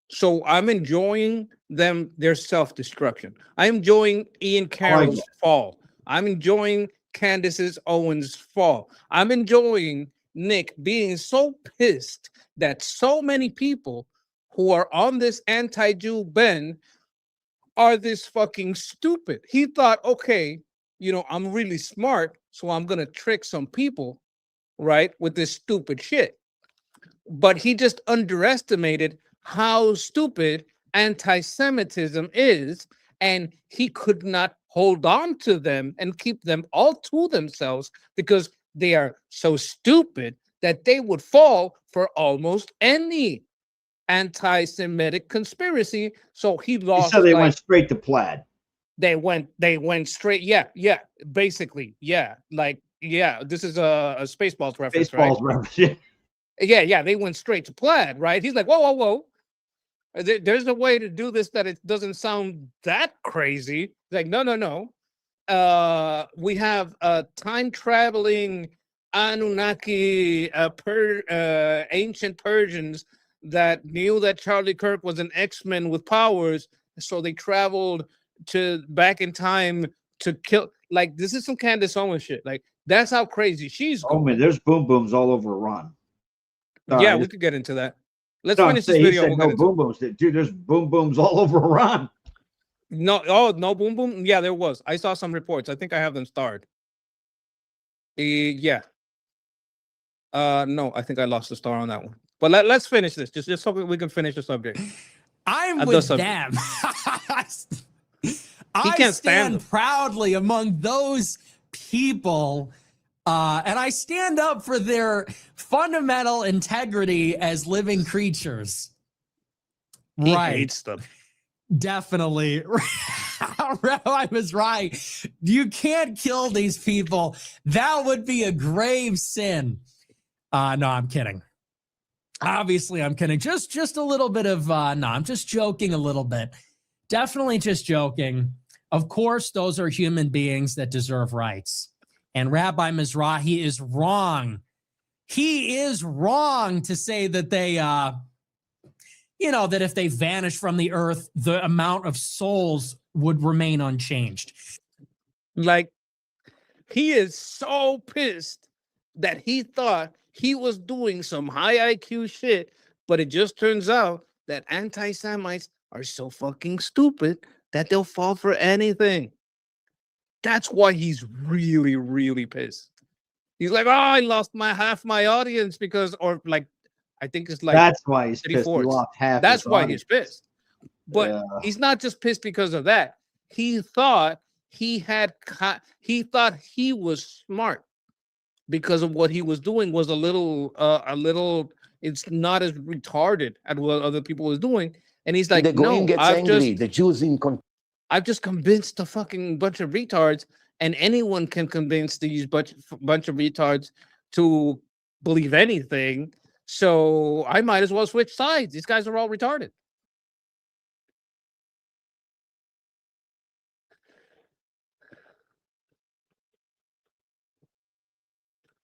So I'm enjoying their self-destruction. I'm enjoying Ian Carroll's fall. I'm enjoying Candace Owens' fall. I'm enjoying Nick being so pissed that so many people who are on this anti-Jew bend are this fucking stupid. He thought, okay, I'm really smart, so I'm gonna trick some people, right, with this stupid shit. But he just underestimated how stupid anti-Semitism is, and he could not hold on to them and keep them all to themselves because they are so stupid that they would fall for almost any anti-Semitic conspiracy. So he lost. So they went straight to plaid. They went straight. Yeah, basically, yeah. Like, yeah, this is a Spaceballs reference, right? Spaceballs reference. Yeah, they went straight to plaid, right? He's like, whoa. There's a way to do this that it doesn't sound that crazy. Like, no. We have time-traveling Anunnaki, ancient Persians that knew that Charlie Kirk was an X-Men with powers, so they traveled back in time to kill. Like, this is some Candace Owens shit. Like, that's how crazy she's going. Oh man, there's boom booms all over Iran. Yeah, we could get into that. Let's finish this video. He said no boom booms. Dude, there's boom booms all over Iran. No, no boom boom. Yeah, there was. I saw some reports. I think I have them starred. Yeah. No, I think I lost the star on that one. But let's finish this. Just so we can finish the subject. I'm with them. I can't stand stand them. proudly among those people, and I stand up for their fundamental integrity as living creatures. He Right. hates them. Definitely. I was right. You can't kill these people. That would be a grave sin. No, I'm kidding. Obviously, I'm kidding. Just a little bit of, no, I'm just joking a little bit. Definitely just joking. Of course, those are human beings that deserve rights. And Rabbi Mizrahi is wrong. He is wrong to say that they, that if they vanish from the earth, the amount of souls would remain unchanged. Like, he is so pissed that he thought he was doing some high IQ shit, but it just turns out that anti-Semites are so fucking stupid that they'll fall for anything. That's why he's really, really pissed. He's like, oh, I lost half my audience because, or like, I think it's like That's why he's pissed. He 34. lost half. That's his why audience. he's pissed. But he's not just pissed because of that. He thought he thought he was smart because of what he was doing was a little, it's not as retarded as what other people was doing. And he's like, the Goyim no, gets angry. The Jews I've just convinced a fucking bunch of retards, and anyone can convince these bunch of retards to believe anything. So I might as well switch sides. These guys are all retarded.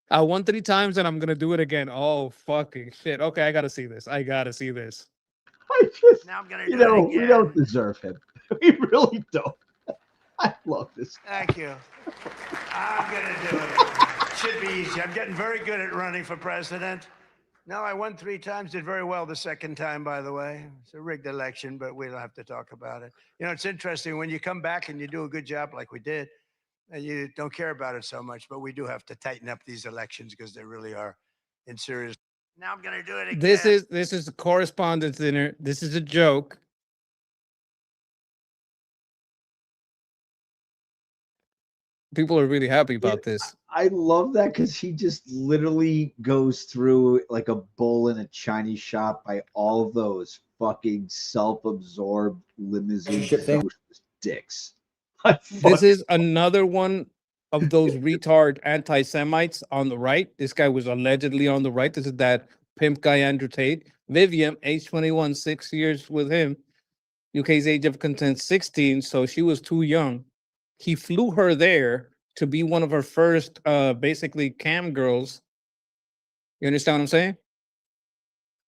I won 3 times and I'm gonna do it again. Oh fucking shit. Okay, I gotta see this. Now I'm gonna You do know, it again. we don't deserve him. We really don't. I love this. Thank you. I'm gonna do it. should be easy. I'm getting very good at running for president. No, I won 3 times, did very well the second time, by the way. It's a rigged election, but we don't have to talk about it. You know, it's interesting when you come back and you do a good job like we did, and you don't care about it so much, but we do have to tighten up these elections because they really are in serious. Now I'm going to do it again. This is a correspondence dinner. This is a joke. People are really happy about this. I love that because he just literally goes through like a bull in a Chinese shop by all of those fucking self-absorbed limousine socialist dicks. This is another one of those retard anti-Semites on the right. This guy was allegedly on the right. This is that pimp guy, Andrew Tate. Vivian, age 21, 6 years with him. UK's age of consent, 16, so she was too young. He flew her there to be one of her first, basically, cam girls. You understand what I'm saying?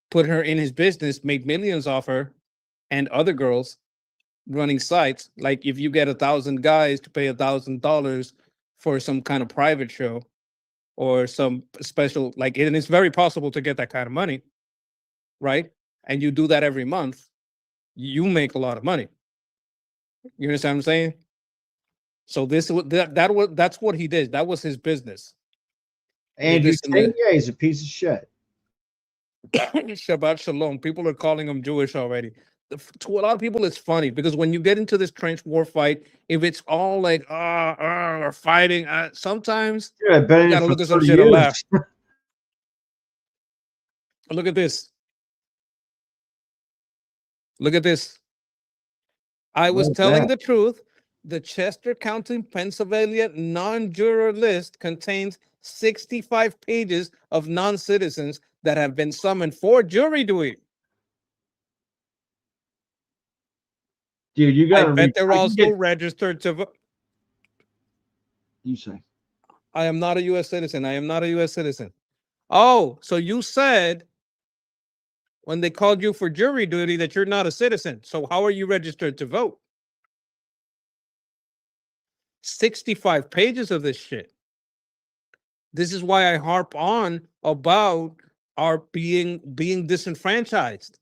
Put her in his business, made millions off her and other girls running sites. Like if you get 1,000 guys to pay $1,000 for some kind of private show or some special, like, and it's very possible to get that kind of money, right? And you do that every month, you make a lot of money. You understand what I'm saying? So this that's what he did. That was his business. And he's saying, yeah, he's a piece of shit. Shabbat shalom. People are calling him Jewish already. To a lot of people, it's funny because when you get into this trench war fight, if it's all like or fighting, sometimes Yeah, I've been you in gotta it for look at some 30 shit to years. laugh. Look at this. Look at this. I was What is telling that? the truth. The Chester County, Pennsylvania non-juror list contains 65 pages of non-citizens that have been summoned for jury duty. Dude, you I gotta bet they're I can also get- registered to vote. You say. I am not a U.S. citizen. I am not a U.S. citizen. Oh, so you said when they called you for jury duty that you're not a citizen. So how are you registered to vote? 65 pages of this shit. This is why I harp on about our being disenfranchised.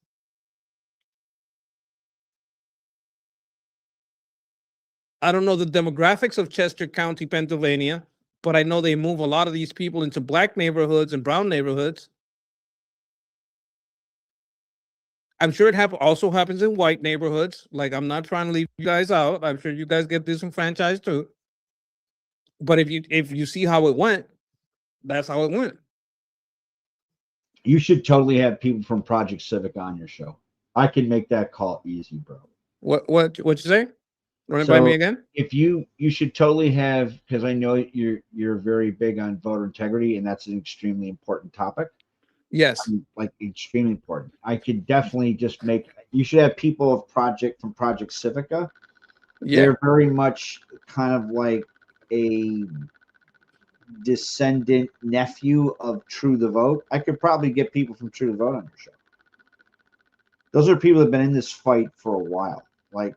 I don't know the demographics of Chester County, Pennsylvania, but I know they move a lot of these people into black neighborhoods and brown neighborhoods. I'm sure it also happens in white neighborhoods. Like, I'm not trying to leave you guys out. I'm sure you guys get disenfranchised too. But if you see how it went, that's how it went. You should totally have people from Project Civic on your show. I can make that call easy, bro. What you say? Run it by me again. If you should totally have, because I know you're very big on voter integrity, and that's an extremely important topic. Yes, like extremely important. I could definitely just make. You should have people of from Project Civica. Yeah. They're very much kind of like a descendant nephew of True the Vote. I could probably get people from True the Vote on your show. Those are people that have been in this fight for a while. Like,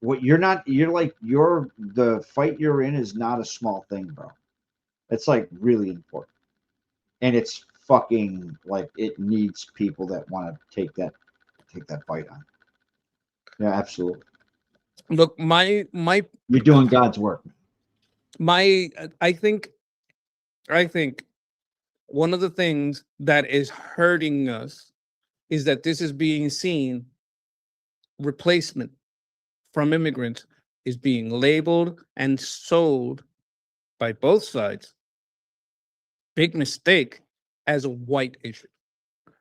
what the fight you're in is not a small thing, bro. It's like really important. And it's fucking like it needs people that want to take that fight on. Yeah, absolutely. Look, my you're doing God's work. I think one of the things that is hurting us is that this is being seen, replacement from immigrants is being labeled and sold by both sides. Big mistake as a white issue.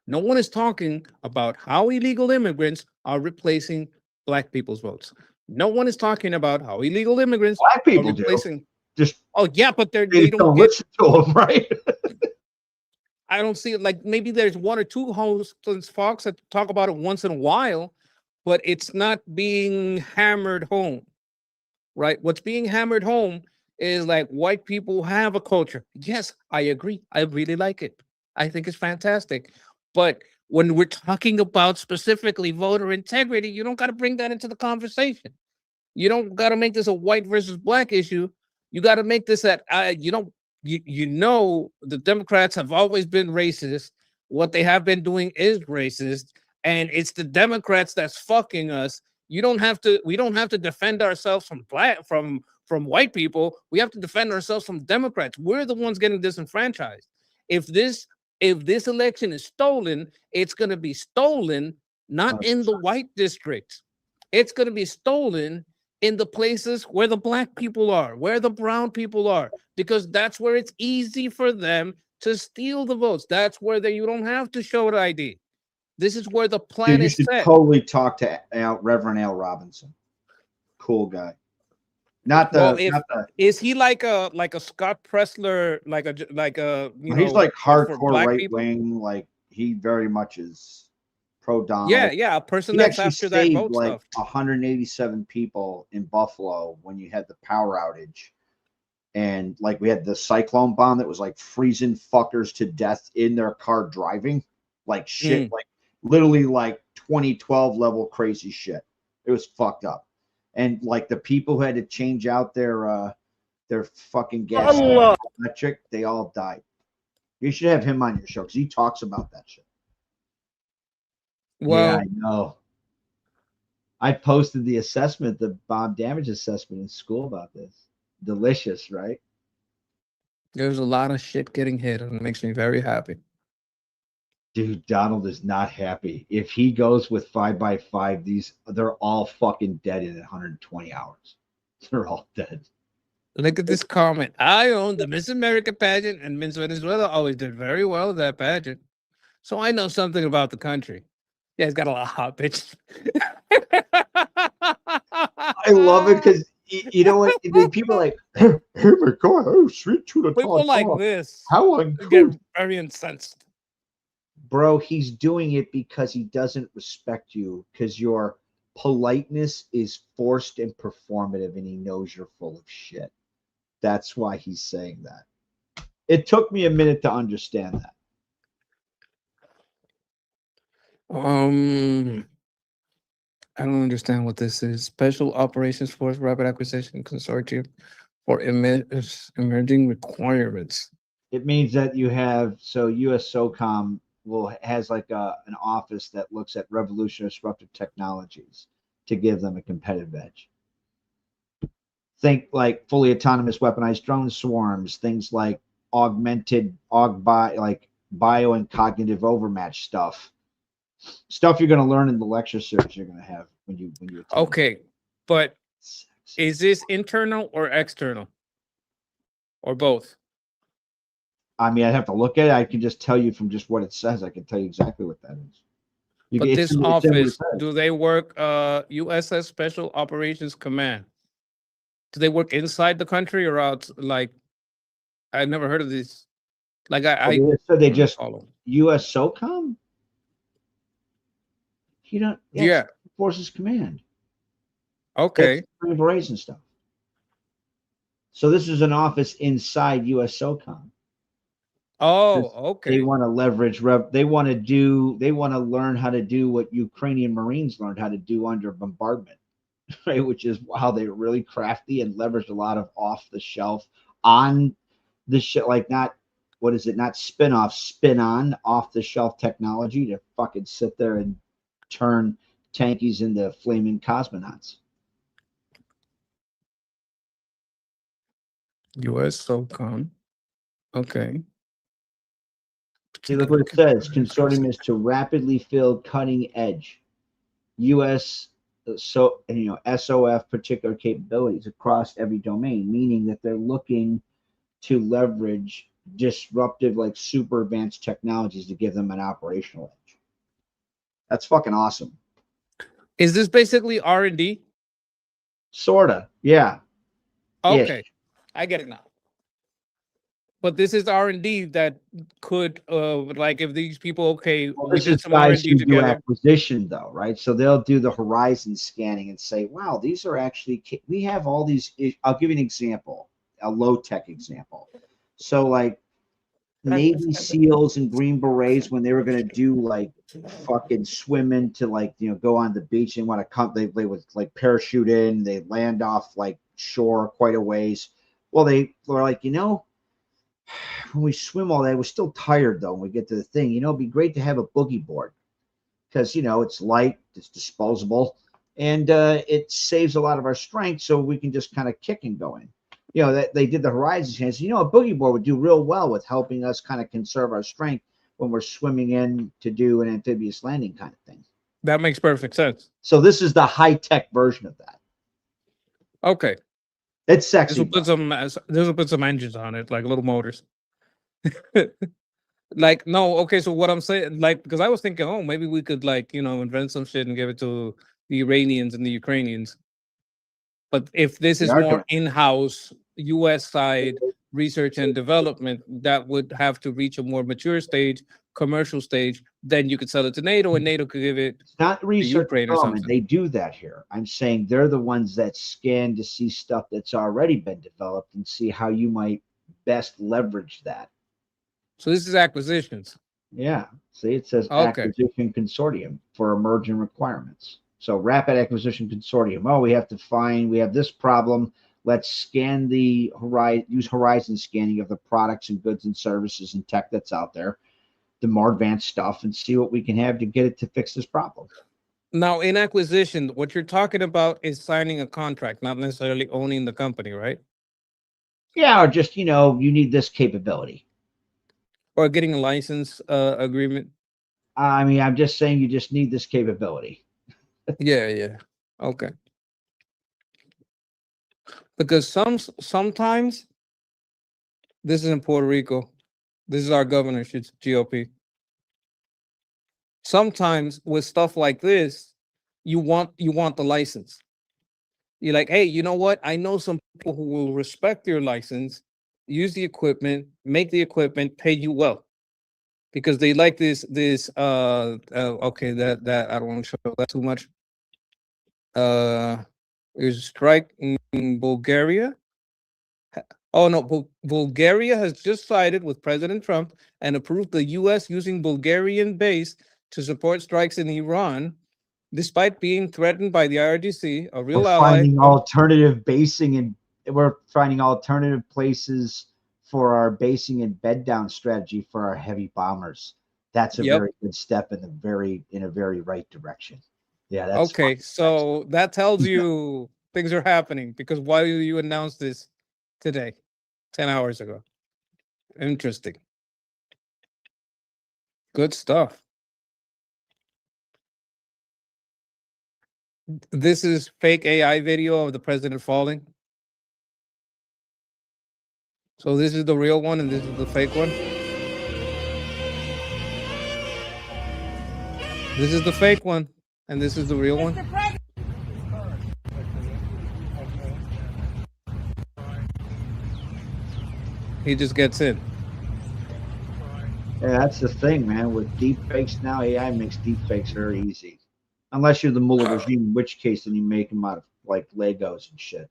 No one is talking about how illegal immigrants are replacing black people's votes. No one is talking about how illegal immigrants black people are replacing. Just yeah, but they don't listen to them, right? I don't see it. Like, maybe there's one or two hosts on Fox that talk about it once in a while, but it's not being hammered home, right? What's being hammered home is like white people have a culture. Yes, I agree. I really like it. I think it's fantastic. But when we're talking about specifically voter integrity, you don't got to bring that into the conversation. You don't got to make this a white versus black issue. You got to make this that you you know the Democrats have always been racist. What they have been doing is racist, and it's the Democrats that's fucking us. We don't have to defend ourselves from white people. We have to defend ourselves from Democrats. We're the ones getting disenfranchised. If this election is stolen, it's going to be stolen not in the white districts. It's going to be stolen in the places where the black people are, where the brown people are, because that's where it's easy for them to steal the votes. That's where you don't have to show the ID. This is where the plan Dude, you is should set. totally talk to Reverend Al Robinson. Cool guy. Is he like a Scott Pressler, like a he's like for hardcore black right people? wing, like he very much is pro Donald. Yeah, a person He that's actually after that saved vote like stuff. 187 people in Buffalo when you had the power outage. And like we had the cyclone bomb that was like freezing fuckers to death in their car driving, like shit, like literally like 2012 level crazy shit. It was fucked up. And like the people who had to change out their fucking gas electric, they all died. You should have him on your show because he talks about that shit. Well, yeah, I know. I posted the assessment, the bomb damage assessment in school about this. Delicious, right? There's a lot of shit getting hit, and it makes me very happy. Dude, Donald is not happy. If he goes with 5x5, they're all fucking dead in 120 hours. They're all dead. Look at this comment. I own the Miss America pageant, and Miss Venezuela always did very well at that pageant. So I know something about the country. Yeah, it's got a lot of hot bitches. I love it because you know what? People are like, hey my God, oh, sweet tuna. People like this. How get very incensed. Bro, he's doing it because he doesn't respect you, because your politeness is forced and performative, and he knows you're full of shit. That's why he's saying that. It took me a minute to understand that. I don't understand what this is. Special Operations Force Rapid Acquisition Consortium for Emerging Requirements. It means that you have, so US SOCOM has like an office that looks at revolutionary disruptive technologies to give them a competitive edge. Think like fully autonomous weaponized drone swarms, things like augmented bio and cognitive overmatch stuff you're going to learn in the lecture series you're going to have when you attend. Okay, but is this internal or external, or both? I mean, I'd have to look at it. I can just tell you from just what it says. I can tell you exactly what that is. But this office, do they work USS Special Operations Command? Do they work inside the country or out? Like, I never heard of this. Like, so they just follow US SOCOM. You don't. Yeah. Forces Command. Okay. Verizon stuff. So this is an office inside US SOCOM. Oh, okay. They want to leverage they want to learn how to do what Ukrainian Marines learned how to do under bombardment, right? Which is how they're really crafty and leveraged a lot of off the shelf on the shit, like not spin-off, spin-on off the shelf technology to fucking sit there and turn tankies into flaming cosmonauts. US SOCOM. Okay. See, look what it says. Consortium is to rapidly fill cutting edge US SOF particular capabilities across every domain, meaning that they're looking to leverage disruptive, like super advanced technologies to give them an operational edge. That's fucking awesome. Is this basically R&D? Sorta, yeah. Okay, I get it now. But this is R&D that could, like, if these people, we this did is some guys R&D who do together. acquisition, though, right? So they'll do the horizon scanning and say, "Wow, these are actually we have all these." I'll give you an example, a low tech example. So, like Navy SEALs and Green Berets, when they were going to do like fucking swim into go on the beach and want to come, they would like parachute in, they land off like shore quite a ways. Well, they were like, when we swim all day, we're still tired though. When we get to the thing, it'd be great to have a boogie board because it's light, it's disposable, and it saves a lot of our strength, so we can just kind of kick and go in. That they did the Horizon chance. A boogie board would do real well with helping us kind of conserve our strength when we're swimming in to do an amphibious landing kind of thing. That makes perfect sense. So this is the high-tech version of that. Okay. It's sexy. This will put some engines on it, like little motors. Like, no, okay, so what I'm saying, like, because I was thinking, oh, maybe we could, like, invent some shit and give it to the Iranians and the Ukrainians. But if this is more in-house, US side research and development, that would have to reach a more mature stage, commercial stage. Then you could sell it to NATO, and NATO could give it not research to Ukraine or development. something. They do that here. I'm saying they're the ones that scan to see stuff that's already been developed and see how you might best leverage that. So this is acquisitions. Yeah. See, it says Okay. acquisition consortium for emerging requirements. So rapid acquisition consortium. Oh, we have this problem. Let's scan use Horizon scanning of the products and goods and services and tech that's out there, the more advanced stuff, and see what we can have to get it to fix this problem. Now, in acquisition, what you're talking about is signing a contract, not necessarily owning the company, right? Yeah, or just, you need this capability. Or getting a license agreement. I mean, I'm just saying you just need this capability. Yeah. Okay. Because sometimes, this is in Puerto Rico. This is our governorship, GOP. Sometimes with stuff like this, you want the license. You're like, hey, you know what? I know some people who will respect your license, use the equipment, make the equipment, pay you well. Because they like this okay, that I don't want to show that too much. There's a strike in Bulgaria. Oh no, Bulgaria has just sided with President Trump and approved the U.S. using Bulgarian base to support strikes in Iran, despite being threatened by the IRGC, a real We're ally. finding alternative basing, and we're finding alternative places for our basing and bed down strategy for our heavy bombers. That's a very good step in a very right direction. Yeah, that's okay. So that tells you things are happening, because why did you announce this today, 10 hours ago? Interesting. Good stuff. This is fake AI video of the president falling. So this is the real one and this is the fake one. This is the fake one and this is the real one. He just gets in. Yeah, that's the thing, man. With deep fakes now, AI makes deep fakes very easy. Unless you're the Mullah regime, in which case then you make them out of like Legos and shit.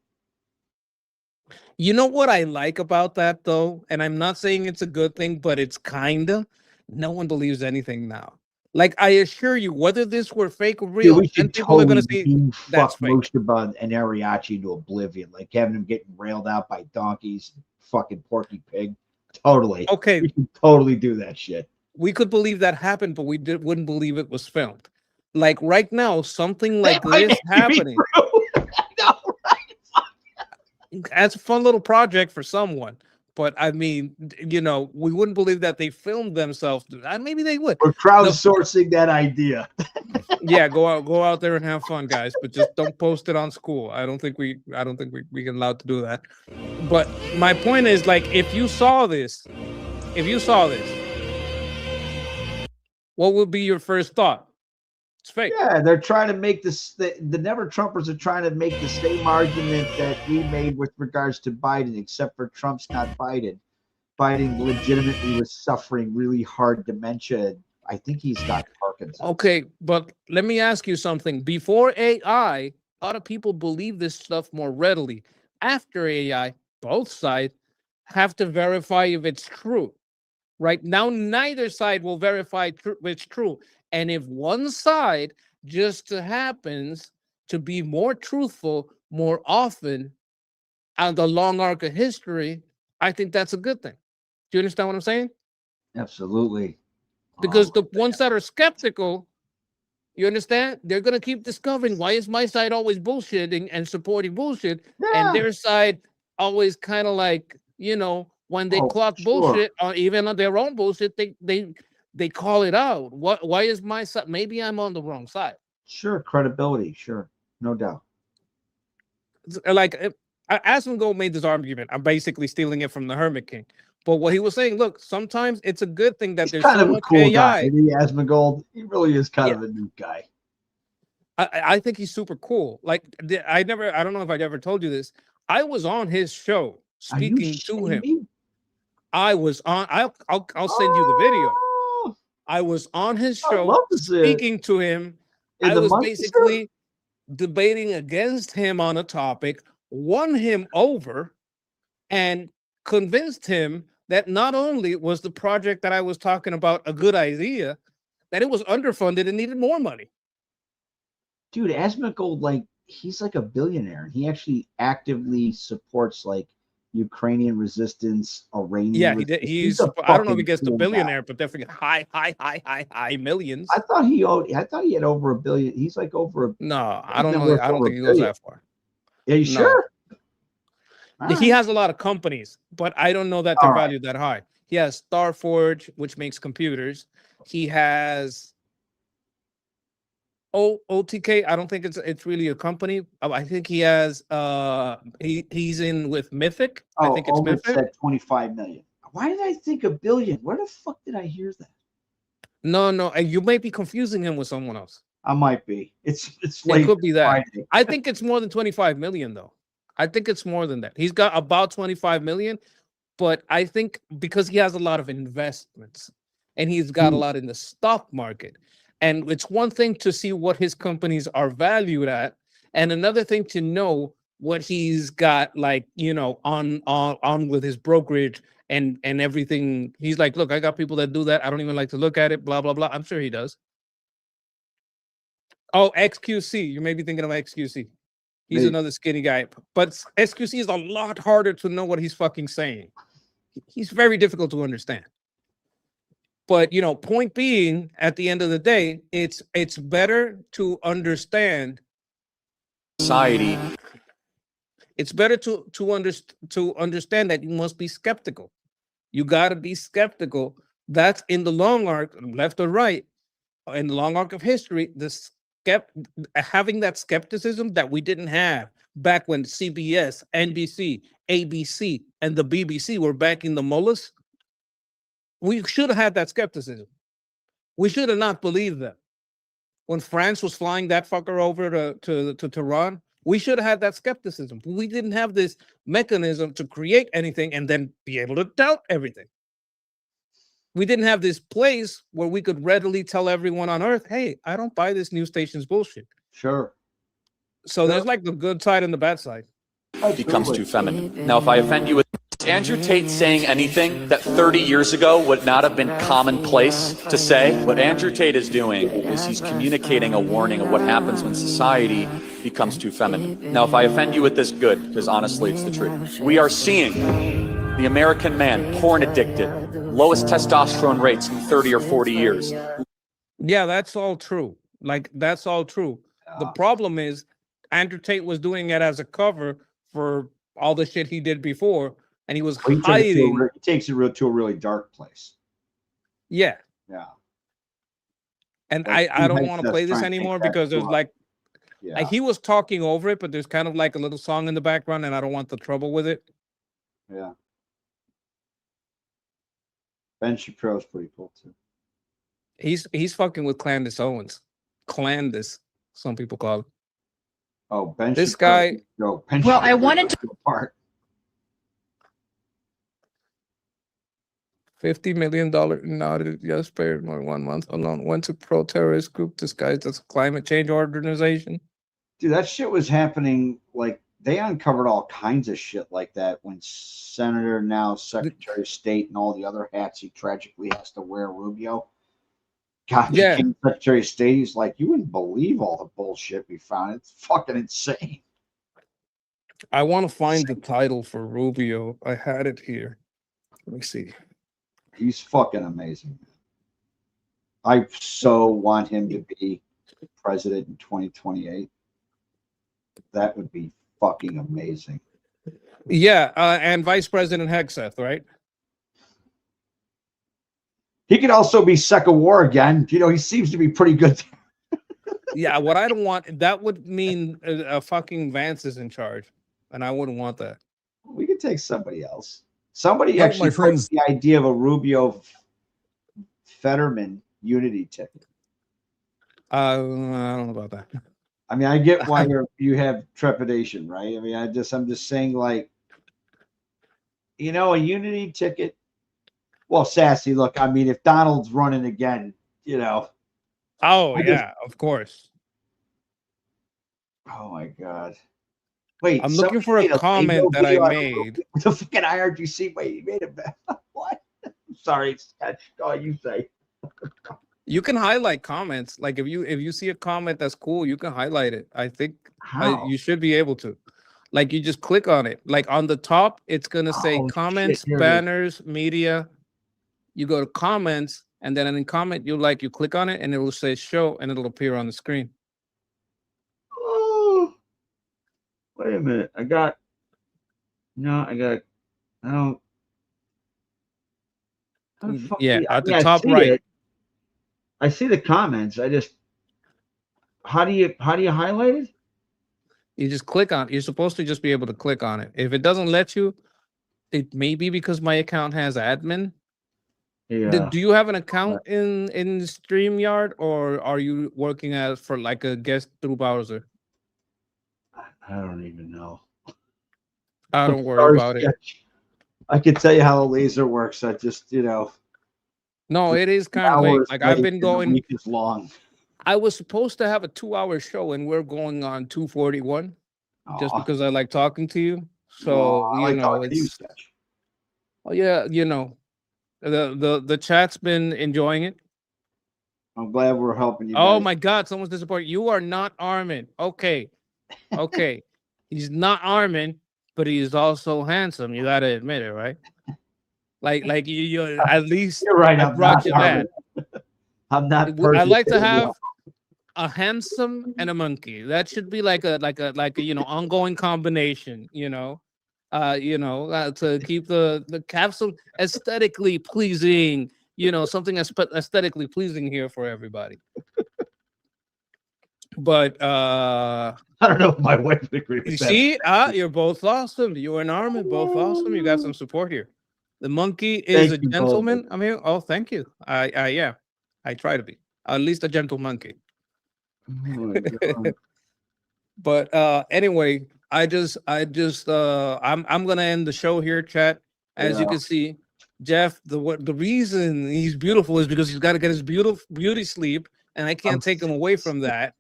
You know what I like about that though? And I'm not saying it's a good thing, but it's kinda, no one believes anything now. Like, I assure you, whether this were fake or real, we should people are gonna totally see that's fuck fake. Moshtaba and Ariachi into oblivion, like having him getting railed out by donkeys, fucking Porky Pig. Totally. Okay. We should totally do that shit. We could believe that happened, but we wouldn't believe it was filmed. Like right now, something like this happening. That's a fun little project for someone. But I mean, you know, we wouldn't believe that they filmed themselves. Maybe they would. We're crowdsourcing that idea. Yeah, go out there and have fun, guys. But just don't post it on school. I don't think we can allowed to do that. But my point is, like, if you saw this, what would be your first thought? It's fake. Yeah, they're trying to make this. The Never Trumpers are trying to make the same argument that we made with regards to Biden, except for Trump's not Biden. Biden legitimately was suffering really hard dementia. I think he's got Parkinson's. Okay, but let me ask you something. Before AI, a lot of people believe this stuff more readily. After AI, both sides have to verify if it's true. Right now, neither side will verify if it's true. And if one side just happens to be more truthful more often on the long arc of history, I think that's a good thing. Do you understand what I'm saying? Absolutely. Because the ones that are skeptical, you understand, they're gonna keep discovering why is my side always bullshitting and supporting bullshit, and their side always kind of like, when they clock bullshit on even on their own bullshit, they call it out. Why is my side? Maybe I'm on the wrong side. Sure, credibility. Sure, no doubt. Like Asmongold made this argument. I'm basically stealing it from the Hermit King. But what he was saying, look, sometimes it's a good thing that He's there's kind so of a much cool AI. guy. Asmongold, he really is kind of a neat guy. I think he's super cool. Like I don't know if I ever told you this. I was on his show speaking to him. I was on. I'll send you the video. I was on his show speaking to him. I was basically debating against him on a topic, won him over, and convinced him that not only was the project that I was talking about a good idea, that it was underfunded and needed more money. Dude, Asmongold, like, he's like a billionaire, and he actually actively supports like Ukrainian resistance, Iranian. Yeah, he resistance. did. He's a I don't know if fucking he gets the cool billionaire, guy. but definitely high millions. I thought he had over $1 billion. He's like over. No, I don't know. I don't think he goes that far. Are you sure? He has a lot of companies, but I don't know that they're valued that high. He has Starforge, which makes computers. He has OTK. I don't think it's really a company. I think he has he's in with Mythic. I think it's Mythic. Said 25 million. Why did I think $1 billion? Where the fuck did I hear that? No, and you might be confusing him with someone else. I might be. It could be that. Friday. I think it's more than 25 million though. I think it's more than that. He's got about 25 million, but I think because he has a lot of investments and he's got a lot in the stock market. And it's one thing to see what his companies are valued at, and another thing to know what he's got, like, on with his brokerage and everything. He's like, look, I got people that do that. I don't even like to look at it, blah, blah, blah. I'm sure he does. Oh, XQC. You may be thinking of XQC. He's another skinny guy. But XQC is a lot harder to know what he's fucking saying. He's very difficult to understand. But, point being, at the end of the day, it's better to understand society. It's better to understand that you must be skeptical. You got to be skeptical. That's in the long arc, left or right, in the long arc of history, having that skepticism that we didn't have back when CBS, NBC, ABC, and the BBC were backing the mullahs. We should have had that skepticism. We should have not believed them. When France was flying that fucker over to Tehran, we should have had that skepticism. We didn't have this mechanism to create anything and then be able to doubt everything. We didn't have this place where we could readily tell everyone on earth, hey, I don't buy this news station's bullshit. Sure. So there's like the good side and the bad side. Becomes too feminine. Now, if I offend you with Andrew Tate saying anything that 30 years ago would not have been commonplace to say, what Andrew Tate is doing is he's communicating a warning of what happens when society becomes too feminine. Now, if I offend you with this, good, because honestly, it's the truth. We are seeing the American man, porn addicted, lowest testosterone rates in 30 or 40 years. Yeah, that's all true. Like, that's all true. The problem is Andrew Tate was doing it as a cover for all the shit he did before, and he was hiding. He takes it to a really dark place. Yeah. Yeah. And I don't want to play this anymore because there's like he was talking over it, but there's kind of like a little song in the background, and I don't want the trouble with it. Yeah. Ben Shapiro's pretty cool too. He's fucking with Candace Owens. Candace, some people call it. Oh, Ben. This guy. No, Ben Well, I wanted to. Apart. $50 million not just spared more 1 month alone went to pro-terrorist group disguised as a climate change organization. Dude, that shit was happening. Like, they uncovered all kinds of shit like that when Senator, now Secretary of State, and all the other hats he tragically has to wear, Rubio. God, yeah. Secretary of State, he's like, you wouldn't believe all the bullshit we found. It's fucking insane. I want to find the title for Rubio. I had it here. Let me see. He's fucking amazing. I so want him to be president in 2028. That would be fucking amazing. Yeah, and Vice President Hegseth, right? He could also be second war again. You know, he seems to be pretty good. Yeah, what I don't want, that would mean fucking Vance is in charge, and I wouldn't want that. We could take somebody else. Somebody Well, actually my friends- the idea of a Rubio Fetterman unity ticket. I don't know about that. I mean, I get why you have trepidation, right? I mean, I'm just saying, like, you know, a unity ticket. Well, Sassy, look, I mean, if Donald's running again, you know. Oh, yeah, of course. Oh my God. Wait, I'm looking for a somebody made comment that video I on made. The fucking IRGC. Wait, he made a what? Sorry, Sketch. Oh, you say. You can highlight comments. Like if you see a comment that's cool, you can highlight it. I think How? you should be able to. Like you just click on it. Like on the top, it's gonna say Oh, comments, shit, here it is. banners, media. You go to comments, and then in comment, you click on it, and it will say show, and it'll appear on the screen. Oh, wait a minute. I don't. How the fuck Yeah, do you- at the I top see right. it. I see the comments. How do you highlight it? You just click on. You're supposed to just be able to click on it. If it doesn't let you, it may be because my account has admin. Yeah. Do you have an account in StreamYard, or are you working as for like a guest through browser? I don't even know. I don't worry Sorry, about it. Sketch. I can tell you how the laser works. I just, you know. No, it is kind of late. hours Like I've late been and the going. week is long. I was supposed to have a 2-hour show, and we're going on 2:41, just Aw. because I like talking to you. So Aw, I you like know, talking to you, it's Sketch. oh yeah, you know, the chat's been enjoying it. I'm glad we're helping you. Oh guys. my God, someone's disappointed. You are not Armin. Okay, okay, he's not Armin, but he's also handsome. You gotta admit it, right? Like you at least You're right. I I'm brought not you Armin. that. I'm not. I perfect, like to but have a handsome and a monkey. That should be like a ongoing combination. To keep the capsule aesthetically pleasing. Something aesthetically pleasing here for everybody. But I don't know if my wife would agree with you that. see, you're both awesome. You and Armin both awesome. You got some support here. The monkey Thank is a you both. gentleman. I mean, oh, thank you. Yeah, I try to be at least a gentle monkey. Oh my God. But anyway, I'm gonna end the show here, chat. As you Yeah. can see, Jeff, the reason he's beautiful is because he's got to get his beauty sleep, and I can't take him away from that.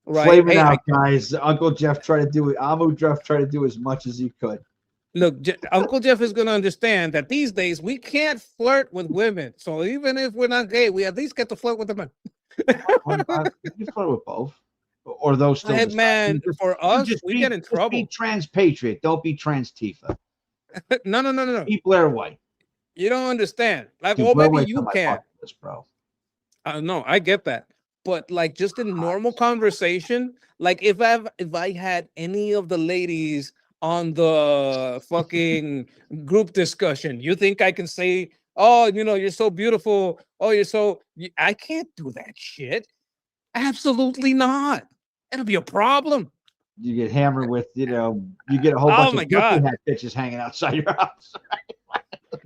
Right? Flame it Hey, out, guys. Uncle Jeff tried to do it. Amu Jeff tried to do as much as he could. Look, Uncle Jeff is gonna understand that these days we can't flirt with women. So even if we're not gay, we at least get to flirt with the men. You flirt with both, or those still. Hey, decide. man, for us, we get in Just trouble. be trans patriot. Don't be trans Tifa. No. Be Blair White. You don't understand. Like, Dude, well, Blair maybe White's you on my can. bucket list, bro. No, I get that. But like just in normal conversation, like if I had any of the ladies on the fucking group discussion, you think I can say, oh, you're so beautiful. Oh, I can't do that shit. Absolutely not. It'll be a problem. You get hammered with, you get a whole bunch my of God. hat bitches hanging outside your house.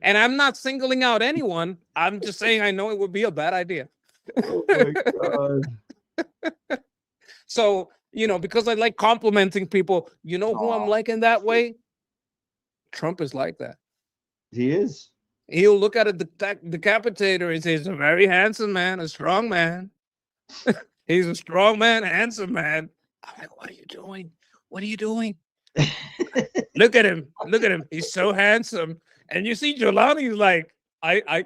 And I'm not singling out anyone. I'm just saying I know it would be a bad idea. Oh my God. So, because I like complimenting people, who I'm like in that way? Trump is like that. He is. He'll look at a decapitator and say, he's a very handsome man, a strong man. He's a strong man, handsome man. I'm like, what are you doing? What are you doing? Look at him. Look at him. He's so handsome. And you see Jelani's like, I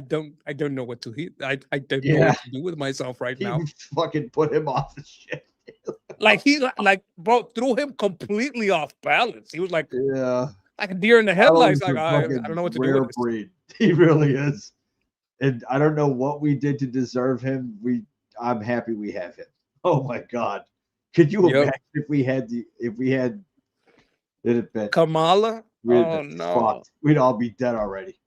don't know what to I don't know what to do with myself right now. He fucking put him off the shit. Like bro, threw him completely off balance. He was like, Yeah. like a deer in the headlights. Like I don't know what to do Rare with this. breed. He really is. And I don't know what we did to deserve him. I'm happy we have him. Oh my God. Could you imagine if we had it had been Kamala? we'd have Oh been no. fucked. We'd all be dead already.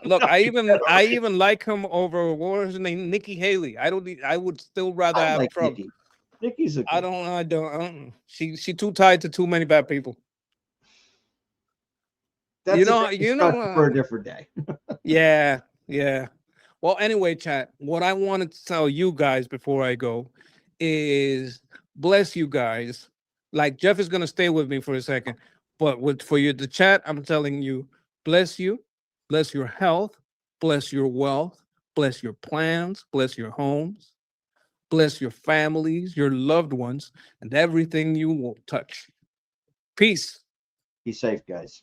Look, I even like him over what was his name, Nikki Haley. I would still rather I have like Trump. Nikki. Nikki's a I don't. She too tied to too many bad people. That's You a know, different discussion for a different day. Yeah. Well, anyway, chat, what I wanted to tell you guys before I go is bless you guys. Like Jeff is gonna stay with me for a second, but the chat, I'm telling you, bless you, bless your health, bless your wealth, bless your plans, bless your homes, bless your families, your loved ones, and everything you will touch. Peace. Be safe, guys.